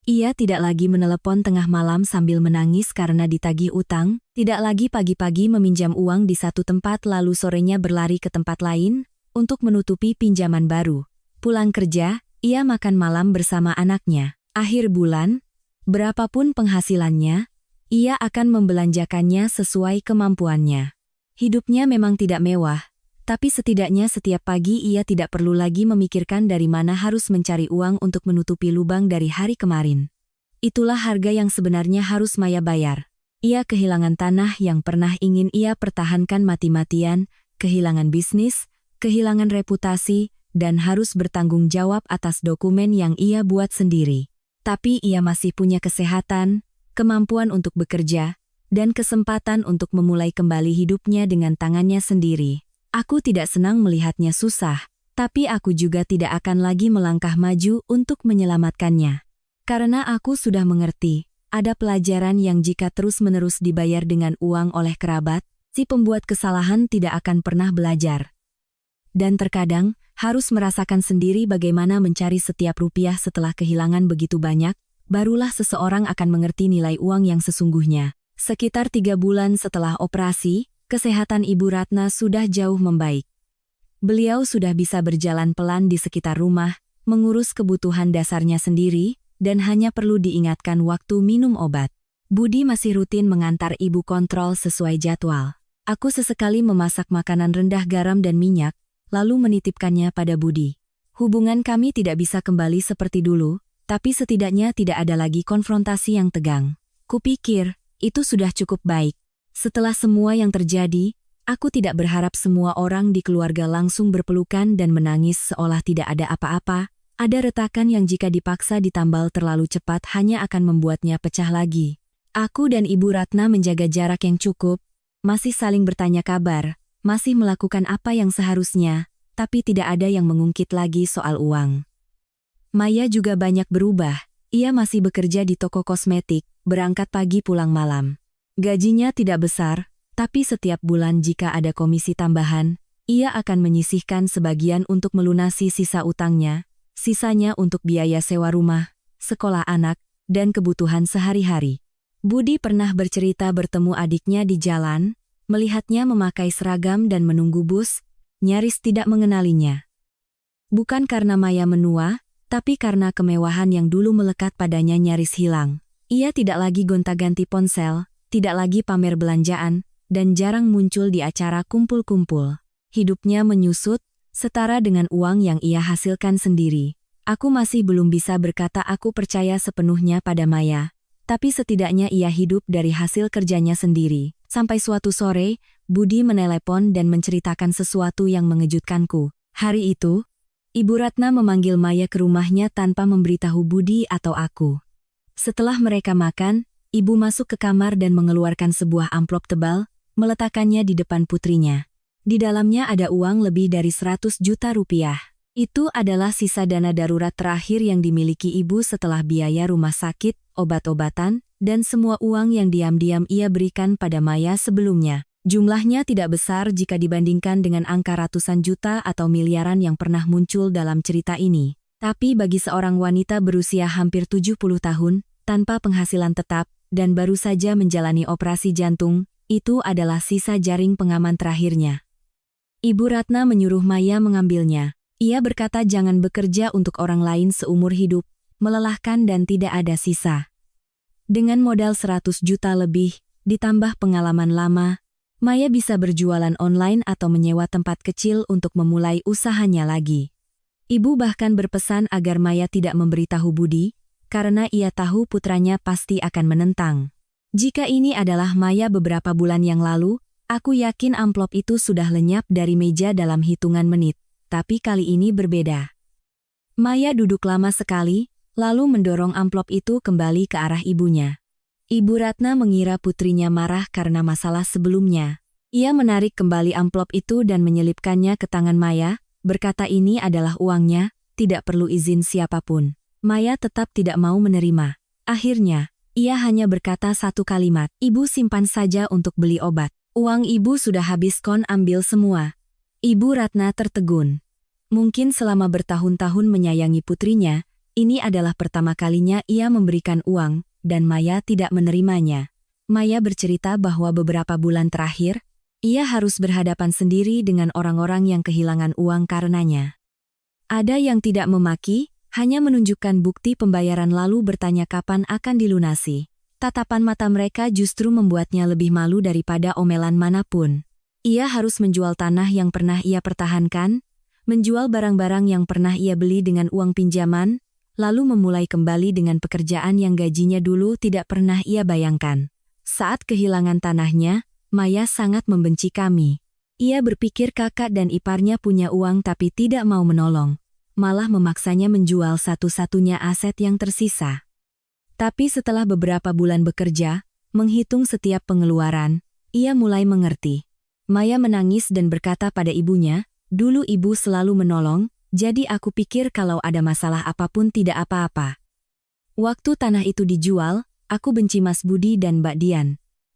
Ia tidak lagi menelepon tengah malam sambil menangis karena ditagih utang, tidak lagi pagi-pagi meminjam uang di satu tempat lalu sorenya berlari ke tempat lain untuk menutupi pinjaman baru. Pulang kerja, ia makan malam bersama anaknya. Akhir bulan, berapapun penghasilannya, ia akan membelanjakannya sesuai kemampuannya. Hidupnya memang tidak mewah, tapi setidaknya setiap pagi ia tidak perlu lagi memikirkan dari mana harus mencari uang untuk menutupi lubang dari hari kemarin. Itulah harga yang sebenarnya harus Maya bayar. Ia kehilangan tanah yang pernah ingin ia pertahankan mati-matian, kehilangan bisnis, kehilangan reputasi, dan harus bertanggung jawab atas dokumen yang ia buat sendiri. Tapi ia masih punya kesehatan, kemampuan untuk bekerja, dan kesempatan untuk memulai kembali hidupnya dengan tangannya sendiri. Aku tidak senang melihatnya susah, tapi aku juga tidak akan lagi melangkah maju untuk menyelamatkannya. Karena aku sudah mengerti, ada pelajaran yang jika terus-menerus dibayar dengan uang oleh kerabat, si pembuat kesalahan tidak akan pernah belajar. Dan terkadang, harus merasakan sendiri bagaimana mencari setiap rupiah setelah kehilangan begitu banyak, barulah seseorang akan mengerti nilai uang yang sesungguhnya. Sekitar 3 bulan setelah operasi, kesehatan Ibu Ratna sudah jauh membaik. Beliau sudah bisa berjalan pelan di sekitar rumah, mengurus kebutuhan dasarnya sendiri, dan hanya perlu diingatkan waktu minum obat. Budi masih rutin mengantar ibu kontrol sesuai jadwal. Aku sesekali memasak makanan rendah garam dan minyak, lalu menitipkannya pada Budi. Hubungan kami tidak bisa kembali seperti dulu, tapi setidaknya tidak ada lagi konfrontasi yang tegang. Kupikir, itu sudah cukup baik. Setelah semua yang terjadi, aku tidak berharap semua orang di keluarga langsung berpelukan dan menangis seolah tidak ada apa-apa. Ada retakan yang jika dipaksa ditambal terlalu cepat hanya akan membuatnya pecah lagi. Aku dan Ibu Ratna menjaga jarak yang cukup, masih saling bertanya kabar, masih melakukan apa yang seharusnya, tapi tidak ada yang mengungkit lagi soal uang. Maya juga banyak berubah. Ia masih bekerja di toko kosmetik, berangkat pagi pulang malam. Gajinya tidak besar, tapi setiap bulan jika ada komisi tambahan, ia akan menyisihkan sebagian untuk melunasi sisa utangnya, sisanya untuk biaya sewa rumah, sekolah anak, dan kebutuhan sehari-hari. Budi pernah bercerita bertemu adiknya di jalan, melihatnya memakai seragam dan menunggu bus, nyaris tidak mengenalinya. Bukan karena Maya menua, tapi karena kemewahan yang dulu melekat padanya nyaris hilang. Ia tidak lagi gonta-ganti ponsel, tidak lagi pamer belanjaan, dan jarang muncul di acara kumpul-kumpul. Hidupnya menyusut, setara dengan uang yang ia hasilkan sendiri. Aku masih belum bisa berkata aku percaya sepenuhnya pada Maya, tapi setidaknya ia hidup dari hasil kerjanya sendiri. Sampai suatu sore, Budi menelepon dan menceritakan sesuatu yang mengejutkanku. Hari itu, Ibu Ratna memanggil Maya ke rumahnya tanpa memberitahu Budi atau aku. Setelah mereka makan, ibu masuk ke kamar dan mengeluarkan sebuah amplop tebal, meletakkannya di depan putrinya. Di dalamnya ada uang lebih dari 100 juta rupiah. Itu adalah sisa dana darurat terakhir yang dimiliki ibu setelah biaya rumah sakit, obat-obatan, dan semua uang yang diam-diam ia berikan pada Maya sebelumnya. Jumlahnya tidak besar jika dibandingkan dengan angka ratusan juta atau miliaran yang pernah muncul dalam cerita ini. Tapi bagi seorang wanita berusia hampir 70 tahun, tanpa penghasilan tetap, dan baru saja menjalani operasi jantung, itu adalah sisa jaring pengaman terakhirnya. Ibu Ratna menyuruh Maya mengambilnya. Ia berkata jangan bekerja untuk orang lain seumur hidup, melelahkan dan tidak ada sisa. Dengan modal 100 juta lebih, ditambah pengalaman lama, Maya bisa berjualan online atau menyewa tempat kecil untuk memulai usahanya lagi. Ibu bahkan berpesan agar Maya tidak memberitahu Budi, karena ia tahu putranya pasti akan menentang. Jika ini adalah Maya beberapa bulan yang lalu, aku yakin amplop itu sudah lenyap dari meja dalam hitungan menit. Tapi kali ini berbeda. Maya duduk lama sekali, lalu mendorong amplop itu kembali ke arah ibunya. Ibu Ratna mengira putrinya marah karena masalah sebelumnya. Ia menarik kembali amplop itu dan menyelipkannya ke tangan Maya, berkata ini adalah uangnya, tidak perlu izin siapapun. Maya tetap tidak mau menerima. Akhirnya, ia hanya berkata satu kalimat, "Ibu simpan saja untuk beli obat. Uang ibu sudah habis kon ambil semua." Ibu Ratna tertegun. Mungkin selama bertahun-tahun menyayangi putrinya, ini adalah pertama kalinya ia memberikan uang, dan Maya tidak menerimanya. Maya bercerita bahwa beberapa bulan terakhir, ia harus berhadapan sendiri dengan orang-orang yang kehilangan uang karenanya. Ada yang tidak memaki, hanya menunjukkan bukti pembayaran lalu bertanya kapan akan dilunasi. Tatapan mata mereka justru membuatnya lebih malu daripada omelan manapun. Ia harus menjual tanah yang pernah ia pertahankan, menjual barang-barang yang pernah ia beli dengan uang pinjaman, lalu memulai kembali dengan pekerjaan yang gajinya dulu tidak pernah ia bayangkan. Saat kehilangan tanahnya, Maya sangat membenci kami. Ia berpikir kakak dan iparnya punya uang tapi tidak mau menolong, malah memaksanya menjual satu-satunya aset yang tersisa. Tapi setelah beberapa bulan bekerja, menghitung setiap pengeluaran, ia mulai mengerti. Maya menangis dan berkata pada ibunya, "Dulu ibu selalu menolong, jadi aku pikir kalau ada masalah apapun tidak apa-apa. Waktu tanah itu dijual, aku benci Mas Budi dan Mbak Dian.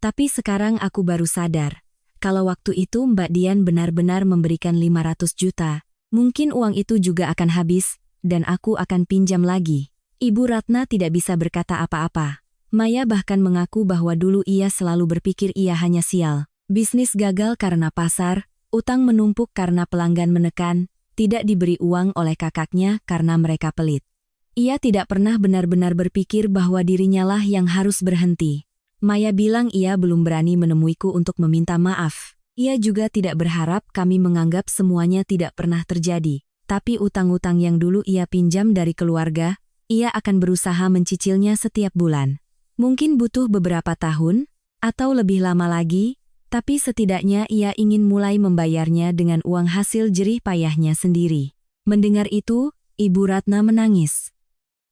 Tapi sekarang aku baru sadar, kalau waktu itu Mbak Dian benar-benar memberikan 500 juta, mungkin uang itu juga akan habis, dan aku akan pinjam lagi." Ibu Ratna tidak bisa berkata apa-apa. Maya bahkan mengaku bahwa dulu ia selalu berpikir ia hanya sial. Bisnis gagal karena pasar, utang menumpuk karena pelanggan menekan, tidak diberi uang oleh kakaknya karena mereka pelit. Ia tidak pernah benar-benar berpikir bahwa dirinya lah yang harus berhenti. Maya bilang ia belum berani menemuiku untuk meminta maaf. Ia juga tidak berharap kami menganggap semuanya tidak pernah terjadi. Tapi utang-utang yang dulu ia pinjam dari keluarga, ia akan berusaha mencicilnya setiap bulan. Mungkin butuh beberapa tahun, atau lebih lama lagi, tapi setidaknya ia ingin mulai membayarnya dengan uang hasil jerih payahnya sendiri. Mendengar itu, Ibu Ratna menangis.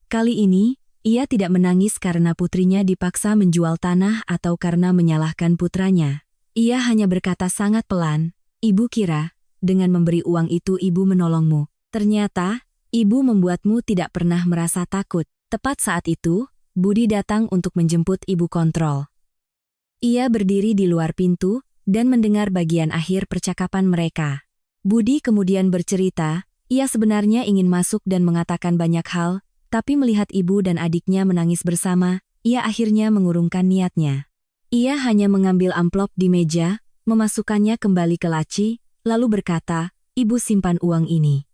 Kali ini, ia tidak menangis karena putrinya dipaksa menjual tanah atau karena menyalahkan putranya. Ia hanya berkata sangat pelan, "Ibu kira, dengan memberi uang itu ibu menolongmu. Ternyata, ibu membuatmu tidak pernah merasa takut." Tepat saat itu, Budi datang untuk menjemput ibu kontrol. Ia berdiri di luar pintu dan mendengar bagian akhir percakapan mereka. Budi kemudian bercerita, ia sebenarnya ingin masuk dan mengatakan banyak hal, tapi melihat ibu dan adiknya menangis bersama, ia akhirnya mengurungkan niatnya. Ia hanya mengambil amplop di meja, memasukkannya kembali ke laci, lalu berkata, "Ibu simpan uang ini.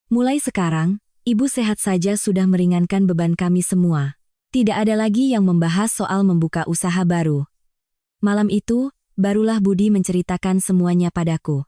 Mulai sekarang, ibu sehat saja sudah meringankan beban kami semua. Tidak ada lagi yang membahas soal membuka usaha baru." Malam itu, barulah Budi menceritakan semuanya padaku.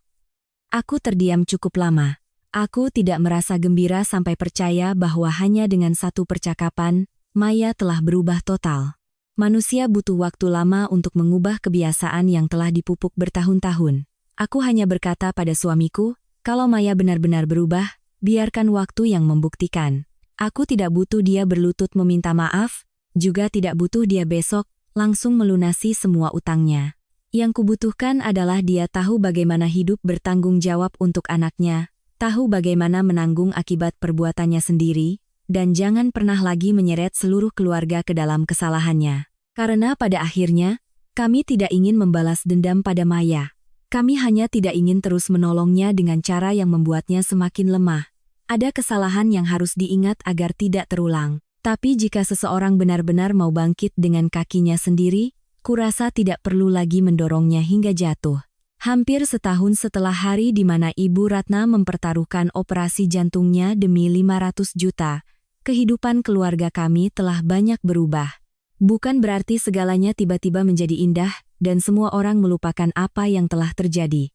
Aku terdiam cukup lama. Aku tidak merasa gembira sampai percaya bahwa hanya dengan satu percakapan, Maya telah berubah total. Manusia butuh waktu lama untuk mengubah kebiasaan yang telah dipupuk bertahun-tahun. Aku hanya berkata pada suamiku, kalau Maya benar-benar berubah, biarkan waktu yang membuktikan. Aku tidak butuh dia berlutut meminta maaf, juga tidak butuh dia besok langsung melunasi semua utangnya. Yang kubutuhkan adalah dia tahu bagaimana hidup bertanggung jawab untuk anaknya, tahu bagaimana menanggung akibat perbuatannya sendiri, dan jangan pernah lagi menyeret seluruh keluarga ke dalam kesalahannya. Karena pada akhirnya, kami tidak ingin membalas dendam pada Maya. Kami hanya tidak ingin terus menolongnya dengan cara yang membuatnya semakin lemah. Ada kesalahan yang harus diingat agar tidak terulang. Tapi jika seseorang benar-benar mau bangkit dengan kakinya sendiri, kurasa tidak perlu lagi mendorongnya hingga jatuh. Hampir setahun setelah hari di mana Ibu Ratna mempertaruhkan operasi jantungnya demi 500 juta, kehidupan keluarga kami telah banyak berubah. Bukan berarti segalanya tiba-tiba menjadi indah, dan semua orang melupakan apa yang telah terjadi.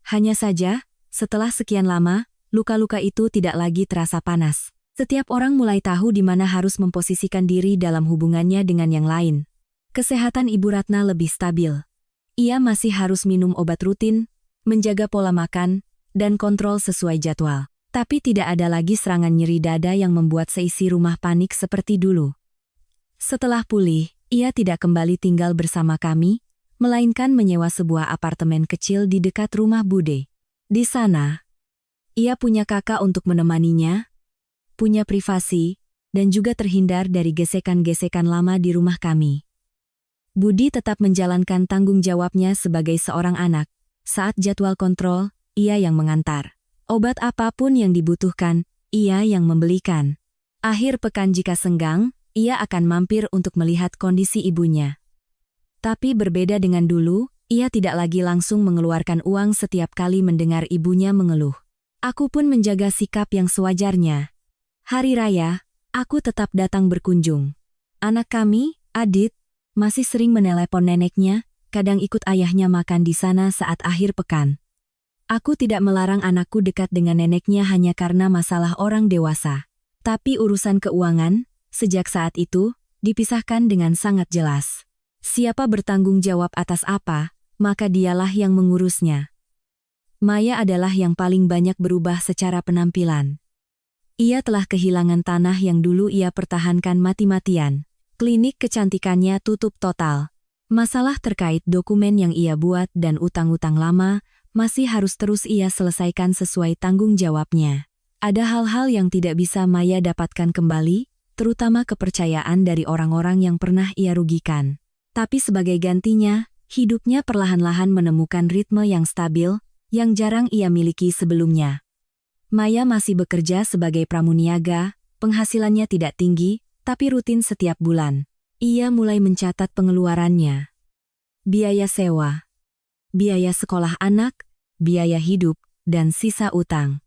Hanya saja, setelah sekian lama, luka-luka itu tidak lagi terasa panas. Setiap orang mulai tahu di mana harus memposisikan diri dalam hubungannya dengan yang lain. Kesehatan Ibu Ratna lebih stabil. Ia masih harus minum obat rutin, menjaga pola makan, dan kontrol sesuai jadwal. Tapi tidak ada lagi serangan nyeri dada yang membuat seisi rumah panik seperti dulu. Setelah pulih, ia tidak kembali tinggal bersama kami, melainkan menyewa sebuah apartemen kecil di dekat rumah Bude. Di sana, ia punya kakak untuk menemaninya, punya privasi, dan juga terhindar dari gesekan-gesekan lama di rumah kami. Budi tetap menjalankan tanggung jawabnya sebagai seorang anak. Saat jadwal kontrol, ia yang mengantar. Obat apapun yang dibutuhkan, ia yang membelikan. Akhir pekan jika senggang, ia akan mampir untuk melihat kondisi ibunya. Tapi berbeda dengan dulu, ia tidak lagi langsung mengeluarkan uang setiap kali mendengar ibunya mengeluh. Aku pun menjaga sikap yang sewajarnya. Hari raya, aku tetap datang berkunjung. Anak kami, Adit, masih sering menelepon neneknya, kadang ikut ayahnya makan di sana saat akhir pekan. Aku tidak melarang anakku dekat dengan neneknya hanya karena masalah orang dewasa. Tapi urusan keuangan, sejak saat itu, dipisahkan dengan sangat jelas. Siapa bertanggung jawab atas apa, maka dialah yang mengurusnya. Maya adalah yang paling banyak berubah secara penampilan. Ia telah kehilangan tanah yang dulu ia pertahankan mati-matian. Klinik kecantikannya tutup total. Masalah terkait dokumen yang ia buat dan utang-utang lama masih harus terus ia selesaikan sesuai tanggung jawabnya. Ada hal-hal yang tidak bisa Maya dapatkan kembali, terutama kepercayaan dari orang-orang yang pernah ia rugikan. Tapi sebagai gantinya, hidupnya perlahan-lahan menemukan ritme yang stabil, yang jarang ia miliki sebelumnya. Maya masih bekerja sebagai pramuniaga, penghasilannya tidak tinggi, tapi rutin setiap bulan. Ia mulai mencatat pengeluarannya. Biaya sewa, biaya sekolah anak, biaya hidup, dan sisa utang.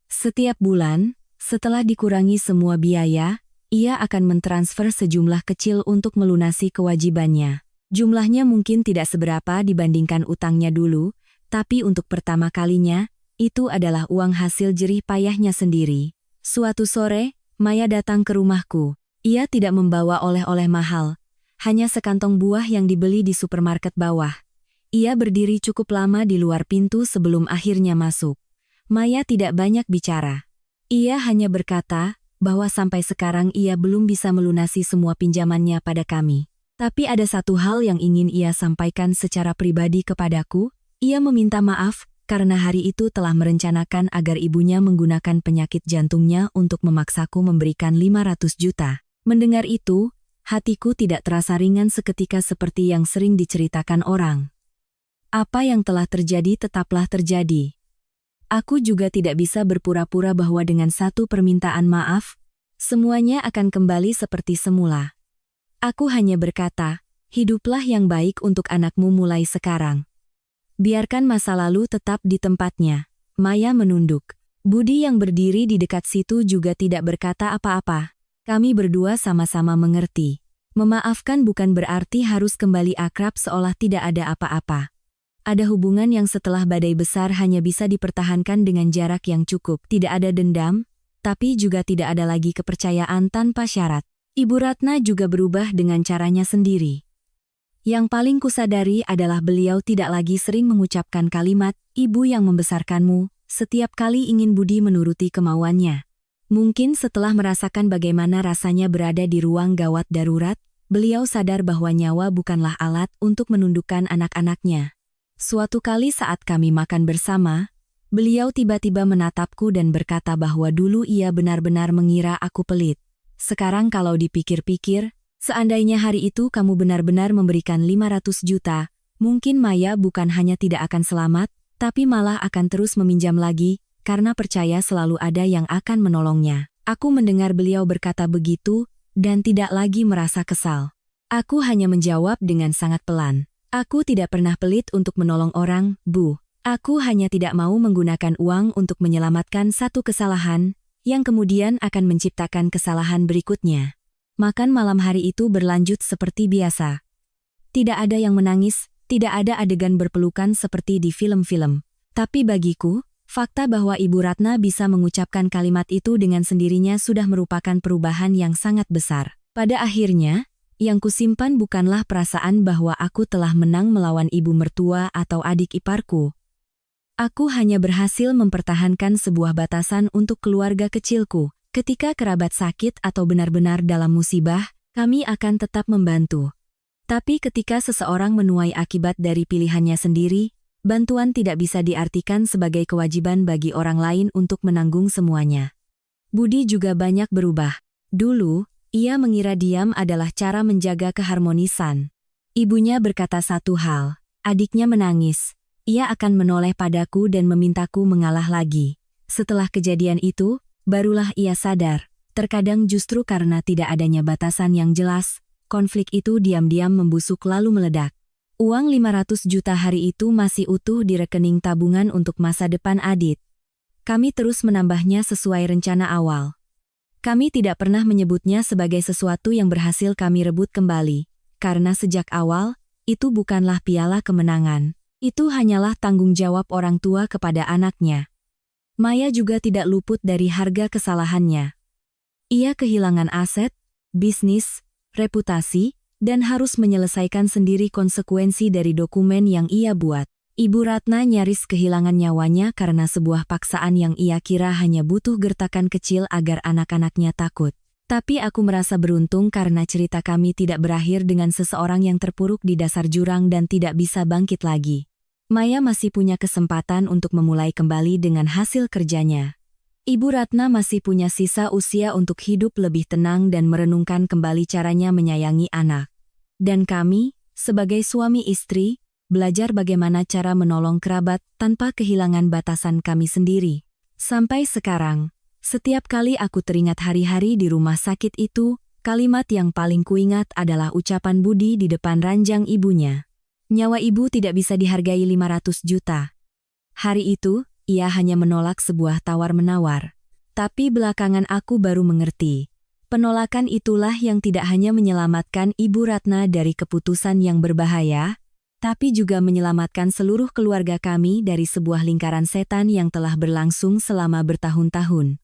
Setiap bulan, setelah dikurangi semua biaya, ia akan mentransfer sejumlah kecil untuk melunasi kewajibannya. Jumlahnya mungkin tidak seberapa dibandingkan utangnya dulu, tapi untuk pertama kalinya, itu adalah uang hasil jerih payahnya sendiri. Suatu sore, Maya datang ke rumahku. Ia tidak membawa oleh-oleh mahal, hanya sekantong buah yang dibeli di supermarket bawah. Ia berdiri cukup lama di luar pintu sebelum akhirnya masuk. Maya tidak banyak bicara. Ia hanya berkata bahwa sampai sekarang ia belum bisa melunasi semua pinjamannya pada kami. Tapi ada satu hal yang ingin ia sampaikan secara pribadi kepadaku. Ia meminta maaf karena hari itu telah merencanakan agar ibunya menggunakan penyakit jantungnya untuk memaksaku memberikan 500 juta. Mendengar itu, hatiku tidak terasa ringan seketika seperti yang sering diceritakan orang. Apa yang telah terjadi tetaplah terjadi. Aku juga tidak bisa berpura-pura bahwa dengan satu permintaan maaf, semuanya akan kembali seperti semula. Aku hanya berkata, hiduplah yang baik untuk anakmu mulai sekarang. Biarkan masa lalu tetap di tempatnya. Maya menunduk. Budi yang berdiri di dekat situ juga tidak berkata apa-apa. Kami berdua sama-sama mengerti. Memaafkan bukan berarti harus kembali akrab seolah tidak ada apa-apa. Ada hubungan yang setelah badai besar hanya bisa dipertahankan dengan jarak yang cukup. Tidak ada dendam, tapi juga tidak ada lagi kepercayaan tanpa syarat. Ibu Ratna juga berubah dengan caranya sendiri. Yang paling kusadari adalah beliau tidak lagi sering mengucapkan kalimat, "Ibu yang membesarkanmu," setiap kali ingin Budi menuruti kemauannya. Mungkin setelah merasakan bagaimana rasanya berada di ruang gawat darurat, beliau sadar bahwa nyawa bukanlah alat untuk menundukkan anak-anaknya. Suatu kali saat kami makan bersama, beliau tiba-tiba menatapku dan berkata bahwa dulu ia benar-benar mengira aku pelit. Sekarang kalau dipikir-pikir, seandainya hari itu kamu benar-benar memberikan 500 juta, mungkin Maya bukan hanya tidak akan selamat, tapi malah akan terus meminjam lagi, karena percaya selalu ada yang akan menolongnya. Aku mendengar beliau berkata begitu, dan tidak lagi merasa kesal. Aku hanya menjawab dengan sangat pelan. Aku tidak pernah pelit untuk menolong orang, Bu. Aku hanya tidak mau menggunakan uang untuk menyelamatkan satu kesalahan, yang kemudian akan menciptakan kesalahan berikutnya. Makan malam hari itu berlanjut seperti biasa. Tidak ada yang menangis, tidak ada adegan berpelukan seperti di film-film. Tapi bagiku, fakta bahwa Ibu Ratna bisa mengucapkan kalimat itu dengan sendirinya sudah merupakan perubahan yang sangat besar. Pada akhirnya, yang kusimpan bukanlah perasaan bahwa aku telah menang melawan ibu mertua atau adik iparku. Aku hanya berhasil mempertahankan sebuah batasan untuk keluarga kecilku. Ketika kerabat sakit atau benar-benar dalam musibah, kami akan tetap membantu. Tapi ketika seseorang menuai akibat dari pilihannya sendiri, bantuan tidak bisa diartikan sebagai kewajiban bagi orang lain untuk menanggung semuanya. Budi juga banyak berubah. Dulu, ia mengira diam adalah cara menjaga keharmonisan. Ibunya berkata satu hal, adiknya menangis. Ia akan menoleh padaku dan memintaku mengalah lagi. Setelah kejadian itu, barulah ia sadar. Terkadang justru karena tidak adanya batasan yang jelas, konflik itu diam-diam membusuk lalu meledak. Uang 500 juta hari itu masih utuh di rekening tabungan untuk masa depan Adit. Kami terus menambahnya sesuai rencana awal. Kami tidak pernah menyebutnya sebagai sesuatu yang berhasil kami rebut kembali, karena sejak awal, itu bukanlah piala kemenangan. Itu hanyalah tanggung jawab orang tua kepada anaknya. Maya juga tidak luput dari harga kesalahannya. Ia kehilangan aset, bisnis, reputasi, dan harus menyelesaikan sendiri konsekuensi dari dokumen yang ia buat. Ibu Ratna nyaris kehilangan nyawanya karena sebuah paksaan yang ia kira hanya butuh gertakan kecil agar anak-anaknya takut. Tapi aku merasa beruntung karena cerita kami tidak berakhir dengan seseorang yang terpuruk di dasar jurang dan tidak bisa bangkit lagi. Maya masih punya kesempatan untuk memulai kembali dengan hasil kerjanya. Ibu Ratna masih punya sisa usia untuk hidup lebih tenang dan merenungkan kembali caranya menyayangi anak. Dan kami, sebagai suami istri, belajar bagaimana cara menolong kerabat tanpa kehilangan batasan kami sendiri. Sampai sekarang, setiap kali aku teringat hari-hari di rumah sakit itu, kalimat yang paling kuingat adalah ucapan Budi di depan ranjang ibunya. Nyawa ibu tidak bisa dihargai 500 juta. Hari itu, ia hanya menolak sebuah tawar-menawar. Tapi belakangan aku baru mengerti. Penolakan itulah yang tidak hanya menyelamatkan Ibu Ratna dari keputusan yang berbahaya, tapi juga menyelamatkan seluruh keluarga kami dari sebuah lingkaran setan yang telah berlangsung selama bertahun-tahun.